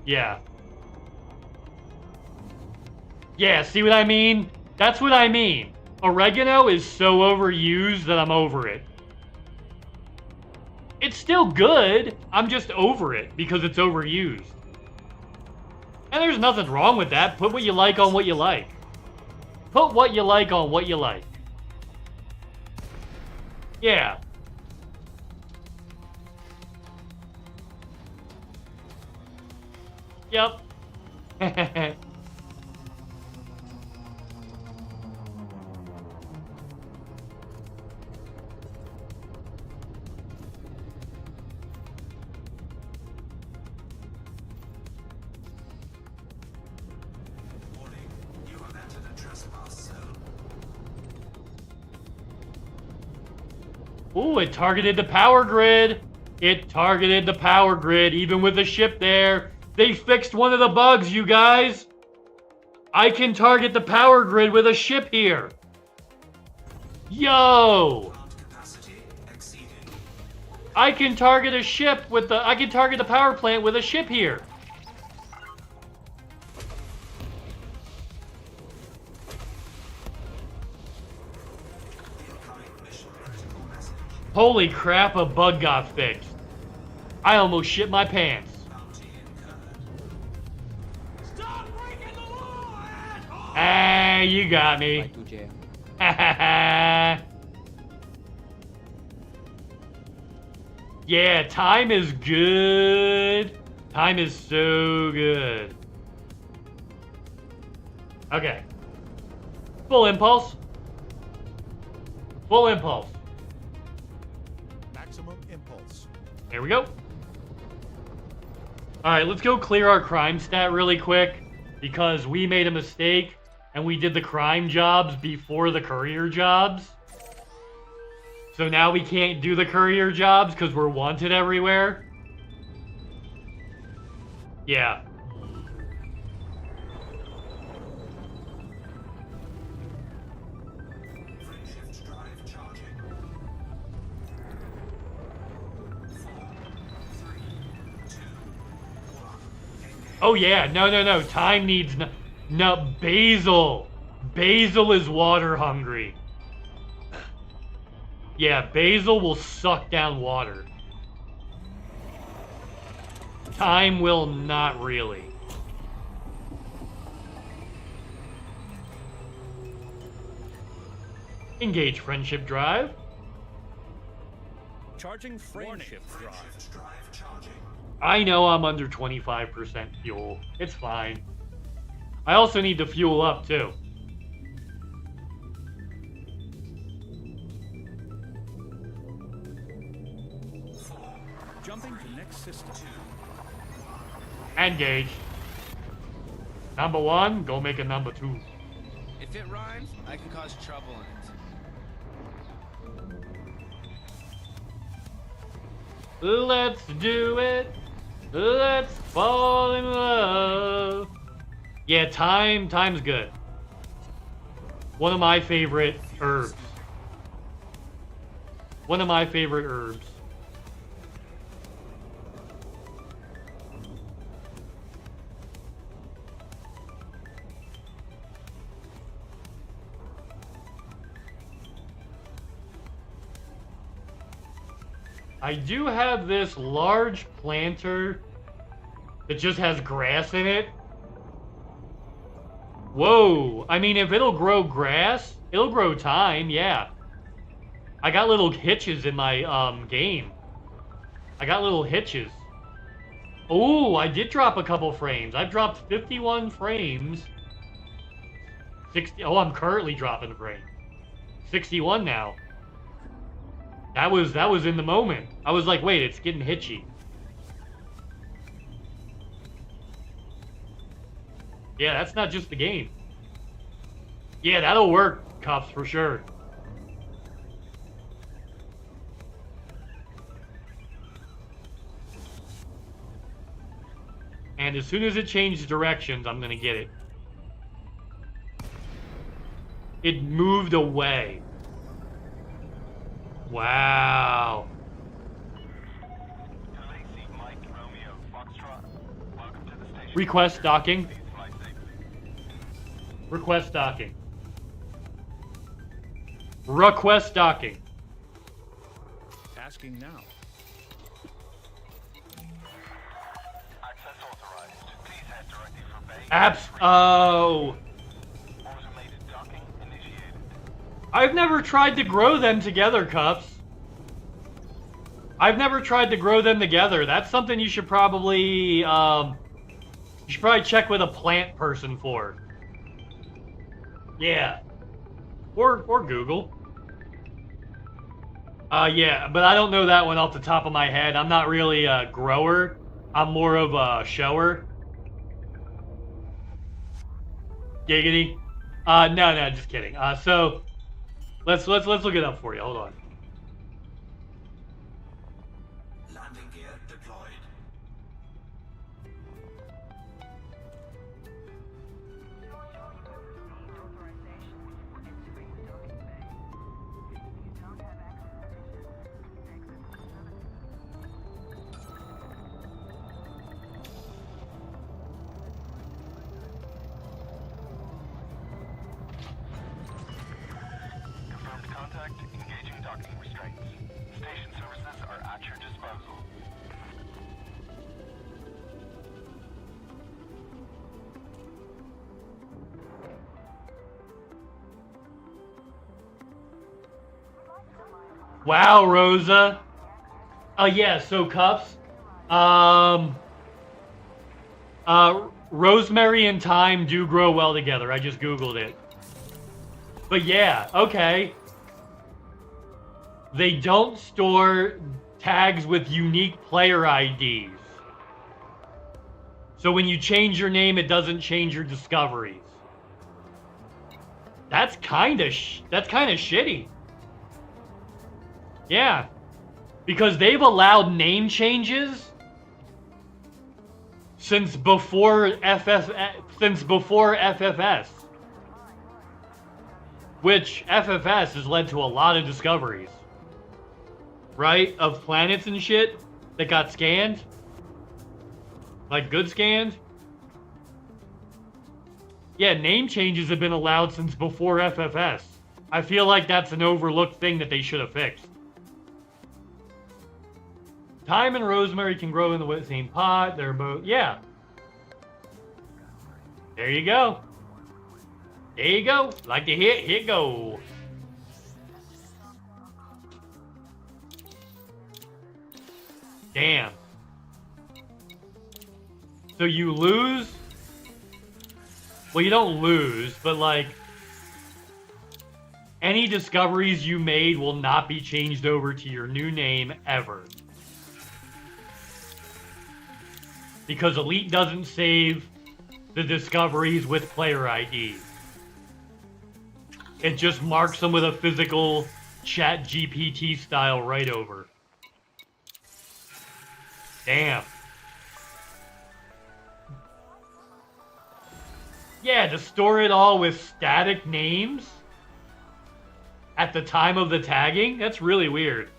Yeah. Yeah, see what I mean? That's what I mean. Oregano is so overused that I'm over it. It's still good. I'm just over it because it's overused. And there's nothing wrong with that. Put what you like on what you like. Put what you like on what you like. Yeah. Yep. Ooh, it targeted the power grid. It targeted the power grid, even with the ship there. They fixed one of the bugs, you guys. I can target the power grid with a ship here. Yo! I can target a ship with the... I can target the power plant with a ship here. Holy crap, a bug got fixed. I almost shit my pants. Ah, you got me. Yeah, time is good. Time is so good. Okay. Full impulse. Full impulse. Maximum impulse. There we go. Alright, let's go clear our crime stat really quick, because we made a mistake and we did the crime jobs before the career jobs. So now we can't do the career jobs because we're wanted everywhere. Yeah. Oh yeah, no. Time needs no Basil. Basil is water hungry. Yeah, Basil will suck down water. Time will not really. Engage friendship drive. Charging friendship drive. I know I'm under 25% fuel. It's fine. I also need to fuel up too. Jumping to next system. Engage. Number one, go make a number two. If it rhymes, I can cause trouble in it. Let's do it. Let's fall in love. Yeah, time's good. One of my favorite herbs. One of my favorite herbs. I do have this large planter that just has grass in it. Whoa! I mean, if it'll grow grass, it'll grow time, yeah. I got little hitches in my game. I got little hitches. Oh, I did drop a couple frames. I've dropped 51 frames. 60. Oh, I'm currently dropping a frame. 61 now. That was in the moment. I was like, wait, it's getting hitchy. Yeah, that's not just the game. Yeah, that'll work, Cups, for sure. And as soon as it changes directions, I'm gonna get it. It moved away. Wow. Request docking. Request docking. Request docking. Asking now. Oh. I've never tried to grow them together, Cups. I've never tried to grow them together. That's something you should probably check with a plant person for. Yeah. Or Google. Yeah, but I don't know that one off the top of my head. I'm not really a grower. I'm more of a shower. Giggity. No, just kidding. So let's look it up for you. Hold on. Wow, Rosa. Oh yeah, so Cuffs. Rosemary and thyme do grow well together. I just Googled it. But yeah, okay. They don't store tags with unique player IDs. So when you change your name, it doesn't change your discoveries. That's kind of shitty. Yeah. Because they've allowed name changes since before FFS. Which FFS has led to a lot of discoveries. Right? Of planets and shit that got scanned. Like good scanned. Yeah, name changes have been allowed since before FFS. I feel like that's an overlooked thing that they should have fixed. Thyme and rosemary can grow in the same pot. They're both, yeah. There you go. There you go. Like to hit, hit go. Damn. So you lose? Well, you don't lose, but like, any discoveries you made will not be changed over to your new name ever. Because Elite doesn't save the discoveries with player IDs. It just marks them with a physical chat GPT style right over. Damn. Yeah, to store it all with static names at the time of the tagging? That's really weird.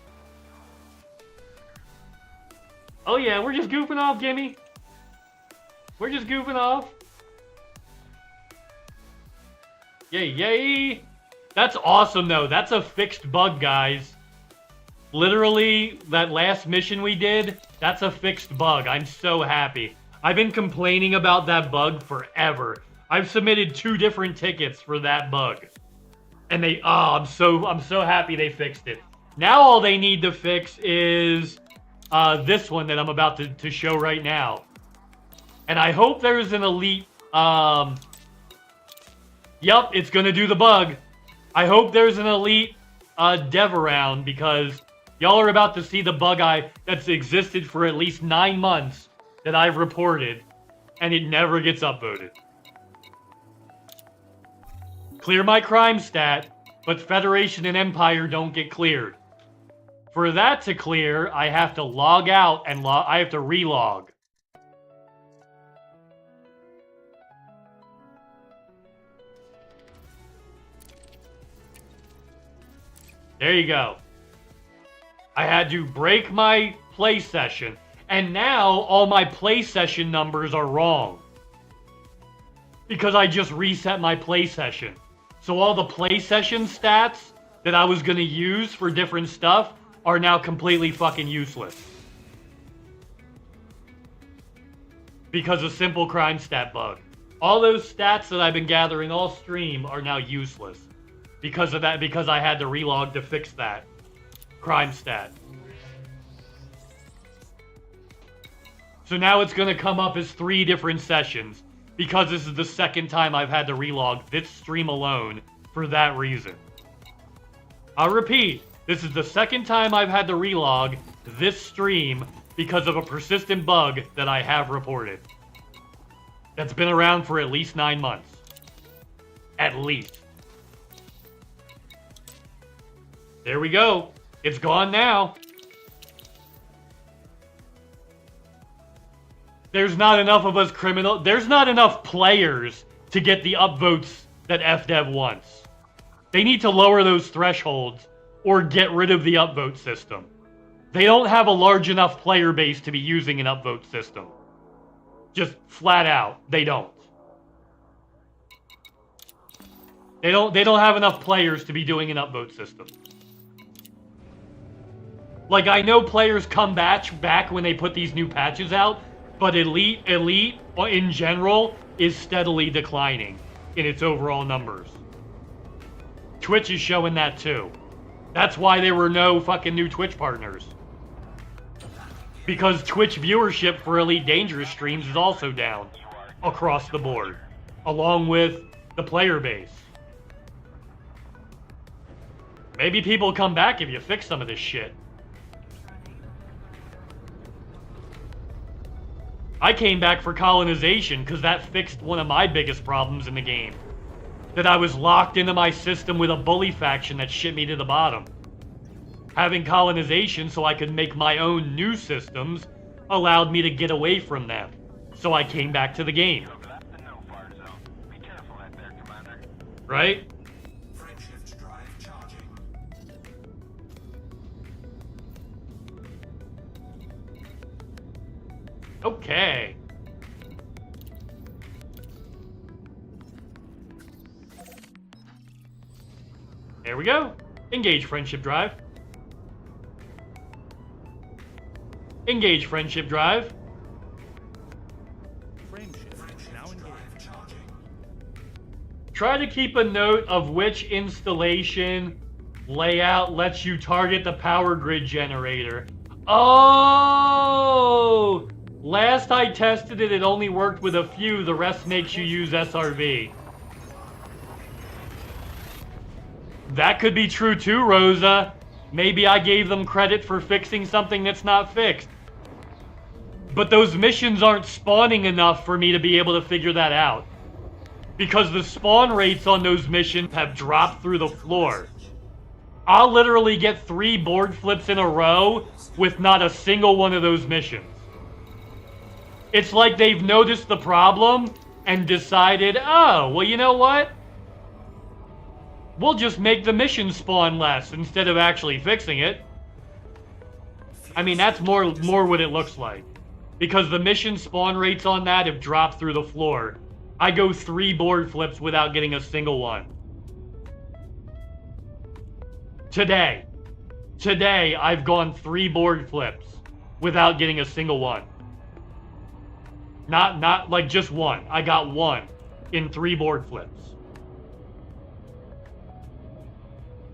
Oh yeah, we're just goofing off, Gimme. We're just goofing off. Yay, yay. That's awesome, though. That's a fixed bug, guys. Literally, that last mission we did, that's a fixed bug. I'm so happy. I've been complaining about that bug forever. I've submitted 2 different tickets for that bug. And they, I'm so happy they fixed it. Now all they need to fix is this one that I'm about to show right now. And I hope there's an Elite, yup, it's gonna do the bug. I hope there's an Elite dev around, because y'all are about to see the bug that's existed for at least 9 months that I've reported, and it never gets upvoted. Clear my crime stat, but Federation and Empire don't get cleared. For that to clear, I have to log out and I have to relog. There you go. I had to break my play session, and now all my play session numbers are wrong. Because I just reset my play session. So all the play session stats that I was going to use for different stuff are now completely fucking useless. Because of simple crime stat bug. All those stats that I've been gathering all stream are now useless. Because of that, because I had to relog to fix that crime stat. So now it's going to come up as 3 different sessions, because this is the second time I've had to relog this stream alone for that reason. I'll repeat, this is the second time I've had to relog this stream because of a persistent bug that I have reported. That's been around for at least 9 months. At least. There we go. It's gone now. There's not enough of us there's not enough players to get the upvotes that FDev wants. They need to lower those thresholds or get rid of the upvote system. They don't have a large enough player base to be using an upvote system. Just flat out, they don't. They don't have enough players to be doing an upvote system. Like, I know players come back when they put these new patches out, but Elite in general is steadily declining in its overall numbers. Twitch is showing that too. That's why there were no fucking new Twitch partners. Because Twitch viewership for Elite Dangerous streams is also down across the board, along with the player base. Maybe people will come back if you fix some of this shit. I came back for colonization because that fixed one of my biggest problems in the game. That I was locked into my system with a bully faction that shit me to the bottom. Having colonization so I could make my own new systems allowed me to get away from them. So I came back to the game. Right? Okay. There we go. Engage friendship drive. Engage friendship drive. Now engaged. Try to keep a note of which installation layout lets you target the power grid generator. Oh! Last I tested it, it only worked with a few. The rest makes you use SRV. That could be true too, Rosa. Maybe I gave them credit for fixing something that's not fixed. But those missions aren't spawning enough for me to be able to figure that out. Because the spawn rates on those missions have dropped through the floor. I'll literally get 3 board flips in a row with not a single one of those missions. It's like they've noticed the problem and decided, oh, well, you know what? We'll just make the mission spawn less instead of actually fixing it. I mean, that's more what it looks like. Because the mission spawn rates on that have dropped through the floor. I go 3 board flips without getting a single one. Today, I've gone 3 board flips without getting a single one. Not like just one. I got 1 in 3 board flips.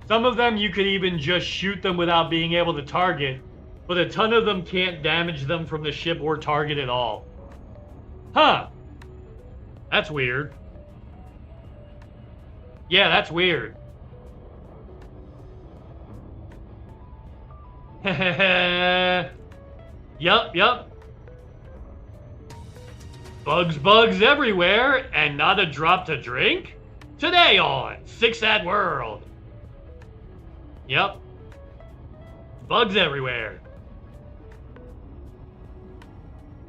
Some of them you could even just shoot them without being able to target, but a ton of them can't damage them from the ship or target at all. Huh. That's weird. Yeah, that's weird. Yup. Bugs everywhere, and not a drop to drink? Today on 6at World. Yep. Bugs everywhere.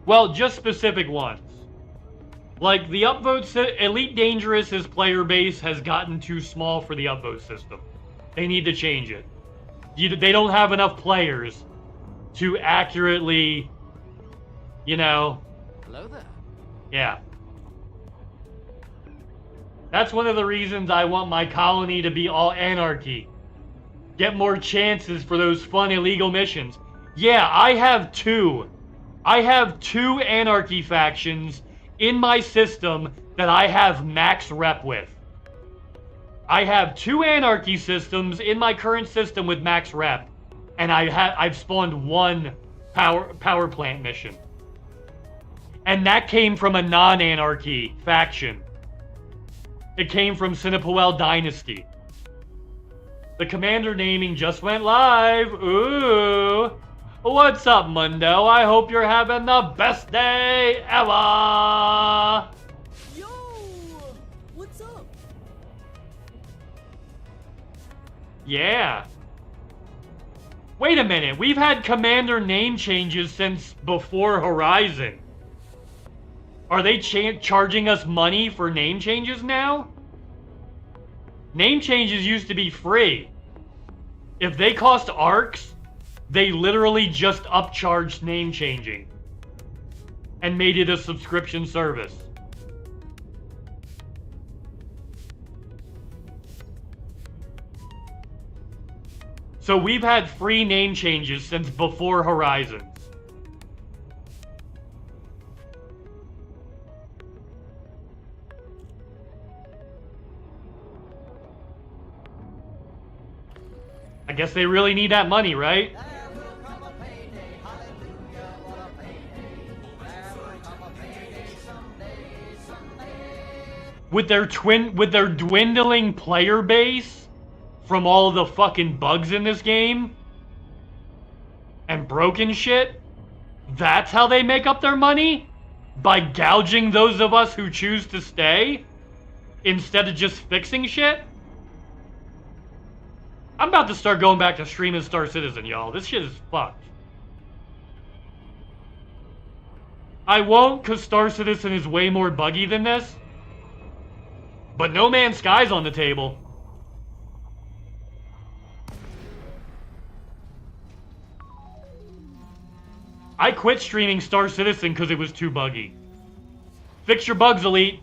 Well, just specific ones. Like, the upvote... Elite Dangerous's player base has gotten too small for the upvote system. They need to change it. They don't have enough players to accurately, you know... Hello there. Yeah. That's one of the reasons I want my colony to be all anarchy. Get more chances for those fun illegal missions. Yeah, I have 2. I have 2 anarchy factions in my system that I have max rep with. I have 2 anarchy systems in my current system with max rep, and I've spawned 1 power plant mission. And that came from a non-anarchy faction. It came from Sinopuel Dynasty. The commander naming just went live. Ooh. What's up, Mundo? I hope you're having the best day ever. Yo! What's up? Yeah. Wait a minute. We've had commander name changes since before Horizon. Are they charging us money for name changes now? Name changes used to be free. If they cost ARCs, they literally just upcharged name changing and made it a subscription service. So we've had free name changes since before Horizons. I guess they really need that money, right? With their dwindling player base from all the fucking bugs in this game and broken shit, that's how they make up their money? By gouging those of us who choose to stay instead of just fixing shit? I'm about to start going back to streaming Star Citizen, y'all. This shit is fucked. I won't, because Star Citizen is way more buggy than this. But No Man's Sky's on the table. I quit streaming Star Citizen because it was too buggy. Fix your bugs, Elite.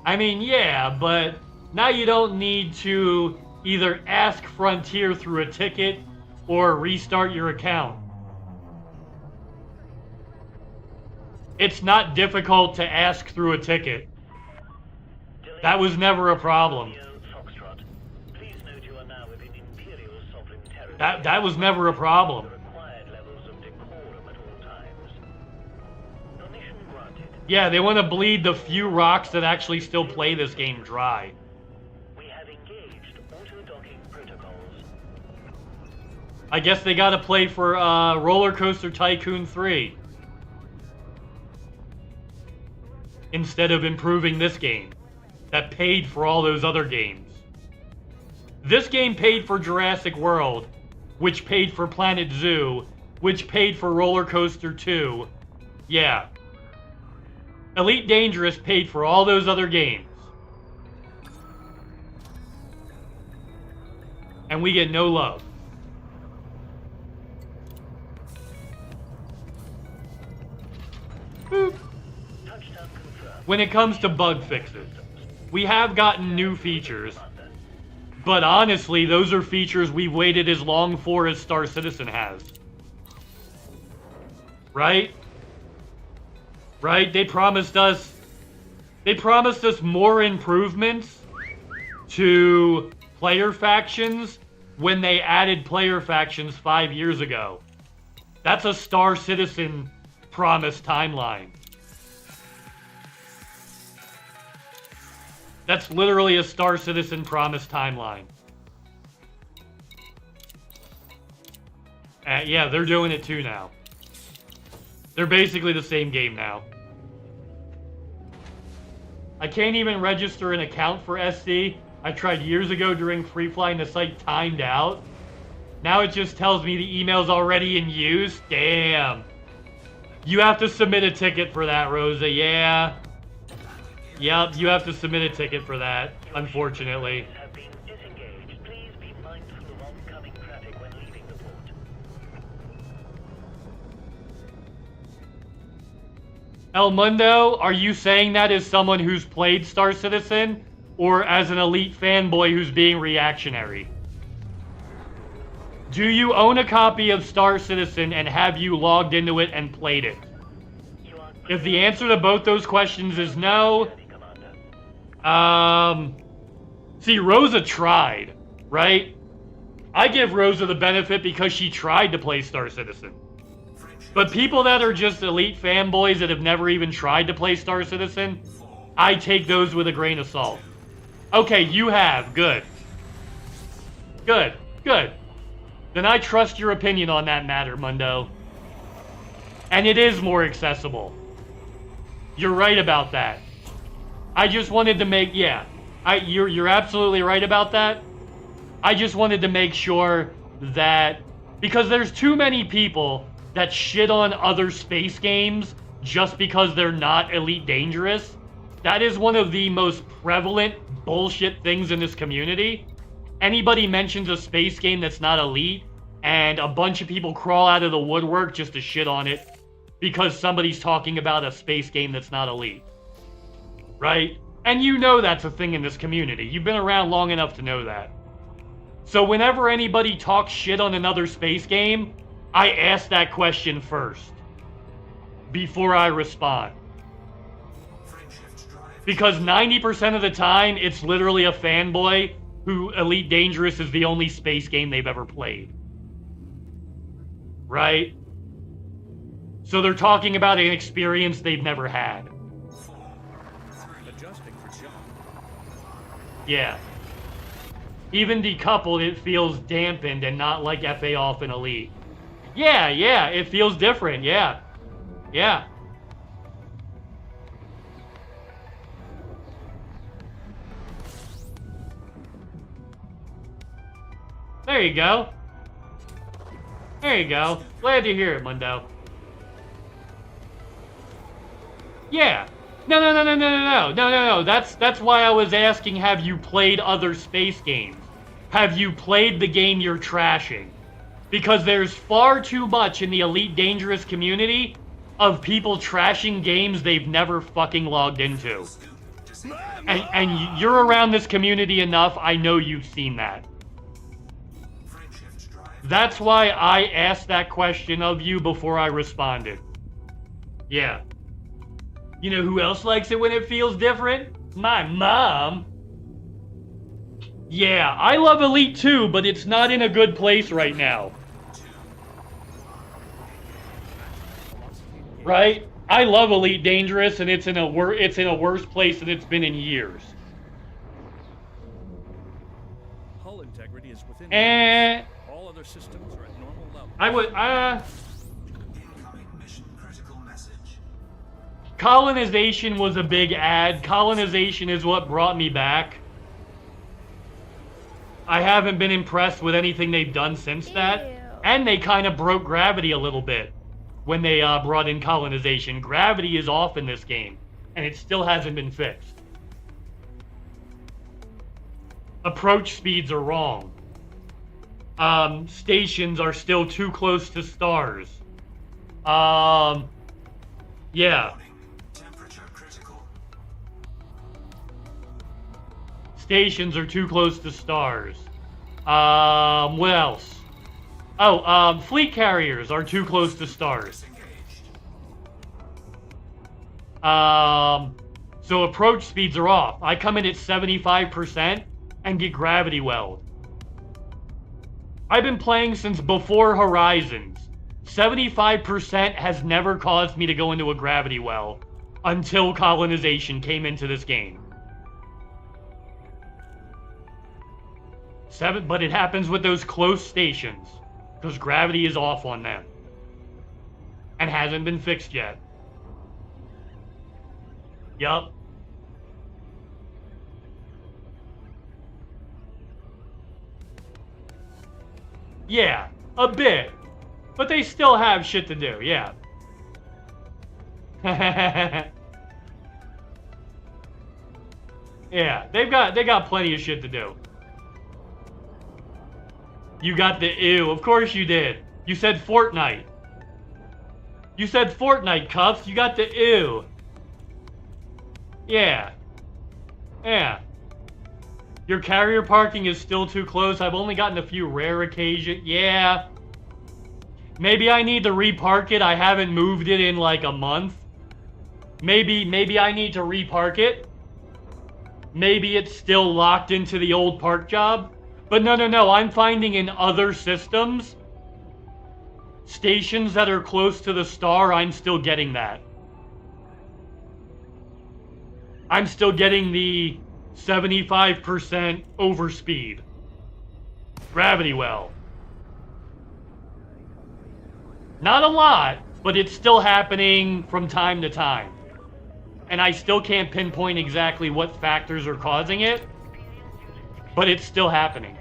I mean, yeah, but now you don't need to either ask Frontier through a ticket or restart your account. It's not difficult to ask through a ticket. That was never a problem. That was never a problem. Yeah, they want to bleed the few rocks that actually still play this game dry. I guess they gotta play for Roller Coaster Tycoon 3. Instead of improving this game that paid for all those other games. This game paid for Jurassic World, which paid for Planet Zoo, which paid for Roller Coaster 2. Yeah. Elite Dangerous paid for all those other games. And we get no love. Boop. When it comes to bug fixes, we have gotten new features, but honestly, those are features we've waited as long for as Star Citizen has. Right? Right? They promised us more improvements to player factions when they added player factions 5 years ago. That's a Star Citizen promise timeline. That's literally a Star Citizen promise timeline. Yeah, they're doing it too now. They're basically the same game now. I can't even register an account for SC. I tried years ago during free fly and the site timed out. Now it just tells me the email's already in use. Damn. You have to submit a ticket for that, Rosa. Yeah. Yep, you have to submit a ticket for that, unfortunately. El Mundo, are you saying that as someone who's played Star Citizen, or as an Elite fanboy who's being reactionary? Do you own a copy of Star Citizen and have you logged into it and played it? If the answer to both those questions is no, see, Rosa tried, right? I give Rosa the benefit because she tried to play Star Citizen. But people that are just Elite fanboys that have never even tried to play Star Citizen, I take those with a grain of salt. Okay, you have. Good. Good. Good. Then I trust your opinion on that matter, Mundo. And it is more accessible. You're right about that. I just wanted to make, yeah, you're absolutely right about that. I just wanted to make sure that, because there's too many people that shit on other space games just because they're not Elite Dangerous. That is one of the most prevalent bullshit things in this community. Anybody mentions a space game that's not Elite, and a bunch of people crawl out of the woodwork just to shit on it because somebody's talking about a space game that's not Elite. Right? And you know that's a thing in this community. You've been around long enough to know that. So whenever anybody talks shit on another space game, I ask that question first before I respond. Because 90% of the time, it's literally a fanboy who Elite Dangerous is the only space game they've ever played. Right? So they're talking about an experience they've never had. Adjusting for shock. Yeah. Even decoupled, it feels dampened and not like FA off in Elite. Yeah, it feels different, yeah. Yeah. There you go. There you go. Glad to hear it, Mundo. Yeah. No. That's why I was asking, have you played other space games? Have you played the game you're trashing? Because there's far too much in the Elite Dangerous community of people trashing games they've never fucking logged into. And you're around this community enough, I know you've seen that. That's why I asked that question of you before I responded. Yeah. You know who else likes it when it feels different? My mom. Yeah, I love Elite too, but it's not in a good place right now. Right? I love Elite Dangerous, and it's in a worse place than it's been in years. Hull integrity is within all other systems are at normal level. I would Colonization was a big ad. Colonization is what brought me back. I haven't been impressed with anything they've done since that. And they kind of broke gravity a little bit when they brought in Colonization. Gravity is off in this game, and it still hasn't been fixed. Approach speeds are wrong. Stations are still too close to stars. Yeah. Stations are too close to stars. What else? Oh, fleet carriers are too close to stars. So approach speeds are off. I come in at 75% and get gravity weld. I've been playing since before Horizons. 75% has never caused me to go into a gravity well until Colonization came into this game. But it happens with those close stations, because gravity is off on them. And hasn't been fixed yet. Yup. Yeah, a bit. But they still have shit to do, yeah. Yeah, they got plenty of shit to do. You got the ew. Of course you did. You said Fortnite. You said Fortnite, Cuffs. You got the ew. Yeah. Yeah. Your carrier parking is still too close. I've only gotten a few rare occasions. Yeah. Maybe I need to repark it. I haven't moved it in like a month. Maybe I need to repark it. Maybe it's still locked into the old park job. But no, I'm finding in other systems, stations that are close to the star, I'm still getting that. I'm still getting the 75% overspeed. Gravity well. Not a lot, but it's still happening from time to time. And I still can't pinpoint exactly what factors are causing it, but it's still happening.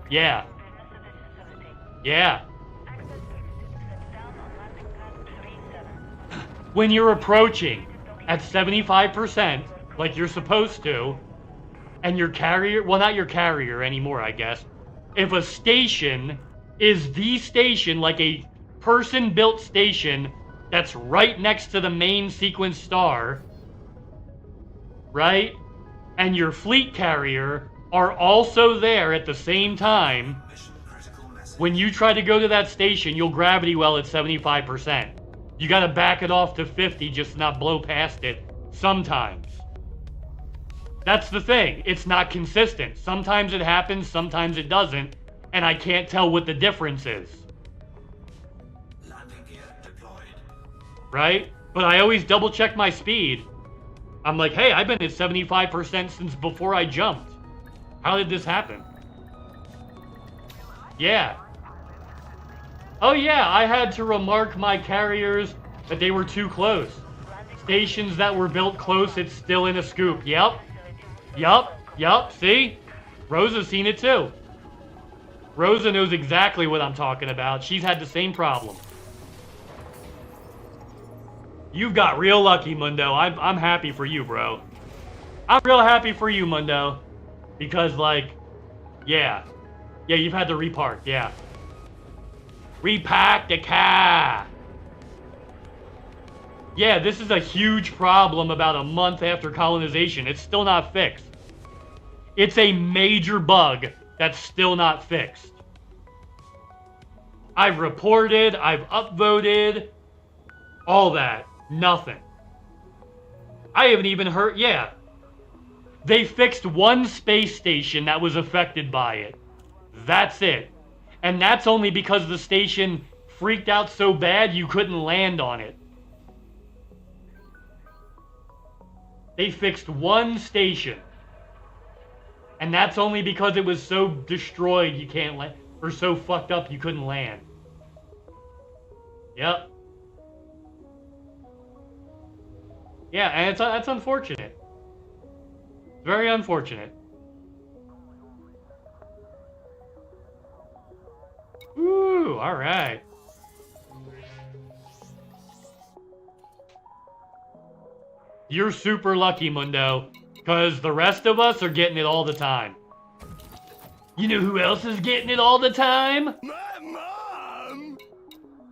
Yeah. Yeah. When you're approaching at 75%, like you're supposed to, and your carrier, well, not your carrier anymore, I guess. If a station is the station, like a person-built station that's right next to the main sequence star, right? And your fleet carrier are also there at the same time, when you try to go to that station, you'll gravity well at 75%. You gotta back it off to 50, just not blow past it sometimes. That's the thing. It's not consistent. Sometimes it happens, sometimes it doesn't, and I can't tell what the difference is. Landing gear deployed. Right? But I always double check my speed. I'm like, hey, I've been at 75% since before I jumped. How did this happen? Yeah. Oh yeah, I had to remark my carriers that they were too close. Stations that were built close, it's still in a scoop. Yep. Yup. See? Rosa's seen it too. Rosa knows exactly what I'm talking about. She's had the same problem. You've got real lucky, Mundo. I'm happy for you, bro. I'm real happy for you, Mundo. Because, like, yeah. Yeah, you've had to repark, yeah. Repack the car. Yeah, this is a huge problem about a month after colonization. It's still not fixed. It's a major bug that's still not fixed. I've reported, I've upvoted, all that. Nothing. I haven't even heard, yeah. They fixed one space station that was affected by it. That's it. And that's only because the station freaked out so bad you couldn't land on it. They fixed one station. And that's only because it was so destroyed you can't land, or so fucked up you couldn't land. Yep. Yeah, and that's unfortunate. Very unfortunate. Ooh, alright. You're super lucky, Mundo, because the rest of us are getting it all the time. You know who else is getting it all the time? My mom!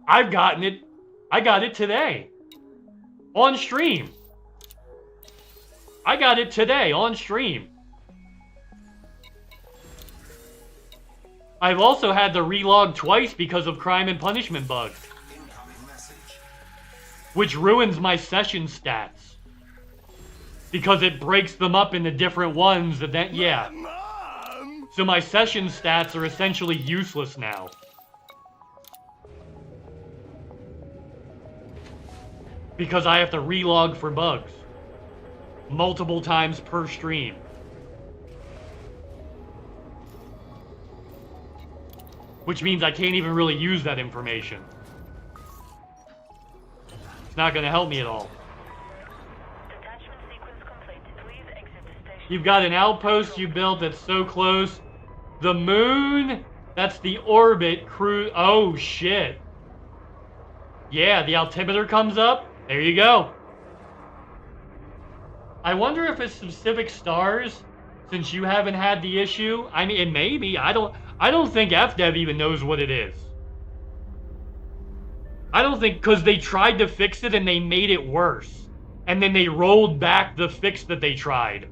I've gotten it. I got it today. On stream. I got it today on stream. I've also had to relog twice because of crime and punishment bugs. Which ruins my session stats. Because it breaks them up into different ones that then, yeah. So my session stats are essentially useless now. Because I have to relog for bugs. Multiple times per stream. Which means I can't even really use that information. It's not going to help me at all. You've got an outpost you built that's so close. The moon, that's the orbit crew. Oh, shit. Yeah, the altimeter comes up. There you go. I wonder if it's specific stars, since you haven't had the issue. I mean, it may be. I don't think FDev even knows what it is. I don't think, because they tried to fix it and they made it worse. And then they rolled back the fix that they tried.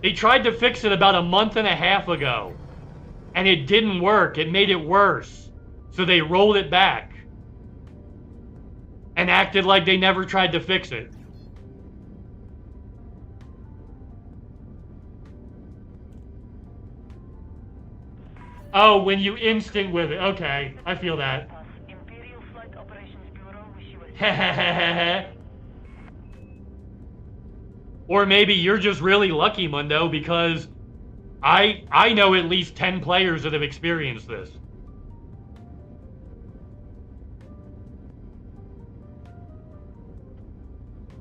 They tried to fix it about a month and a half ago. And it didn't work. It made it worse. So they rolled it back. And acted like they never tried to fix it. Oh, when you instant with it. Okay, I feel that. Or maybe you're just really lucky, Mundo, because I know at least 10 players that have experienced this.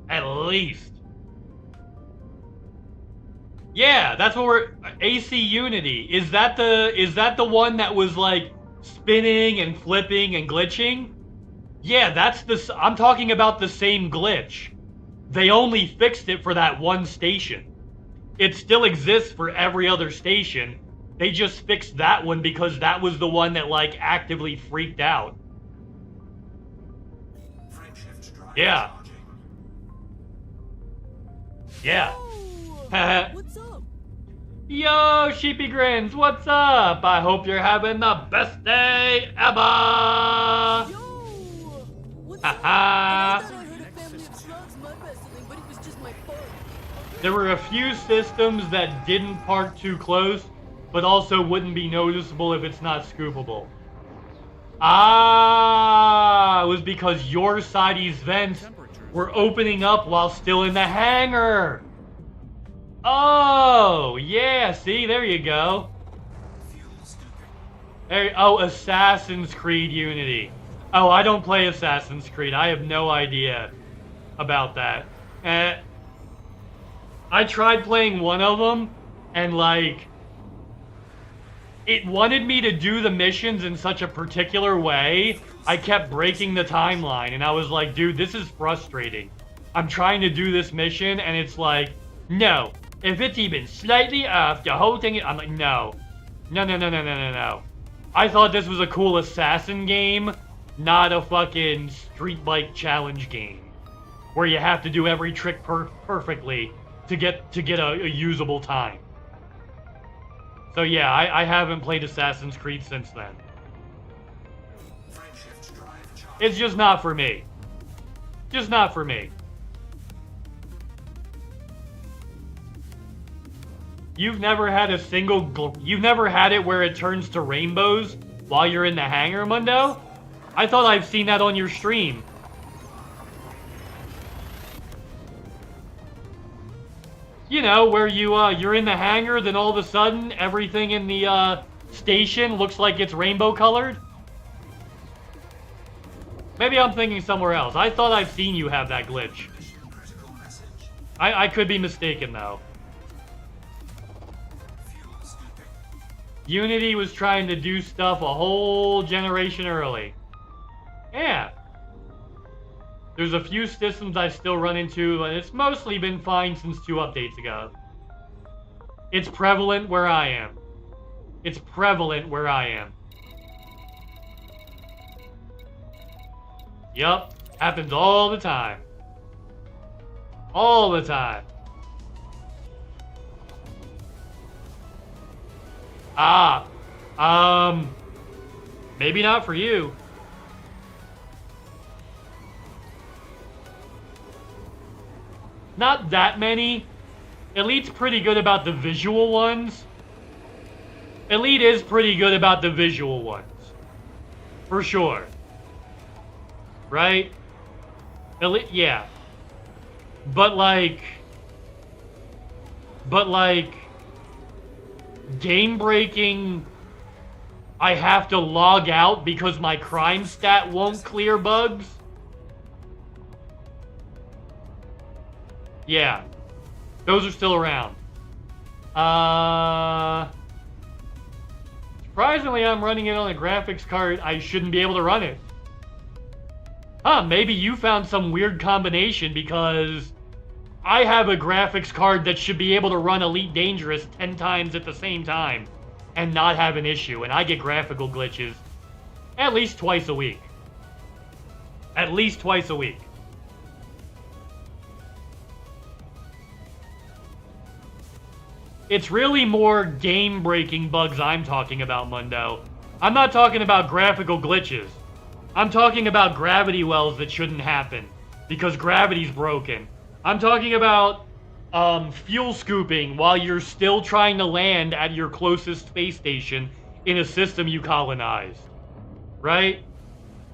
At least. Yeah, that's what we're AC Unity. Is that the one that was like spinning and flipping and glitching? Yeah, that's I'm talking about the same glitch. They only fixed it for that one station. It still exists for every other station. They just fixed that one because that was the one that like actively freaked out. Yeah. Yeah. What's up? Yo, Sheepy Grins, what's up? I hope you're having the best day ever. Yo, what's Haha. up? I heard a family of slugs, Mrface. wrestling, but it was just my fun. There were a few systems that didn't park too close, but also wouldn't be noticeable if it's not scoopable. Ah, it was because your side's vents were opening up while still in the hangar. Oh, yeah, see, there you go. There, oh, Assassin's Creed Unity. Oh, I don't play Assassin's Creed. I have no idea about that. I tried playing one of them, and like, it wanted me to do the missions in such a particular way, I kept breaking the timeline, and I was like, dude, this is frustrating. I'm trying to do this mission, and it's like, no. If it's even slightly off, the whole thing, I'm like, no. No. I thought this was a cool assassin game, not a fucking street bike challenge game, where you have to do every trick perfectly to get a usable time. So yeah, I haven't played Assassin's Creed since then. It's just not for me. Just not for me. You've never had a single... You've never had it where it turns to rainbows while you're in the hangar, Mundo? I thought I've seen that on your stream. You know, where you're in the hangar, then all of a sudden, everything in the, station looks like it's rainbow colored? Maybe I'm thinking somewhere else. I thought I've seen you have that glitch. I could be mistaken, though. Unity was trying to do stuff a whole generation early. Yeah. There's a few systems I still run into, and it's mostly been fine since 2 updates ago. It's prevalent where I am. It's prevalent where I am. Yup. Happens all the time. All the time. Maybe not for you. Not that many. Elite's pretty good about the visual ones. Elite is pretty good about the visual ones. For sure. Right? Elite, yeah. But like, game breaking, I have to log out because my crime stat won't clear bugs. Yeah. Those are still around. Surprisingly, I'm running it on a graphics card. I shouldn't be able to run it. Huh, maybe you found some weird combination because I have a graphics card that should be able to run Elite Dangerous 10 times at the same time and not have an issue, and I get graphical glitches at least twice a week. At least twice a week. It's really more game-breaking bugs I'm talking about, Mundo. I'm not talking about graphical glitches. I'm talking about gravity wells that shouldn't happen because gravity's broken. I'm talking about fuel scooping while you're still trying to land at your closest space station in a system you colonized. Right?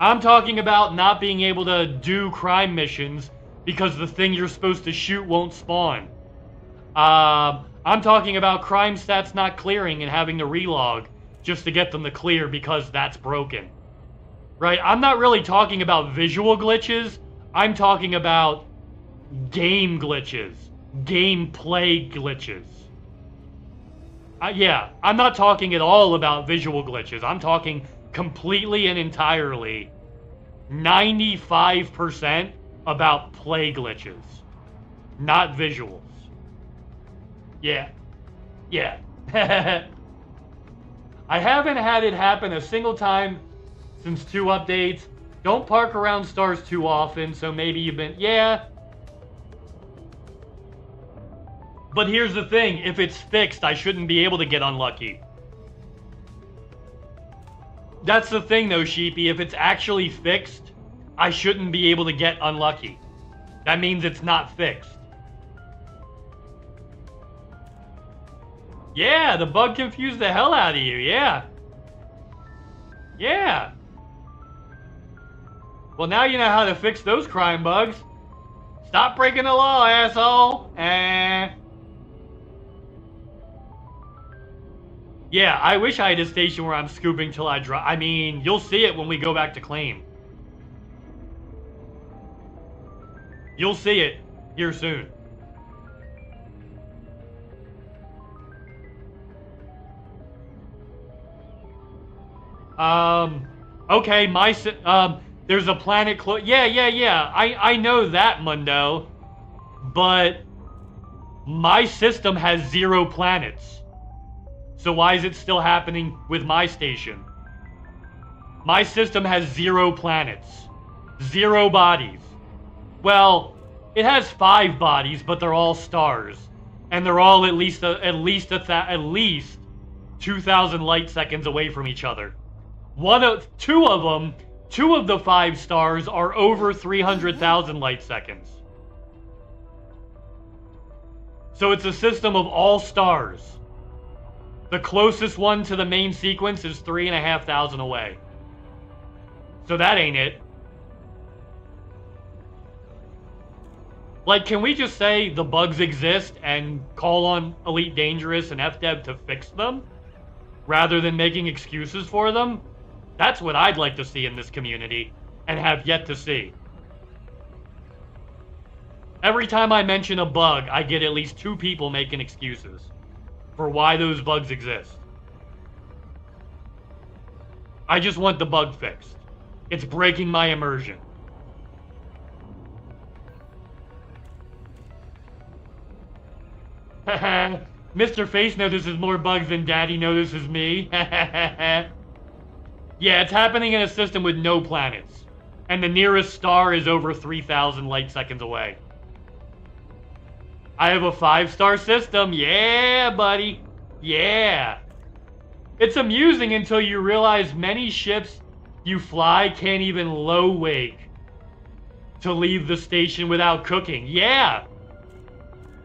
I'm talking about not being able to do crime missions because the thing you're supposed to shoot won't spawn. I'm talking about crime stats not clearing and having to relog just to get them to clear because that's broken. Right? I'm not really talking about visual glitches. I'm talking about game glitches. Gameplay glitches. Yeah, I'm not talking at all about visual glitches. I'm talking completely and entirely 95% about play glitches. Not visuals. Yeah. Yeah. I haven't had it happen a single time since 2 updates. Don't park around stars too often, so maybe you've been... Yeah. But here's the thing. If it's fixed, I shouldn't be able to get unlucky. That's the thing, though, Sheepy. If it's actually fixed, I shouldn't be able to get unlucky. That means it's not fixed. Yeah, the bug confused the hell out of you, yeah. Yeah. Well, now you know how to fix those crime bugs. Stop breaking the law, asshole. Yeah, I wish I had a station where I'm scooping till I drop. I mean, you'll see it when we go back to claim. You'll see it here soon. Okay, there's a planet yeah. I know that, Mundo. But my system has 0 planets. So why is it still happening with my station? My system has 0 planets. 0 bodies. Well, it has 5 bodies, but they're all stars. And they're all at least 2,000 light seconds away from each other. Two of the 5 stars are over 300,000 light seconds. So it's a system of all stars. The closest one to the main sequence is 3,500 away. So that ain't it. Like, can we just say the bugs exist and call on Elite Dangerous and FDev to fix them? Rather than making excuses for them? That's what I'd like to see in this community, and have yet to see. Every time I mention a bug, I get at least 2 people making excuses for why those bugs exist. I just want the bug fixed. It's breaking my immersion. Mr. Face notices more bugs than Daddy notices me. Yeah, it's happening in a system with no planets. And the nearest star is over 3,000 light seconds away. I have a 5-star system. Yeah, buddy. Yeah. It's amusing until you realize many ships you fly can't even low wake to leave the station without cooking. Yeah.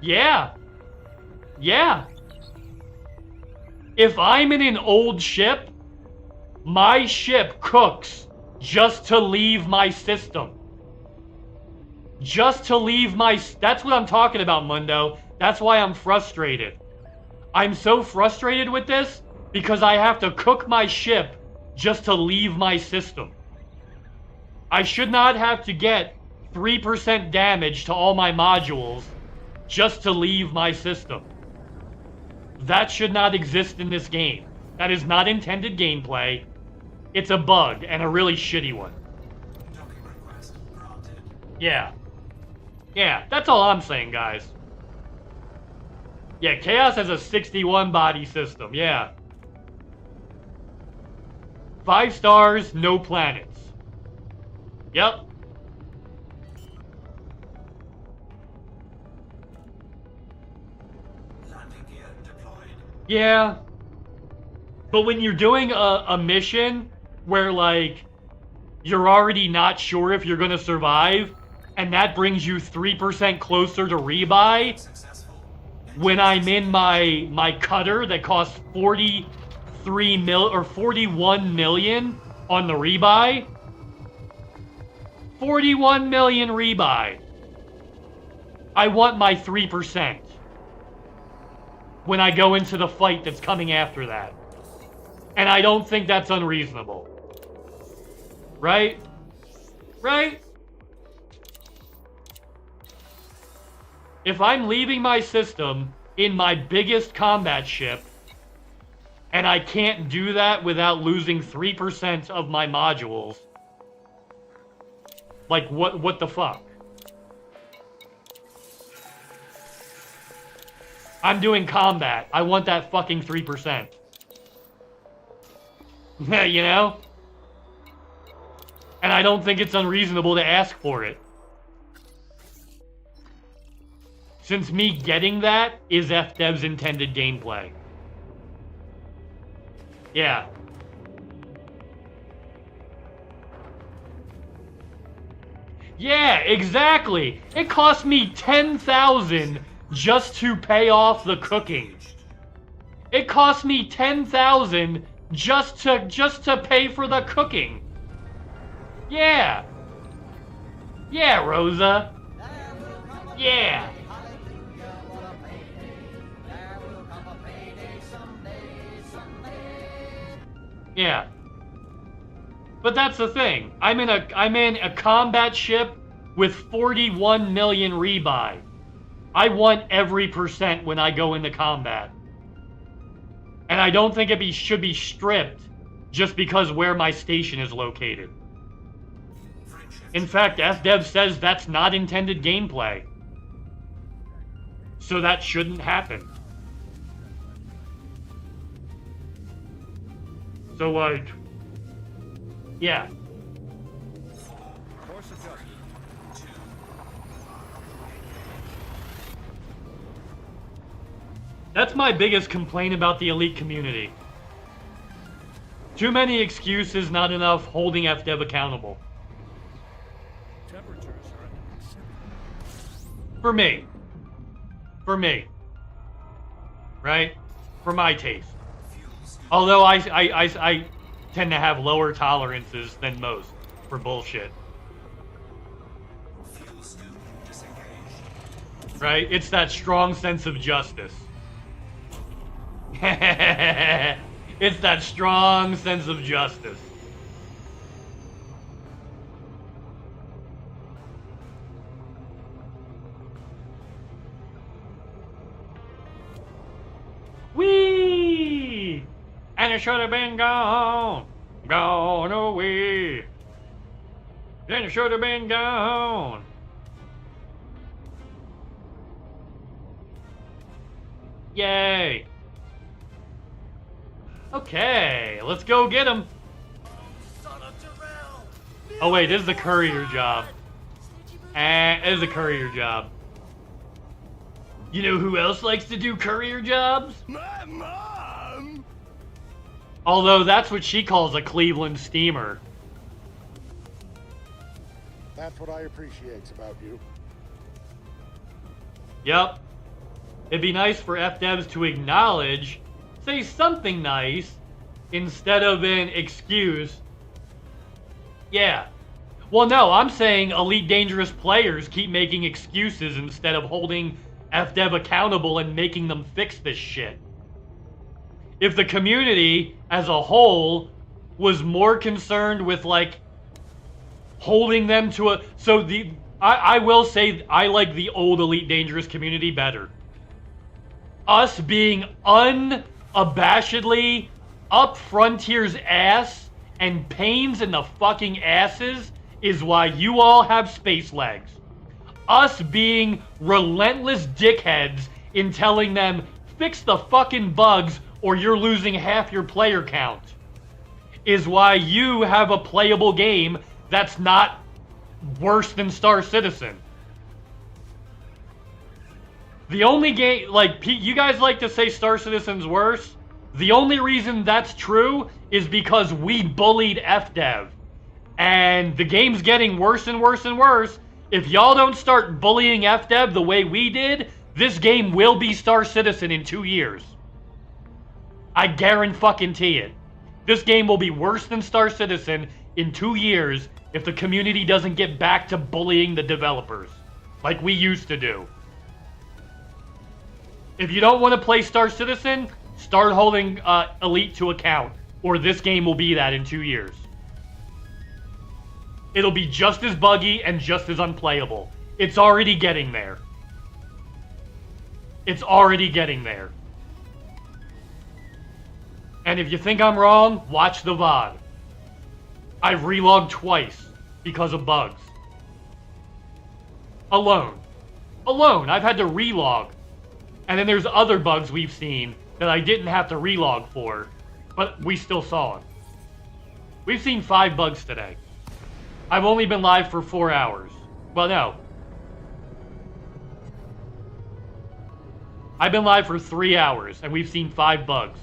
Yeah. Yeah. If I'm in an old ship, my ship cooks just to leave my system. Just to leave my... That's what I'm talking about, Mundo. That's why I'm frustrated. I'm so frustrated with this because I have to cook my ship just to leave my system. I should not have to get 3% damage to all my modules just to leave my system. That should not exist in this game. That is not intended gameplay. It's a bug, and a really shitty one. Yeah. Yeah, that's all I'm saying, guys. Yeah, Chaos has a 61 body system, yeah. 5 stars, no planets. Yep. Yeah. But when you're doing a mission where, like, you're already not sure if you're gonna survive, and that brings you 3% closer to rebuy, when I'm in my cutter that costs 41 million on the rebuy, 41 million rebuy. I want my 3% when I go into the fight that's coming after that. And I don't think that's unreasonable. Right? Right? If I'm leaving my system in my biggest combat ship, and I can't do that without losing 3% of my modules, like, what the fuck? I'm doing combat. I want that fucking 3%. You know? And I don't think it's unreasonable to ask for it. Since me getting that is FDev's intended gameplay. Yeah. Yeah, exactly. It cost me 10,000 just to pay off the cooking. It cost me 10,000 just to pay for the cooking. Yeah. Yeah, Rosa. Yeah. Yeah. But that's the thing. I'm in a combat ship with 41 million rebuy. I want every percent when I go into combat. And I don't think it should be stripped just because where my station is located. In fact, FDev says that's not intended gameplay. So that shouldn't happen. So, like, yeah. Course adjusted. That's my biggest complaint about the Elite community. Too many excuses, not enough holding FDev accountable. Temperatures are acceptable. For me. For me. Right? For my taste. Although I tend to have lower tolerances than most for bullshit. Right? It's that strong sense of justice. It's that strong sense of justice. Whee! And it should have been gone away. Then it should have been gone. Yay. Okay, let's go get him. Oh wait, this is the courier job. This is a courier job. You know who else likes to do courier jobs? My mom! Although that's what she calls a Cleveland steamer. That's what I appreciate about you. Yep. It'd be nice for FDevs to acknowledge, say something nice, instead of an excuse. Yeah. Well, no, I'm saying Elite Dangerous players keep making excuses instead of holding FDev accountable and making them fix this shit. If the community as a whole was more concerned with, like, holding them to a... So I will say I like the old Elite Dangerous community better. Us being unabashedly up Frontier's ass and pains in the fucking asses is why you all have space legs. Us being relentless dickheads in telling them, fix the fucking bugs or you're losing half your player count, is why you have a playable game that's not worse than Star Citizen. The only game, like, you guys like to say Star Citizen's worse. The only reason that's true is because we bullied FDev. And the game's getting worse and worse and worse. If y'all don't start bullying FDev the way we did, this game will be Star Citizen in 2 years. I guarantee it. This game will be worse than Star Citizen in 2 years if the community doesn't get back to bullying the developers, like we used to do. If you don't want to play Star Citizen, start holding Elite to account, or this game will be that in 2 years. It'll be just as buggy and just as unplayable. It's already getting there. It's already getting there. And if you think I'm wrong, watch the VOD. I've relogged twice because of bugs. Alone. I've had to relog. And then there's other bugs we've seen that I didn't have to relog for, but we still saw them. We've seen 5 bugs today. I've only been live for 4 hours. Well, no. I've been live for 3 hours, and we've seen 5 bugs.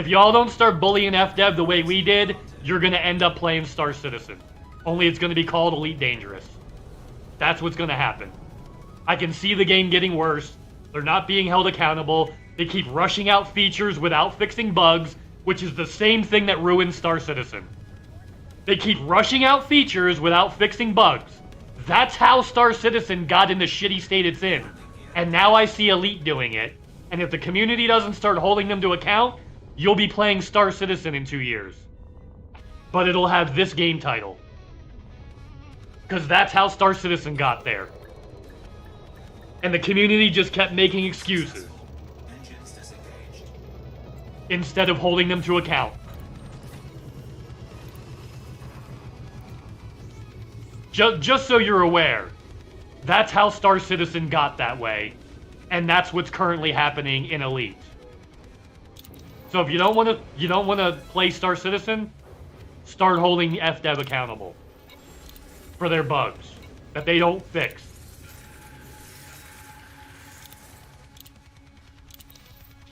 If y'all don't start bullying FDev the way we did, you're going to end up playing Star Citizen. Only it's going to be called Elite Dangerous. That's what's going to happen. I can see the game getting worse. They're not being held accountable. They keep rushing out features without fixing bugs, which is the same thing that ruined Star Citizen. They keep rushing out features without fixing bugs. That's how Star Citizen got in the shitty state it's in. And now I see Elite doing it. And if the community doesn't start holding them to account, you'll be playing Star Citizen in 2 years. But it'll have this game title. Because that's how Star Citizen got there. And the community just kept making excuses. Instead of holding them to account. Just so you're aware, that's how Star Citizen got that way, and that's what's currently happening in Elite. So if you don't want to play Star Citizen, start holding FDev accountable for their bugs that they don't fix.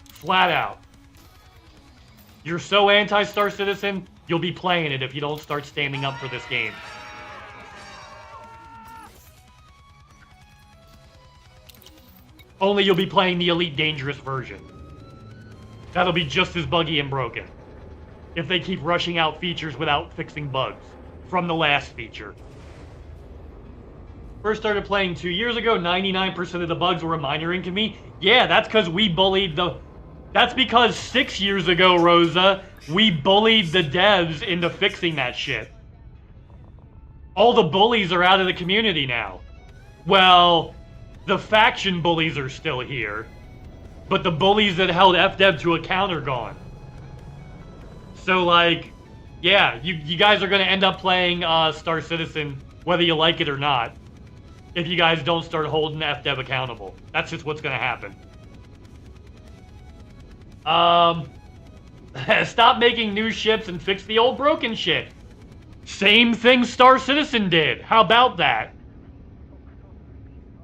Flat out. You're so anti-Star Citizen, you'll be playing it if you don't start standing up for this game. Only you'll be playing the Elite Dangerous version. That'll be just as buggy and broken. If they keep rushing out features without fixing bugs from the last feature. First started playing 2 years ago, 99% of the bugs were a minor inconvenience. Yeah, that's because we bullied the... That's because 6 years ago, Rosa, we bullied the devs into fixing that shit. All the bullies are out of the community now. Well... The faction bullies are still here, but the bullies that held FDev to account are gone. So, like, yeah, you guys are going to end up playing Star Citizen, whether you like it or not, if you guys don't start holding FDev accountable. That's just what's going to happen. Stop making new ships and fix the old broken shit. Same thing Star Citizen did. How about that?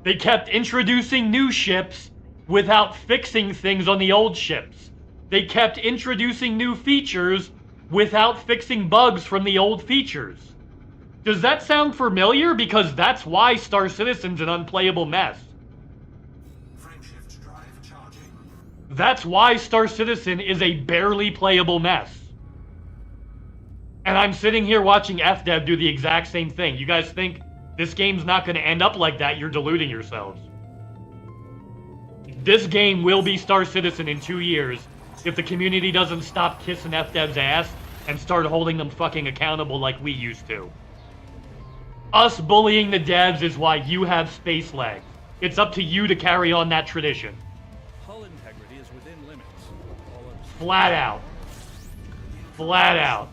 They kept introducing new ships without fixing things on the old ships. They kept introducing new features without fixing bugs from the old features. Does that sound familiar? Because that's why Star Citizen's an unplayable mess. That's why Star Citizen is a barely playable mess. And I'm sitting here watching FDev do the exact same thing. You guys think this game's not going to end up like that? You're deluding yourselves. This game will be Star Citizen in 2 years if the community doesn't stop kissing FDev's ass and start holding them fucking accountable like we used to. Us bullying the devs is why you have space lag. It's up to you to carry on that tradition. Hull integrity is within limits. Flat out. Flat out.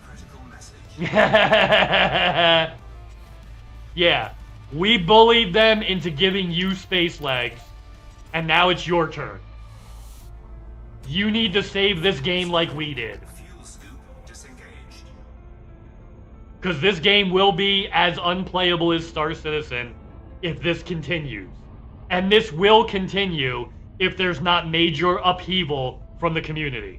Yeah, we bullied them into giving you space legs, and now it's your turn. You need to save this game like we did. Because this game will be as unplayable as Star Citizen if this continues. And this will continue if there's not major upheaval from the community.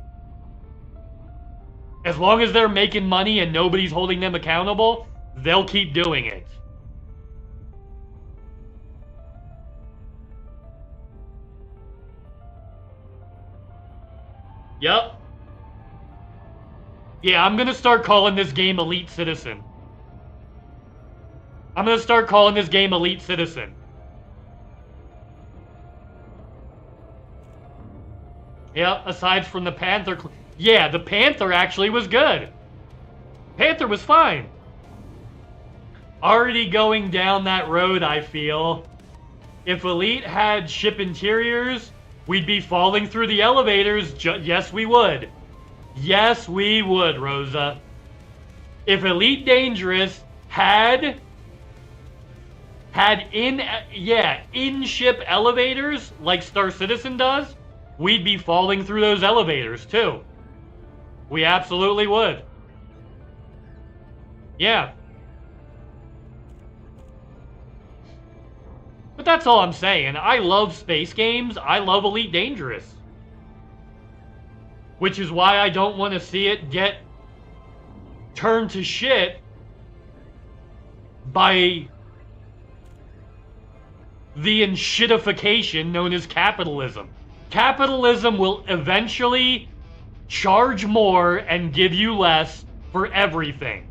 As long as they're making money and nobody's holding them accountable, they'll keep doing it. Yep. Yeah, I'm gonna start calling this game Elite Citizen. I'm gonna start calling this game Elite Citizen. Yeah, aside from the Panther... Yeah, the Panther actually was good. Panther was fine. Already going down that road, I feel. If Elite had ship interiors, we'd be falling through the elevators. Yes, we would. Yes, we would, Rosa. If Elite Dangerous had in-ship elevators like Star Citizen does, we'd be falling through those elevators too. We absolutely would. Yeah. But that's all I'm saying. I love space games. I love Elite Dangerous. Which is why I don't want to see it get turned to shit by the enshittification known as capitalism. Capitalism will eventually charge more and give you less for everything.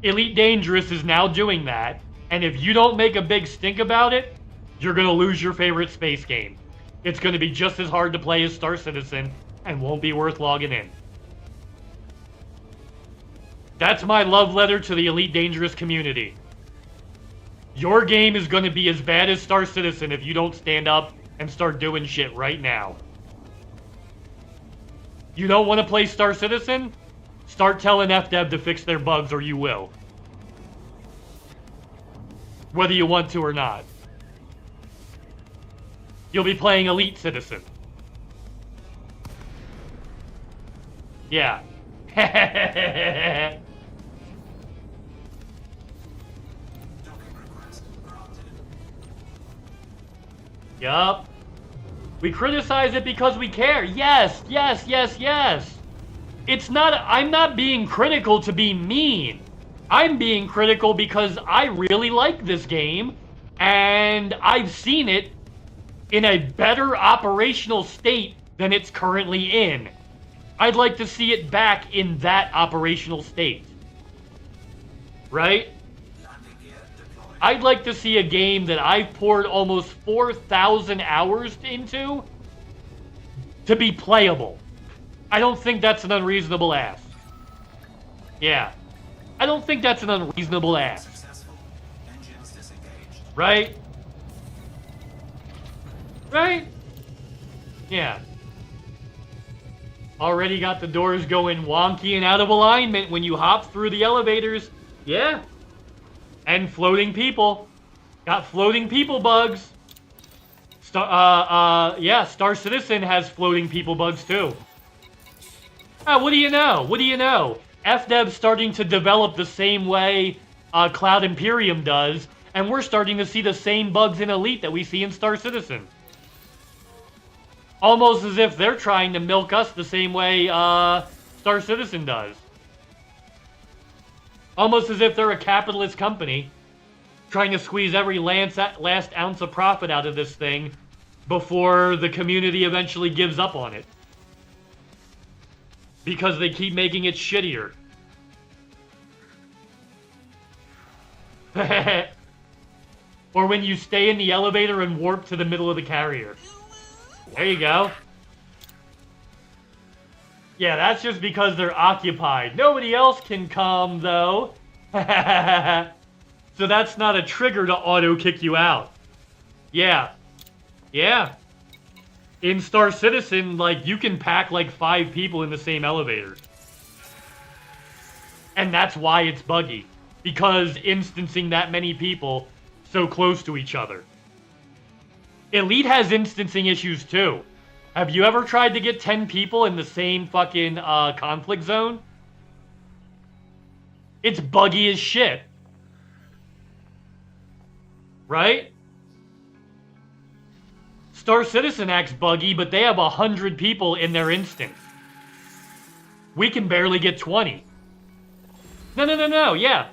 Elite Dangerous is now doing that, and if you don't make a big stink about it, you're going to lose your favorite space game. It's going to be just as hard to play as Star Citizen and won't be worth logging in. That's my love letter to the Elite Dangerous community. Your game is going to be as bad as Star Citizen if you don't stand up and start doing shit right now. You don't want to play Star Citizen? Start telling FDev to fix their bugs or you will. Whether you want to or not. You'll be playing Elite Citizen. Yeah. Yup. We criticize it because we care. Yes, yes, yes, yes. It's not, I'm not being critical to be mean. I'm being critical because I really like this game and I've seen it in a better operational state than it's currently in. I'd like to see it back in that operational state. Right? I'd like to see a game that I've poured almost 4,000 hours into to be playable. I don't think that's an unreasonable ask. Yeah. I don't think that's an unreasonable ask. Right? Right? Yeah. Already got the doors going wonky and out of alignment when you hop through the elevators. Yeah. And floating people. Got floating people bugs. Yeah, Star Citizen has floating people bugs too. What do you know? What do you know? FDev's starting to develop the same way Cloud Imperium does, and we're starting to see the same bugs in Elite that we see in Star Citizen. Almost as if they're trying to milk us the same way Star Citizen does. Almost as if they're a capitalist company trying to squeeze every last ounce of profit out of this thing before the community eventually gives up on it. Because they keep making it shittier. Or when you stay in the elevator and warp to the middle of the carrier. There you go. Yeah, that's just because they're occupied. Nobody else can come, though. So that's not a trigger to auto-kick you out. Yeah. Yeah. In Star Citizen, like, you can pack, like, 5 people in the same elevator. And that's why it's buggy. Because instancing that many people so close to each other. Elite has instancing issues, too. Have you ever tried to get 10 people in the same fucking conflict zone? It's buggy as shit. Right? Star Citizen acts buggy, but they have 100 people in their instance. We can barely get 20. No, yeah.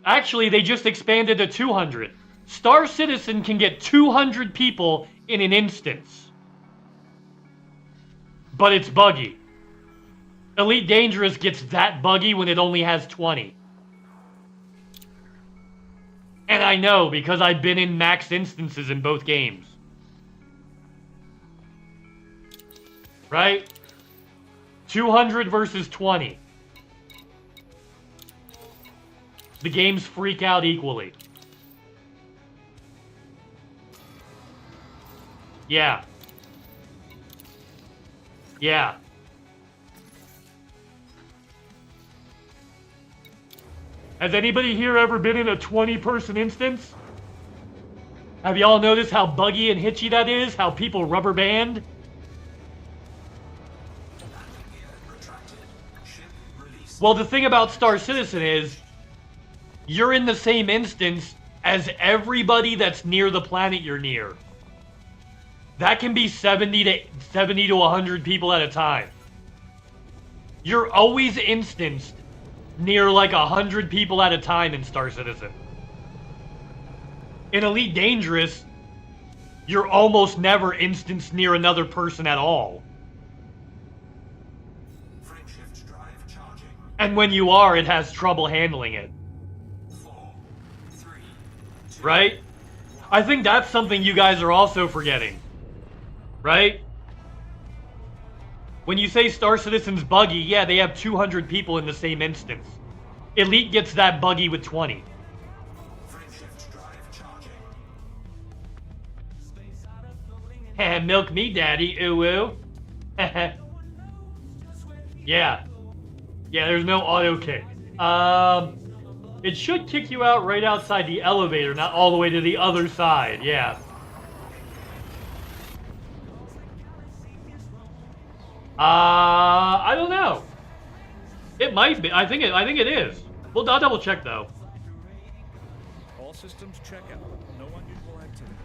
Actually, they just expanded to 200. Star Citizen can get 200 people in an instance. But it's buggy. Elite Dangerous gets that buggy when it only has 20. And I know, because I've been in max instances in both games. Right? 200 versus 20. The games freak out equally. Yeah. Yeah. Has anybody here ever been in a 20-person instance? Have y'all noticed how buggy and hitchy that is? How people rubber band? Well, the thing about Star Citizen is, you're in the same instance as everybody that's near the planet you're near. that can be 70 to 100 people at a time. You're always instanced near like 100 people at a time in Star Citizen. In Elite Dangerous, you're almost never instanced near another person at all. Frameshift drive charging. And when you are, it has trouble handling it. 4, 3, 2, right? I think that's something you guys are also forgetting. Right? When you say Star Citizen's buggy, yeah, they have 200 people in the same instance. Elite gets that buggy with 20. Frameshift drive charging. Milk me, daddy, ooh-woo. Yeah. Yeah, there's no auto kick. It should kick you out right outside the elevator, not all the way to the other side, yeah. I don't know. It might be. I think it is. Well, I'll double check though. All systems check out. No unusual activity.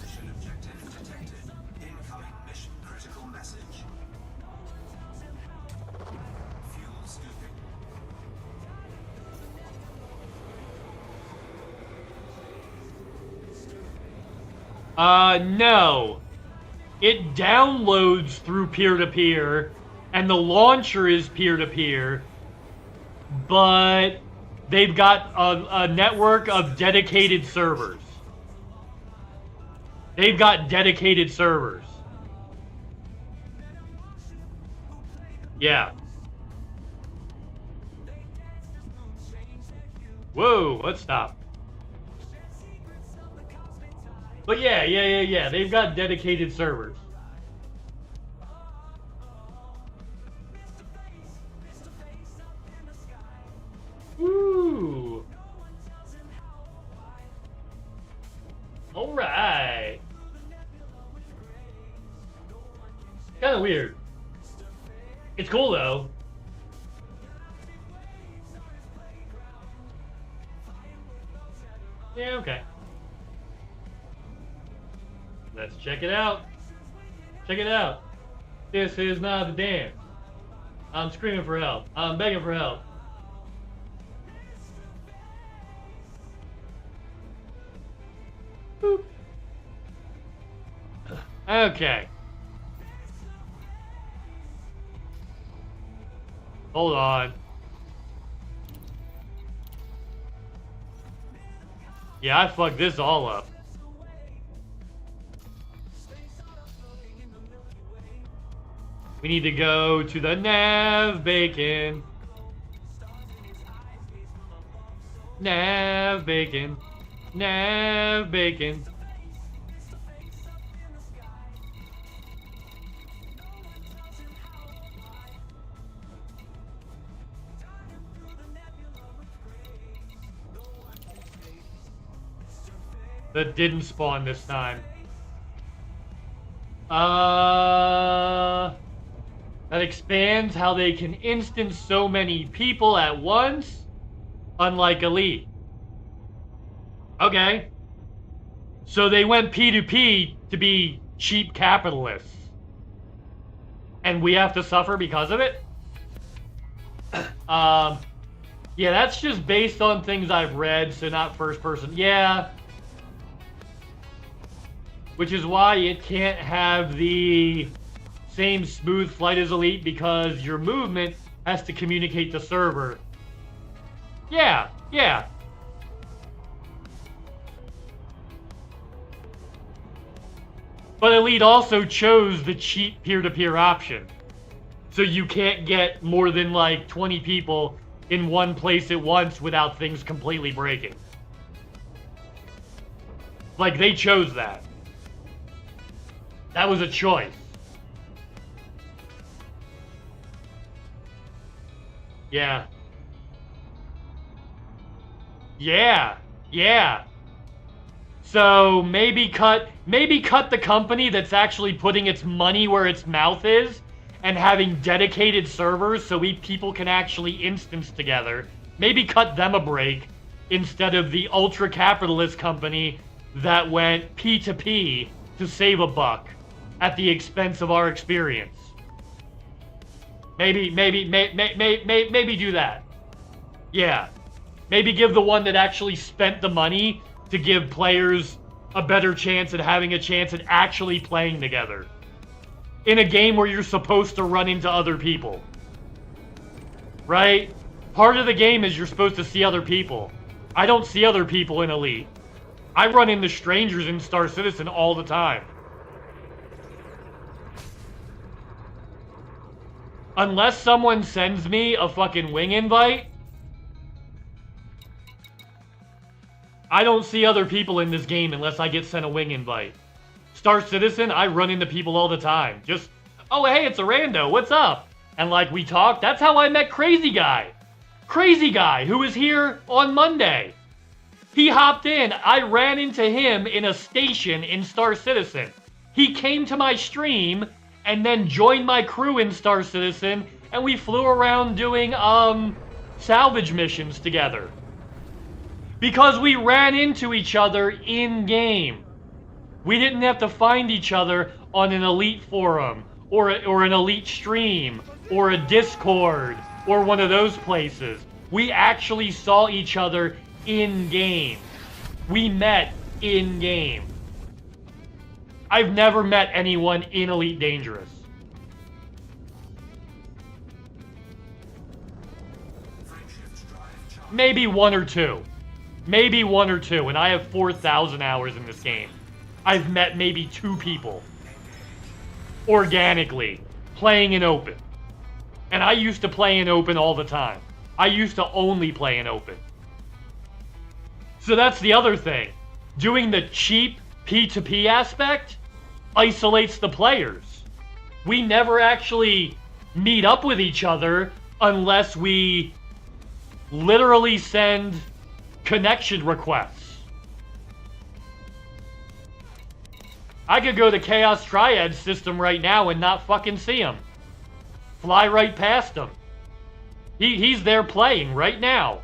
Mission objective detected. Incoming mission critical message. Fuel scooping. No. It downloads through peer-to-peer, and the launcher is peer-to-peer, but they've got a network of dedicated servers. They've got dedicated servers. Yeah. Whoa, let's stop. But yeah. They've got dedicated servers. Ooh. Alright. Kinda weird. It's cool though. Yeah, okay. Let's check it out. Check it out. This is not the dance. I'm screaming for help. I'm begging for help. Boop. Okay. Hold on. Yeah, I fucked this all up. We need to go to the Nav Bacon. Nav Bacon. Nav Bacon. That didn't spawn this time. That expands how they can instance so many people at once, unlike Elite. Okay. So they went P2P to be cheap capitalists. And we have to suffer because of it? Yeah, that's just based on things I've read, so not first person. Yeah. Which is why it can't have the same smooth flight as Elite, because your movement has to communicate to server. Yeah. But Elite also chose the cheap peer-to-peer option. So you can't get more than like 20 people in one place at once without things completely breaking. Like, they chose that. That was a choice. Yeah. So maybe cut the company that's actually putting its money where its mouth is and having dedicated servers so people can actually instance together. Maybe cut them a break instead of the ultra-capitalist company that went P2P to save a buck at the expense of our experience. Maybe do that. Yeah. Maybe give the one that actually spent the money to give players a better chance at having a chance at actually playing together. In a game where you're supposed to run into other people. Right? Part of the game is you're supposed to see other people. I don't see other people in Elite. I run into strangers in Star Citizen all the time. Unless someone sends me a fucking wing invite, I don't see other people in this game unless I get sent a wing invite. Star Citizen, I run into people all the time. Just, oh hey, it's a rando, what's up? And like we talked, that's how I met Crazy Guy. Crazy Guy, who was here on Monday. He hopped in, I ran into him in a station in Star Citizen. He came to my stream and then joined my crew in Star Citizen, and we flew around doing, salvage missions together. Because we ran into each other in-game. We didn't have to find each other on an Elite forum, or an Elite stream, or a Discord, or one of those places. We actually saw each other in-game. We met in-game. I've never met anyone in Elite Dangerous. Maybe one or two. Maybe one or two, and I have 4,000 hours in this game. I've met maybe 2 people. Organically. Playing in open. And I used to play in open all the time. I used to only play in open. So that's the other thing. Doing the cheap P2P aspect isolates the players. We never actually meet up with each other unless we literally send connection requests. I could go to Chaos Triad system right now and not fucking see him. Fly right past him. He's there playing right now.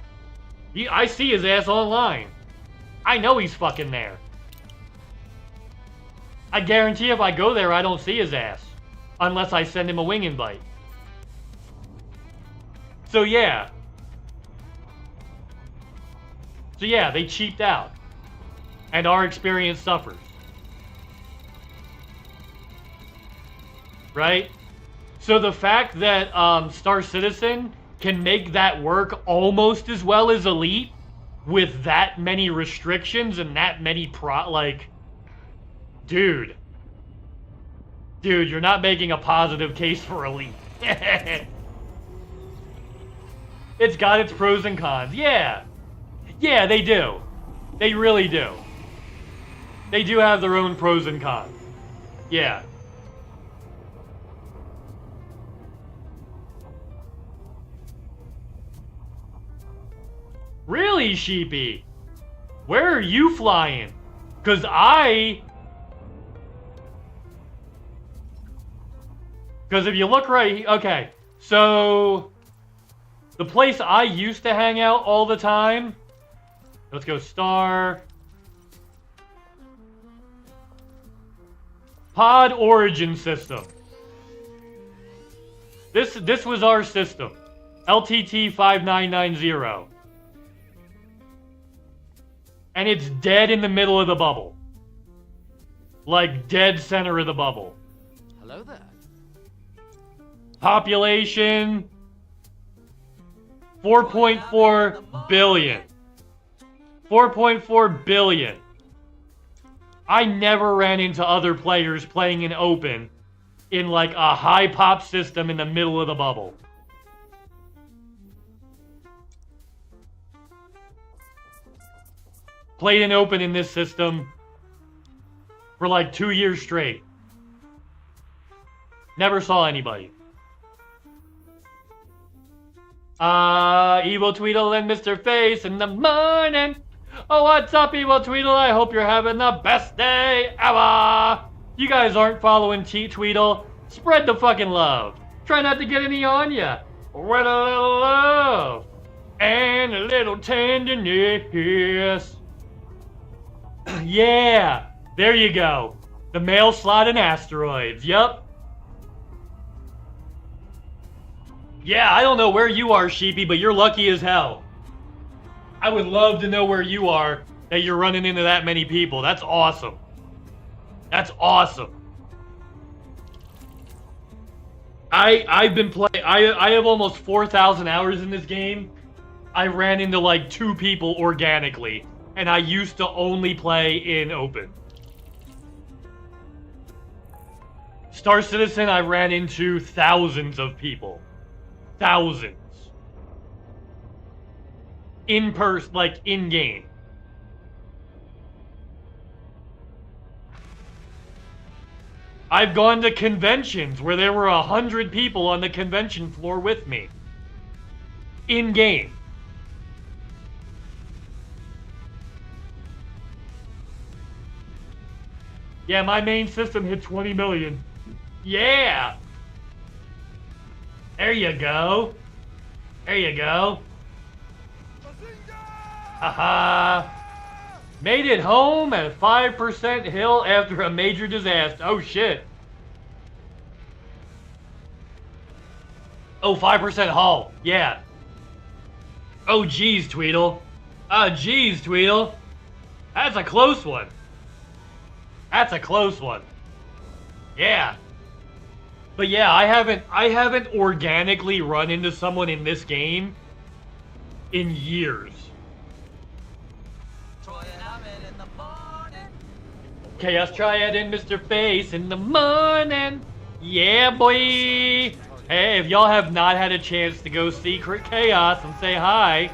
I see his ass online. I know he's fucking there. I guarantee if I go there, I don't see his ass. Unless I send him a wing invite. So yeah. They cheaped out. And our experience suffers. Right? So the fact that Star Citizen can make that work almost as well as Elite with that many restrictions and that many dude, you're not making a positive case for Elite. It's got its pros and cons. Yeah, they do. They really do. They do have their own pros and cons. Yeah. Really, Sheepy? Where are you flying? Because if you look right... Okay, so... The place I used to hang out all the time... Let's go star... Pod Origin System. This was our system. LTT 5990. And it's dead in the middle of the bubble. Like, dead center of the bubble. Hello there. Population... 4.4 billion. 4.4 billion. I never ran into other players playing in open in like a high pop system in the middle of the bubble. Played in open in this system for like 2 years straight. Never saw anybody. Evil Tweedle and Mrface in the morning. Oh, what's up, Evil Tweedle? I hope you're having the best day ever. You guys aren't following Tweedle. Spread the fucking love. Try not to get any on ya. With a little love and a little tenderness. Yeah, there you go. The mail slot in asteroids. Yup. Yeah, I don't know where you are, Sheepy, but you're lucky as hell. I would love to know where you are that you're running into that many people. That's awesome. That's awesome. I've been playing. I have almost 4,000 hours in this game. I ran into like 2 people organically, and I used to only play in open. Star Citizen, I ran into thousands of people. Thousands. In person, like in game. I've gone to conventions where there were 100 people on the convention floor with me. In game. Yeah, my main system hit 20 million. Yeah! There you go. There you go. Haha. Made it home at 5% hill after a major disaster. Oh shit. Oh, 5% hull. Yeah. Oh geez, Tweedle. Geez, Tweedle. That's a close one. That's a close one. Yeah. But yeah, I haven't organically run into someone in this game in years. Chaos Triad and Mrface in the morning. Yeah, boy. Hey, if y'all have not had a chance to go Secret Chaos and say hi,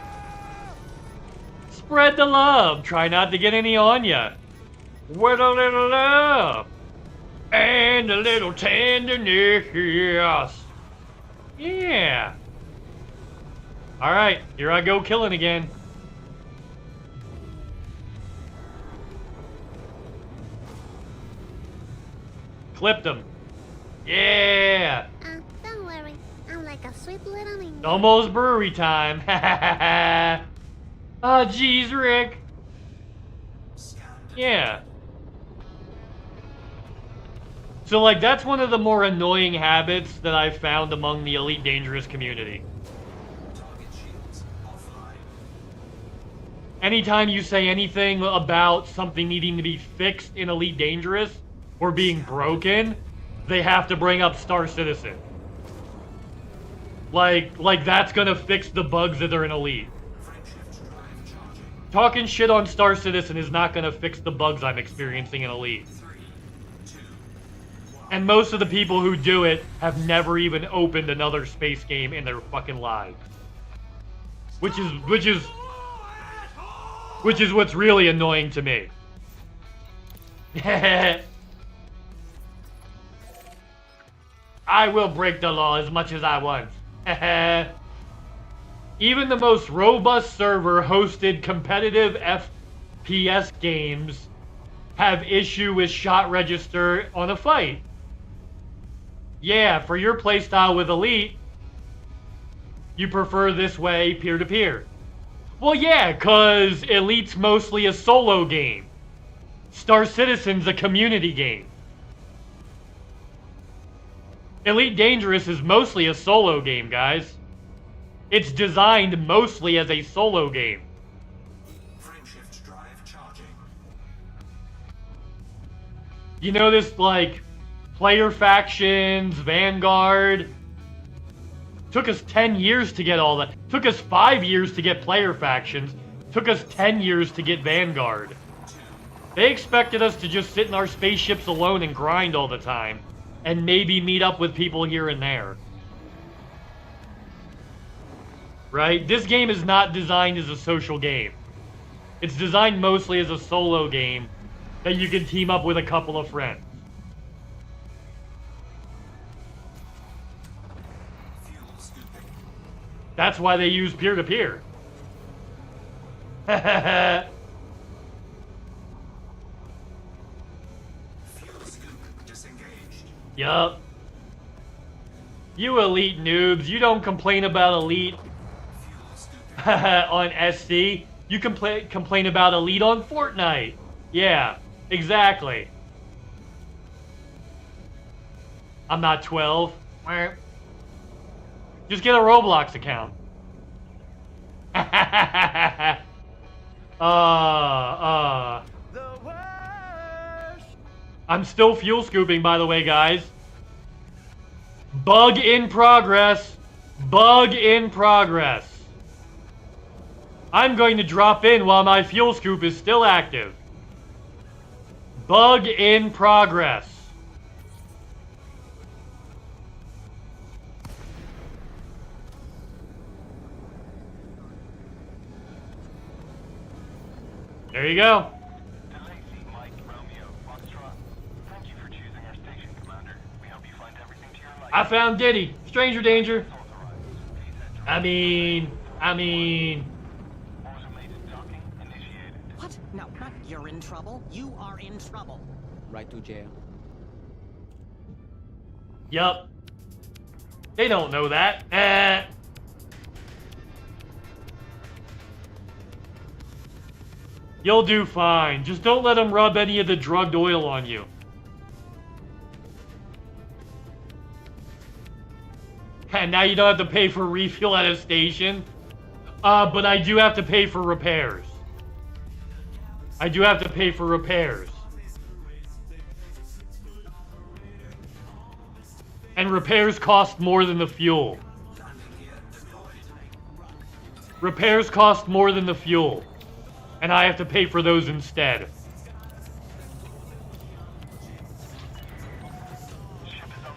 spread the love. Try not to get any on ya. With a little love and a little tenderness. Yeah. All right, here I go killing again. Clipped him. Yeah. Don't worry. I'm like a sweet little ninja. Almost brewery time. Oh, jeez, Rick. Yeah. So, like, that's one of the more annoying habits that I've found among the Elite Dangerous community. Anytime you say anything about something needing to be fixed in Elite Dangerous, or being broken, they have to bring up Star Citizen. Like that's gonna fix the bugs that are in Elite. Talking shit on Star Citizen is not gonna fix the bugs I'm experiencing in Elite. And most of the people who do it have never even opened another space game in their fucking lives. Which is what's really annoying to me. I will break the law as much as I want. Even the most robust server hosted competitive FPS games have issue with shot register on a fight. Yeah, for your playstyle with Elite, you prefer this way peer-to-peer. Well, yeah, cause Elite's mostly a solo game. Star Citizen's a community game. Elite Dangerous is mostly a solo game, guys. It's designed mostly as a solo game. Frameshift drive charging. You notice, like, player factions, Vanguard. Took us 10 years to get all that. Took us 5 years to get player factions. Took us 10 years to get Vanguard. They expected us to just sit in our spaceships alone and grind all the time. And maybe meet up with people here and there. Right? This game is not designed as a social game. It's designed mostly as a solo game that you can team up with a couple of friends. That's why they use peer-to-peer. Yup. You Elite noobs, you don't complain about Elite on SC. You complain about Elite on Fortnite. Yeah, exactly. I'm not 12. Just get a Roblox account. I'm still fuel scooping, by the way, guys. Bug in progress. Bug in progress. I'm going to drop in while my fuel scoop is still active. Bug in progress. There you go. I found Diddy. Stranger danger. I mean. What? No, not you're in trouble. You are in trouble. Right to jail. Yup. They don't know that. You'll do fine. Just don't let them rub any of the drugged oil on you. And now you don't have to pay for refuel at a station. But I do have to pay for repairs. I do have to pay for repairs. And repairs cost more than the fuel. Repairs cost more than the fuel. And I have to pay for those instead.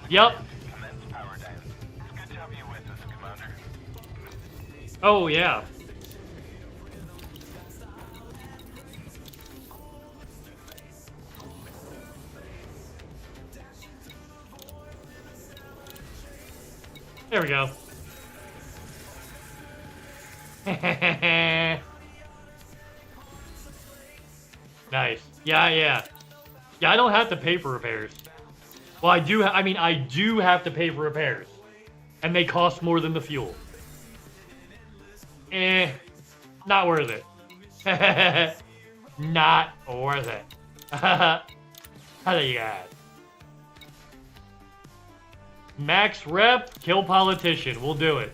Yep. Oh, yeah. There we go. Nice. Yeah, I don't have to pay for repairs. Well, I do have to pay for repairs. And they cost more than the fuel. Not worth it. Not worth it. How do you guys? Max rep, kill politician. We'll do it.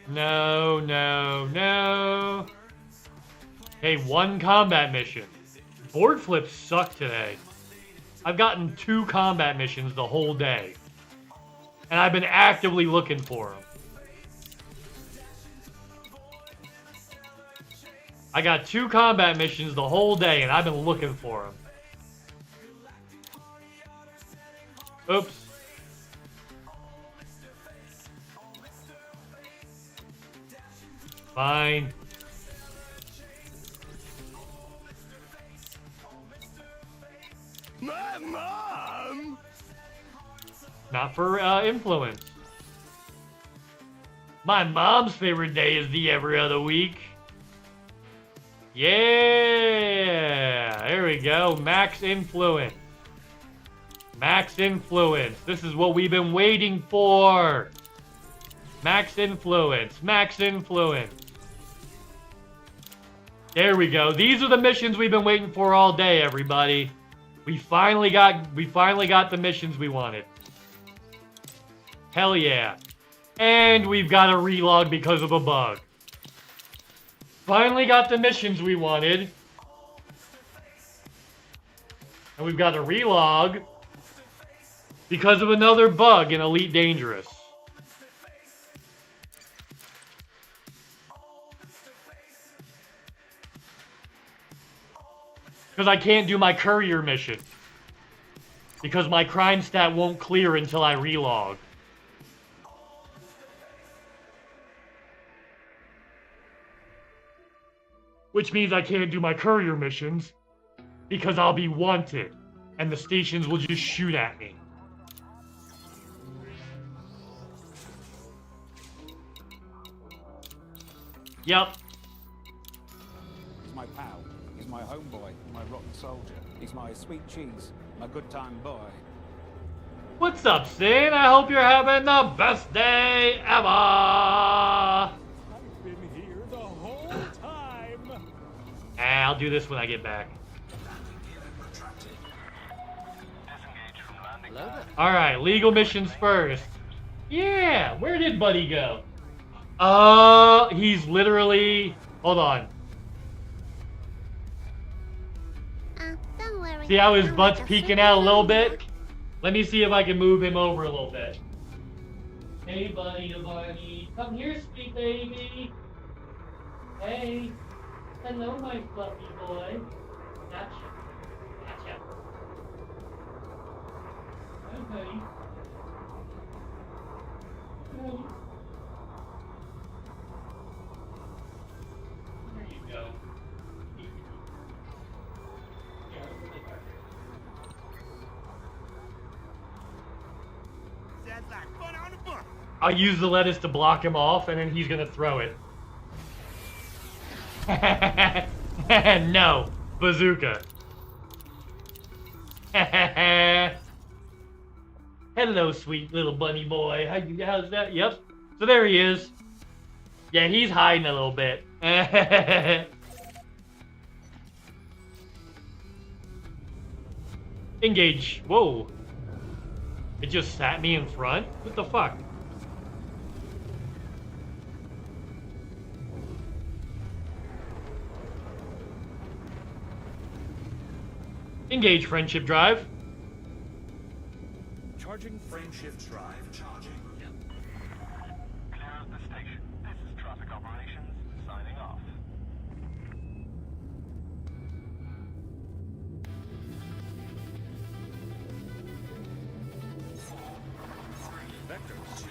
No. Hey, one combat mission. Board flips suck today. I've gotten 2 combat missions the whole day. And I've been actively looking for them. I got 2 combat missions the whole day and I've been looking for them. Oops. Fine. My mom! Not for influence. My mom's favorite day is the every other week. Yeah! There we go. Max influence. Max influence. This is what we've been waiting for. Max influence. Max influence. There we go. These are the missions we've been waiting for all day, everybody. We finally got the missions we wanted. Hell yeah. And we've got a relog because of a bug. Finally got the missions we wanted. And we've got a relog because of another bug in Elite Dangerous. Because I can't do my courier mission. Because my crime stat won't clear until I relog. Which means I can't do my courier missions. Because I'll be wanted. And the stations will just shoot at me. Yep. He's my pal. He's my homeboy. My rotten soldier. He's my sweet cheese. My good time boy. What's up, Sin? I hope you're having the best day ever. I've been here the whole time. I'll do this when I get back. Alright, legal missions first. Yeah, where did Buddy go? He's literally... Hold on. Don't worry. See how his I'm butt's like a peeking out a little superhero. bit? Let me see if I can move him over a little bit. Hey, Buddy the Bunny. Come here, sweet baby. Hey. Hello, my fluffy boy. Gotcha. Gotcha. Hi, buddy. Buddy. There you go. Sounds like fun on the bus. I'll use the lettuce to block him off, and then he's gonna throw it. No, bazooka. Hello, sweet little bunny boy. How's that? Yep. So there he is. Yeah, he's hiding a little bit. Engage. Whoa. It just sat me in front? What the fuck? Engage friendship drive. Charging friendship drive. Charging. Clear of the station. This is traffic operations signing off. Vector 2.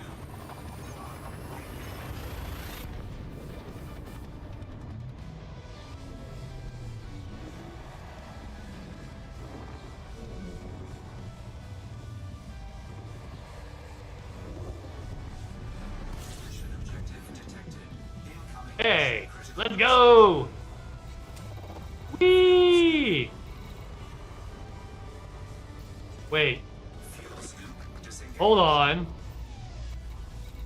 Hey, let's go! Whee! Wait. Hold on.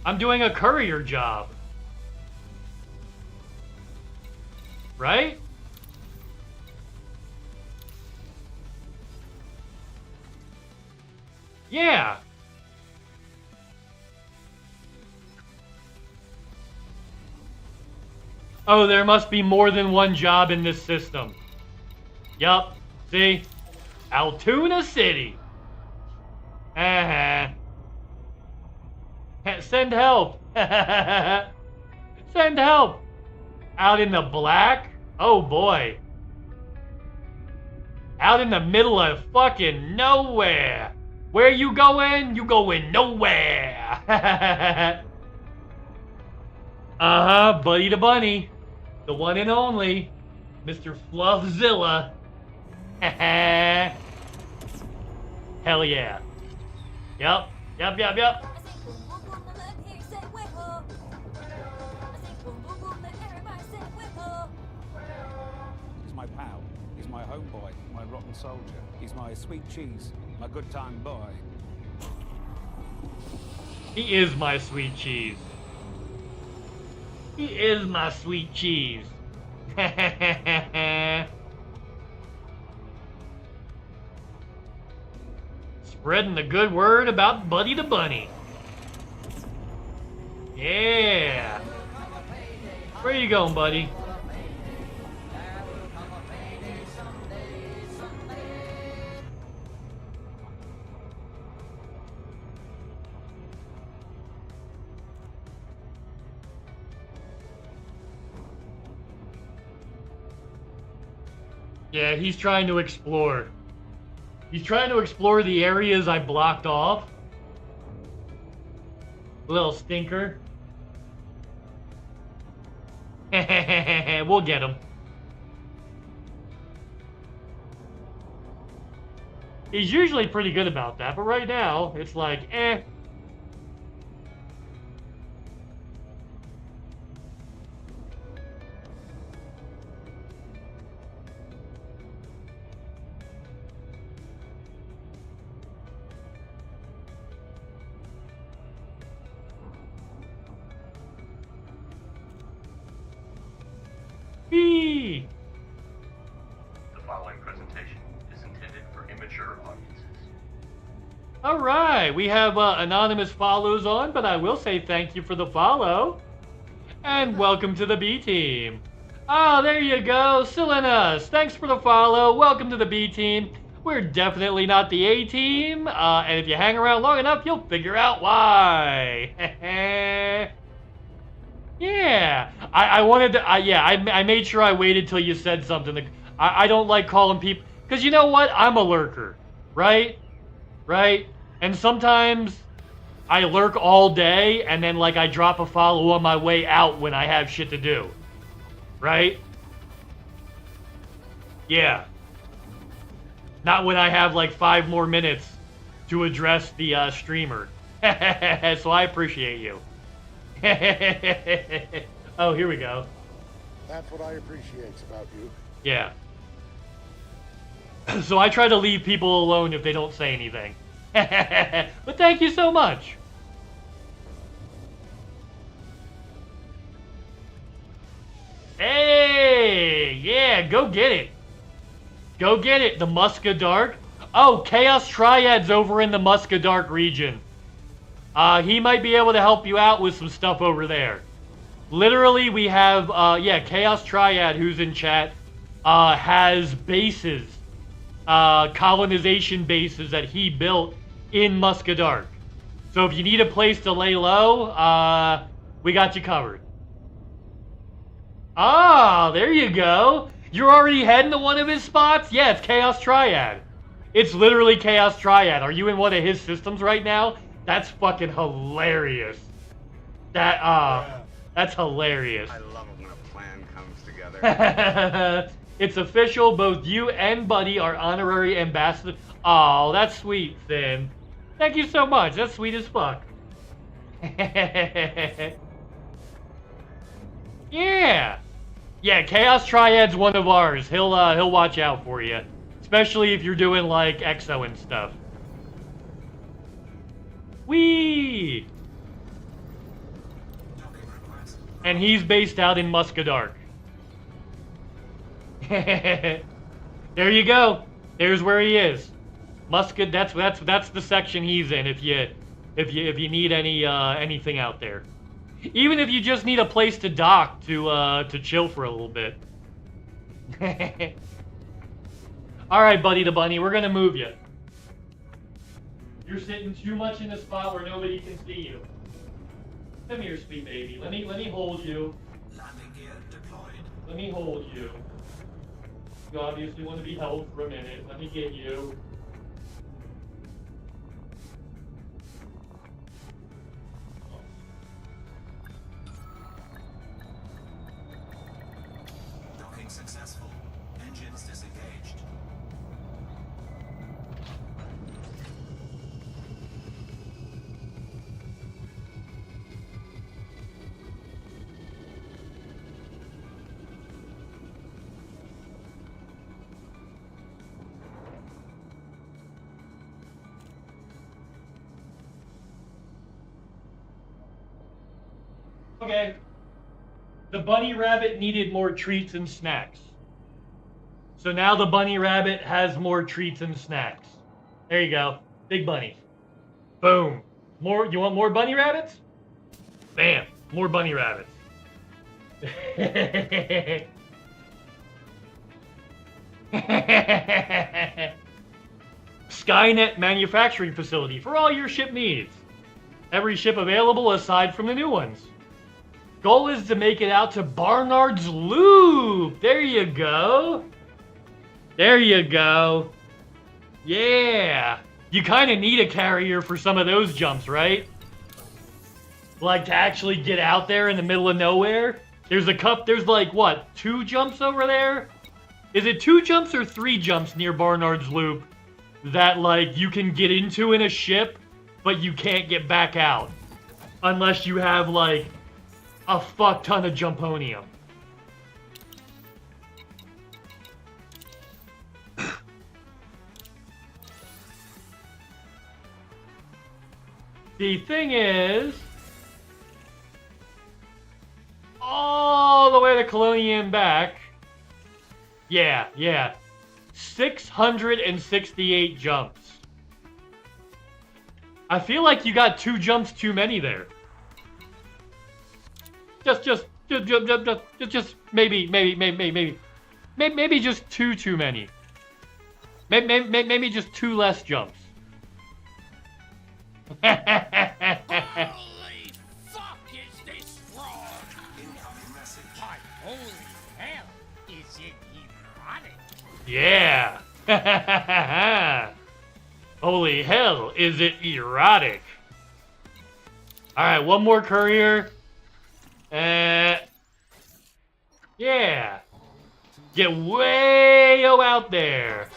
I'm doing a courier job. Right? Yeah. Oh, there must be more than one job in this system. Yup. See? Altoona City. Send help. Send help. Out in the black? Oh boy. Out in the middle of fucking nowhere. Where you going? You going nowhere. Uh-huh, Buddy the Bunny. The one and only. Mr. Fluffzilla. Hell yeah. Yep. Yep. He's my pal. He's my homeboy, my rotten soldier. He's my sweet cheese, my good time boy. He is my sweet cheese. He is my sweet cheese. Spreading the good word about Buddy the Bunny. Yeah. Where you going, buddy? Yeah, he's trying to explore. He's trying to explore the areas I blocked off. Little stinker. We'll get him. He's usually pretty good about that, but right now, it's like, eh. All right, we have anonymous follows on, but I will say thank you for the follow. And welcome to the B team. Oh, there you go, Selenas. Thanks for the follow. Welcome to the B team. We're definitely not the A team, and if you hang around long enough, you'll figure out why. Yeah, I wanted to. I made sure I waited till you said something. I don't like calling people because you know what? I'm a lurker, right? Right? And sometimes I lurk all day and then like I drop a follow on my way out when I have shit to do. Right? Yeah. Not when I have like 5 more minutes to address the streamer. So I appreciate you. Oh, here we go. That's what I appreciate about you. Yeah. So I try to leave people alone if they don't say anything. But thank you so much. Hey, yeah, go get it. Go get it, the Muscadark. Oh, Chaos Triad's over in the Muscadark region. He might be able to help you out with some stuff over there. Literally, we have, Chaos Triad, who's in chat, has bases, colonization bases that he built in Muscadark. So if you need a place to lay low, we got you covered. Ah, there you go. You're already heading to one of his spots? Yeah, it's Chaos Triad. It's literally Chaos Triad. Are you in one of his systems right now? That's fucking hilarious. That's hilarious. I love it when a plan comes together. It's official. Both you and Buddy are honorary ambassadors. Oh, that's sweet, Finn. Thank you so much. That's sweet as fuck. Yeah. Yeah, Chaos Triad's one of ours. He'll watch out for you. Especially if you're doing like EXO and stuff. Whee! And he's based out in Muscadark. There you go. There's where he is. That's the section he's in if you need anything out there. Even if you just need a place to dock to chill for a little bit. All right, Buddy the Bunny, we're gonna move you. You're sitting too much in a spot where nobody can see you. Come here, sweet baby. Let me hold you. Landing gear deployed. Let me hold you. You obviously want to be held for a minute. Let me get you. Docking successful. Engines disengaged. Okay. The bunny rabbit needed more treats and snacks. So now the bunny rabbit has more treats and snacks. There you go. Big bunny. Boom. More, you want more bunny rabbits? Bam. More bunny rabbits. Skynet manufacturing facility for all your ship needs. Every ship available aside from the new ones. Goal is to make it out to Barnard's Loop. There you go. There you go. Yeah. You kind of need a carrier for some of those jumps, right? Like to actually get out there in the middle of nowhere. There's like, what, 2 jumps over there? Is it 2 jumps or 3 jumps near Barnard's Loop that, like, you can get into in a ship, but you can't get back out? Unless you have, like, a fuck ton of jumponium. The thing is, all the way to Colonia and back, yeah, 668 jumps. I feel like you got 2 jumps too many there. Just maybe just two too many. Maybe just 2 less jumps. Holy fuck, is this wrong? Incoming message. Why, holy hell, is it erotic? Yeah. Holy hell, is it erotic? Alright, one more courier. Yeah. Get way out there.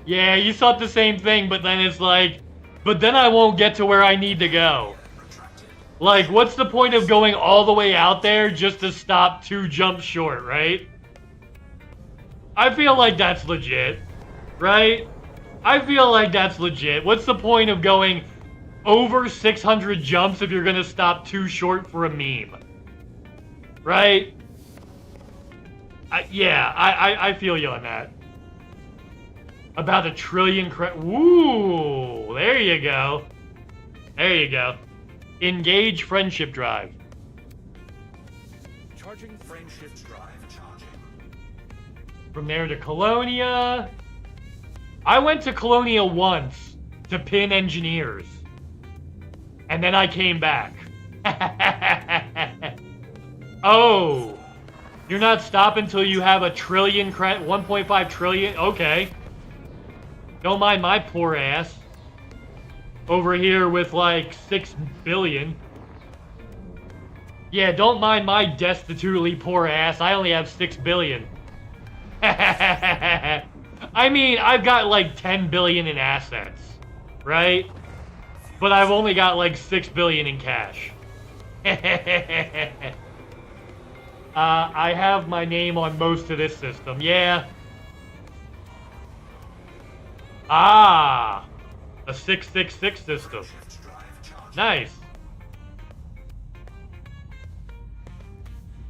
Yeah, you thought the same thing, but then it's like, but then I won't get to where I need to go. Like, what's the point of going all the way out there just to stop 2 jumps short, right? I feel like that's legit, right? I feel like that's legit. What's the point of going over 600 jumps if you're gonna stop 2 short for a meme? Right? I feel you on that. About 1 trillion Ooh, there you go. There you go. Engage friendship drive. Charging friendship drive. Charging. From there to Colonia. I went to Colonia once to pin engineers. And then I came back. Oh. You're not stopping until you have 1 trillion 1.5 trillion? Okay. Don't mind my poor ass. Over here with like 6 billion. Yeah, don't mind my destitutely poor ass. I only have 6 billion. I mean, I've got like 10 billion in assets, right? But I've only got like 6 billion in cash. I have my name on most of this system, yeah. Ah, a 666 system. Nice.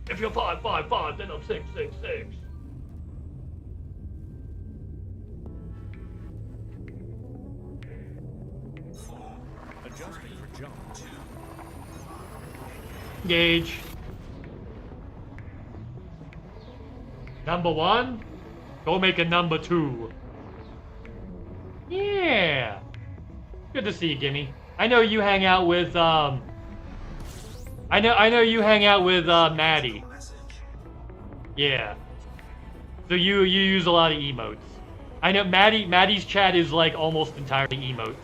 If you're 555, then I'm 666. Adjusting for jump. Engage. Number 1, go make a number 2. Yeah. Good to see you, Gimme. I know you hang out with I know you hang out with Maddie. Yeah. So you use a lot of emotes. I know Maddie's chat is like almost entirely emotes.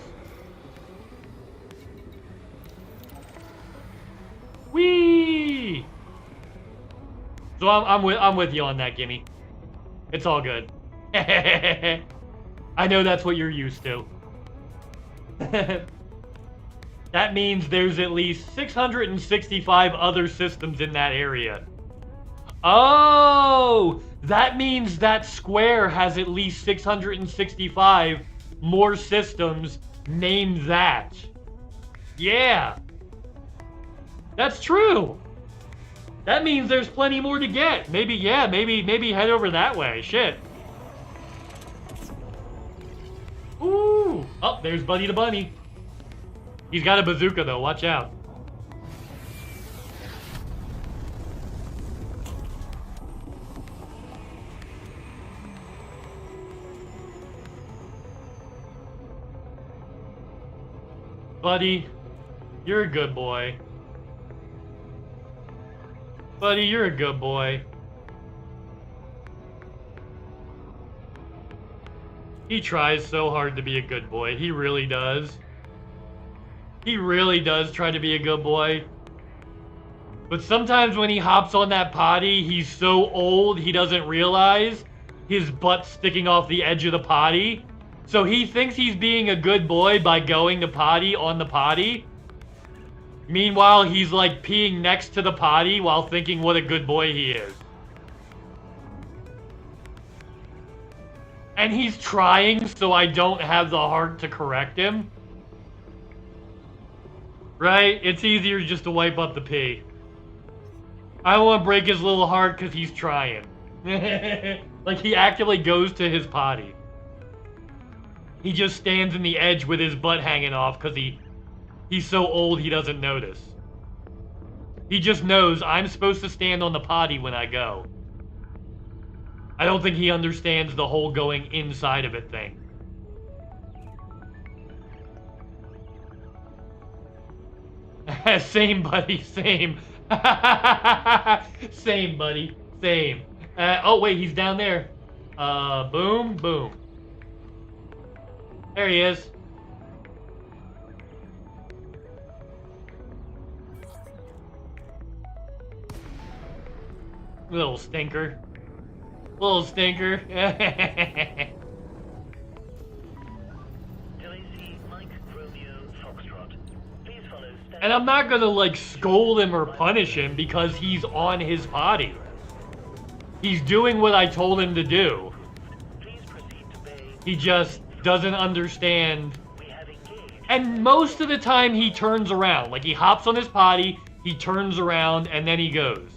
Whee! So I'm with you on that, Gimme. It's all good. I know that's what you're used to. That means there's at least 665 other systems in that area. Oh! That means that square has at least 665 more systems named that. Yeah. That's true. That means there's plenty more to get. Maybe, yeah, maybe head over that way. Shit. Ooh. Oh, there's Buddy the Bunny. He's got a bazooka, though. Watch out. Buddy, you're a good boy. Buddy, you're a good boy. He tries so hard to be a good boy. He really does. He really does try to be a good boy. But sometimes when he hops on that potty, he's so old he doesn't realize his butt's sticking off the edge of the potty. So he thinks he's being a good boy by going to potty on the potty. Meanwhile, he's like peeing next to the potty while thinking what a good boy he is. And he's trying, so I don't have the heart to correct him. Right? It's easier just to wipe up the pee. I don't want to break his little heart because he's trying. Like, he actively goes to his potty. He just stands in the edge with his butt hanging off because he's so old he doesn't notice. He just knows I'm supposed to stand on the potty when I go. I don't think he understands the whole going inside of it thing. Same, buddy, same. Same, buddy, same. Oh, wait, he's down there. Boom, boom. There he is. Little stinker. Little stinker. And I'm not gonna, like, scold him or punish him because he's on his potty. He's doing what I told him to do. He just doesn't understand. And most of the time he turns around. Like, he hops on his potty, he turns around, and then he goes.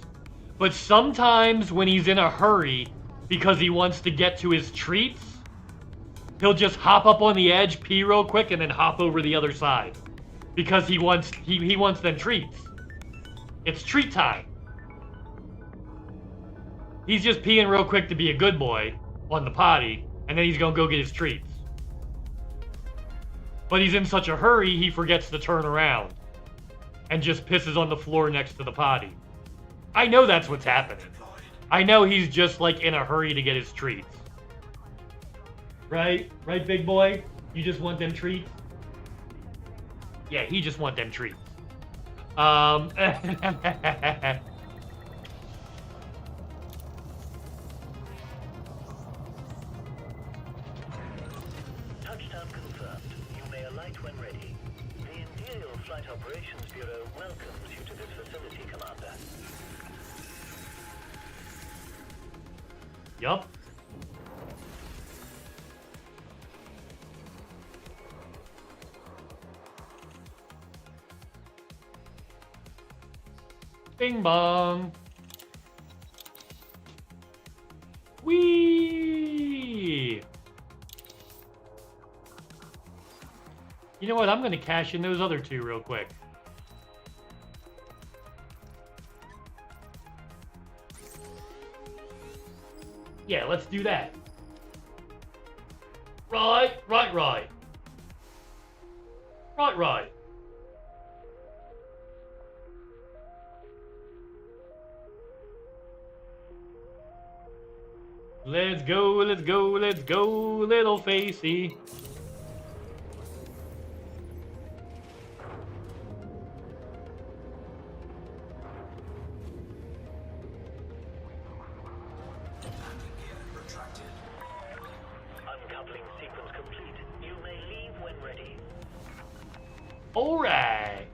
But sometimes when he's in a hurry because he wants to get to his treats, he'll just hop up on the edge, pee real quick, and then hop over the other side. Because he wants them treats. It's treat time. He's just peeing real quick to be a good boy on the potty, and then he's gonna go get his treats. But he's in such a hurry, he forgets to turn around. And just pisses on the floor next to the potty. I know that's what's happening. I know he's just, like, in a hurry to get his treats. Right? Right, big boy? You just want them treats? Yeah, he just want them treats. Touchdown confirmed. You may alight when ready. The Imperial Flight Operations Bureau welcomes you to this facility, Commander. Yup. Bing bong. Whee! You know what? I'm gonna cash in those other two real quick. Yeah, let's do that. Right. Let's go, little facey. Uncoupling sequence complete. You may leave when ready. All right.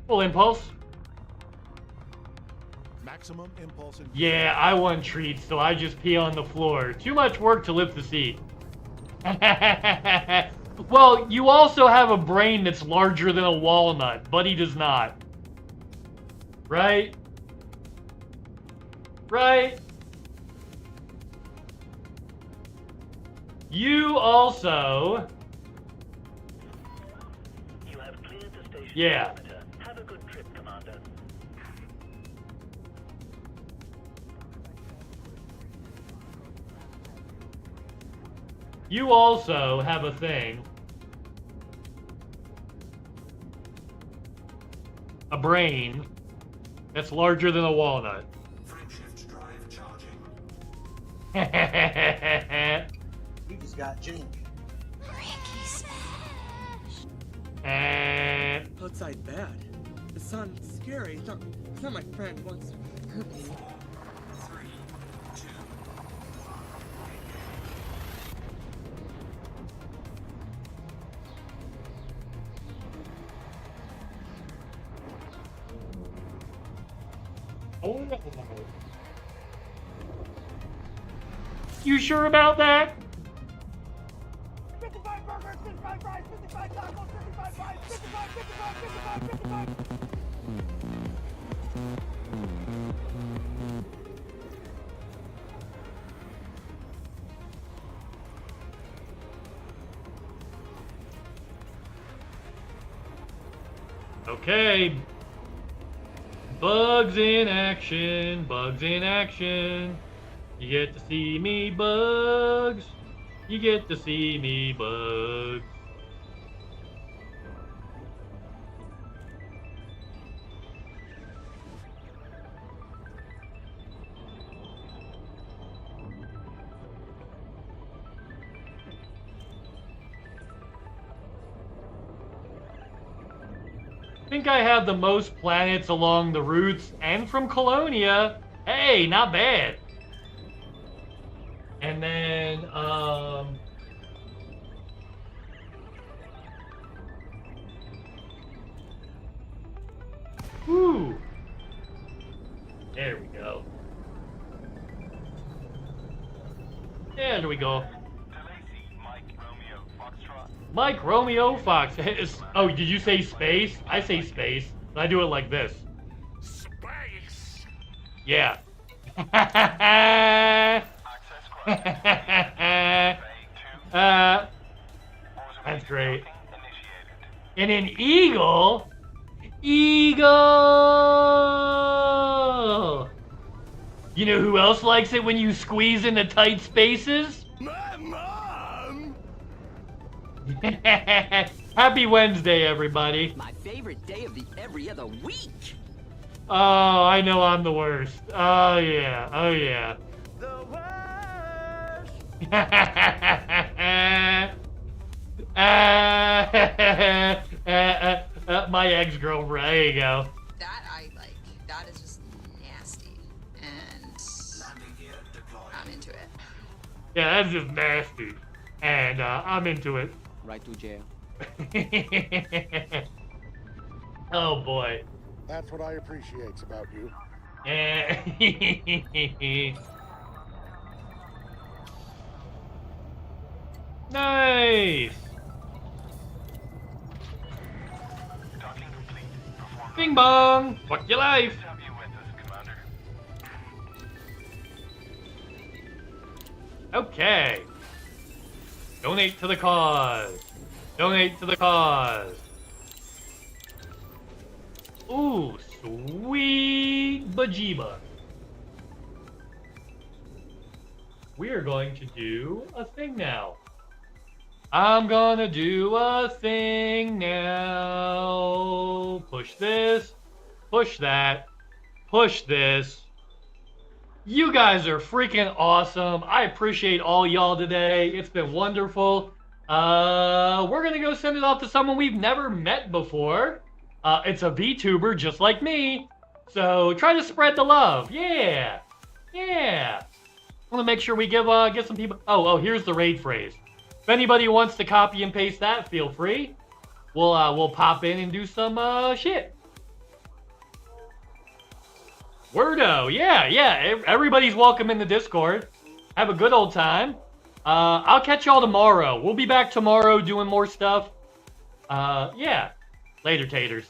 Full impulse. Maximum impulse. Yeah, I want treats, so I just pee on the floor. Too much work to lift the seat. Well, you also have a brain that's larger than a walnut. Buddy does not. Right? Right? You also... You have cleared the station. Yeah. Have a good trip, Commander. You also have a thing. A brain that's larger than a walnut. Frameshift drive charging. You just got Jink. Outside bad. The sun's scary. It's not my friend. He wants to hurt me. 3, 2. Oh. You sure about that? 55 burgers, 55 fries, 55 tacos, 55 fries, 55, 55, 55, 55. Okay. Bugs in action, bugs in action. You get to see me, Bugs. You get to see me, Bugs. I think I have the most planets along the routes and from Colonia. Hey, not bad. And then, whew. There we go. There we go. Mike Romeo Fox. Oh, did you say space? I say space. I do it like this. Space. Yeah. That's great. And an eagle? Eagle! You know who else likes it when you squeeze into tight spaces? My mom! Happy Wednesday, everybody. My favorite day of the every other week. Oh, I know I'm the worst. Oh, yeah. Oh, yeah. The worst! My ex-girlfriend. There you go. That I like. That is just nasty. And I'm into it. Yeah, that's just nasty. And I'm into it. Right to jail. Oh, boy. That's what I appreciate about you. Nice. Bing bong. Fuck your life. Okay. Donate to the cause. Donate to the cause. Ooh, sweet bejeeba. We are going to do a thing now. I'm gonna do a thing now. Push this, push that, push this. You guys are freaking awesome. I appreciate all y'all today. It's been wonderful. We're gonna go send it off to someone we've never met before. It's a VTuber just like me. So try to spread the love. Yeah. Yeah. I want to make sure we get some people. Oh, here's the raid phrase. If anybody wants to copy and paste that, feel free. We'll pop in and do some shit. Wordo, yeah. Everybody's welcome in the Discord. Have a good old time. I'll catch y'all tomorrow. We'll be back tomorrow doing more stuff. Yeah. Later, taters.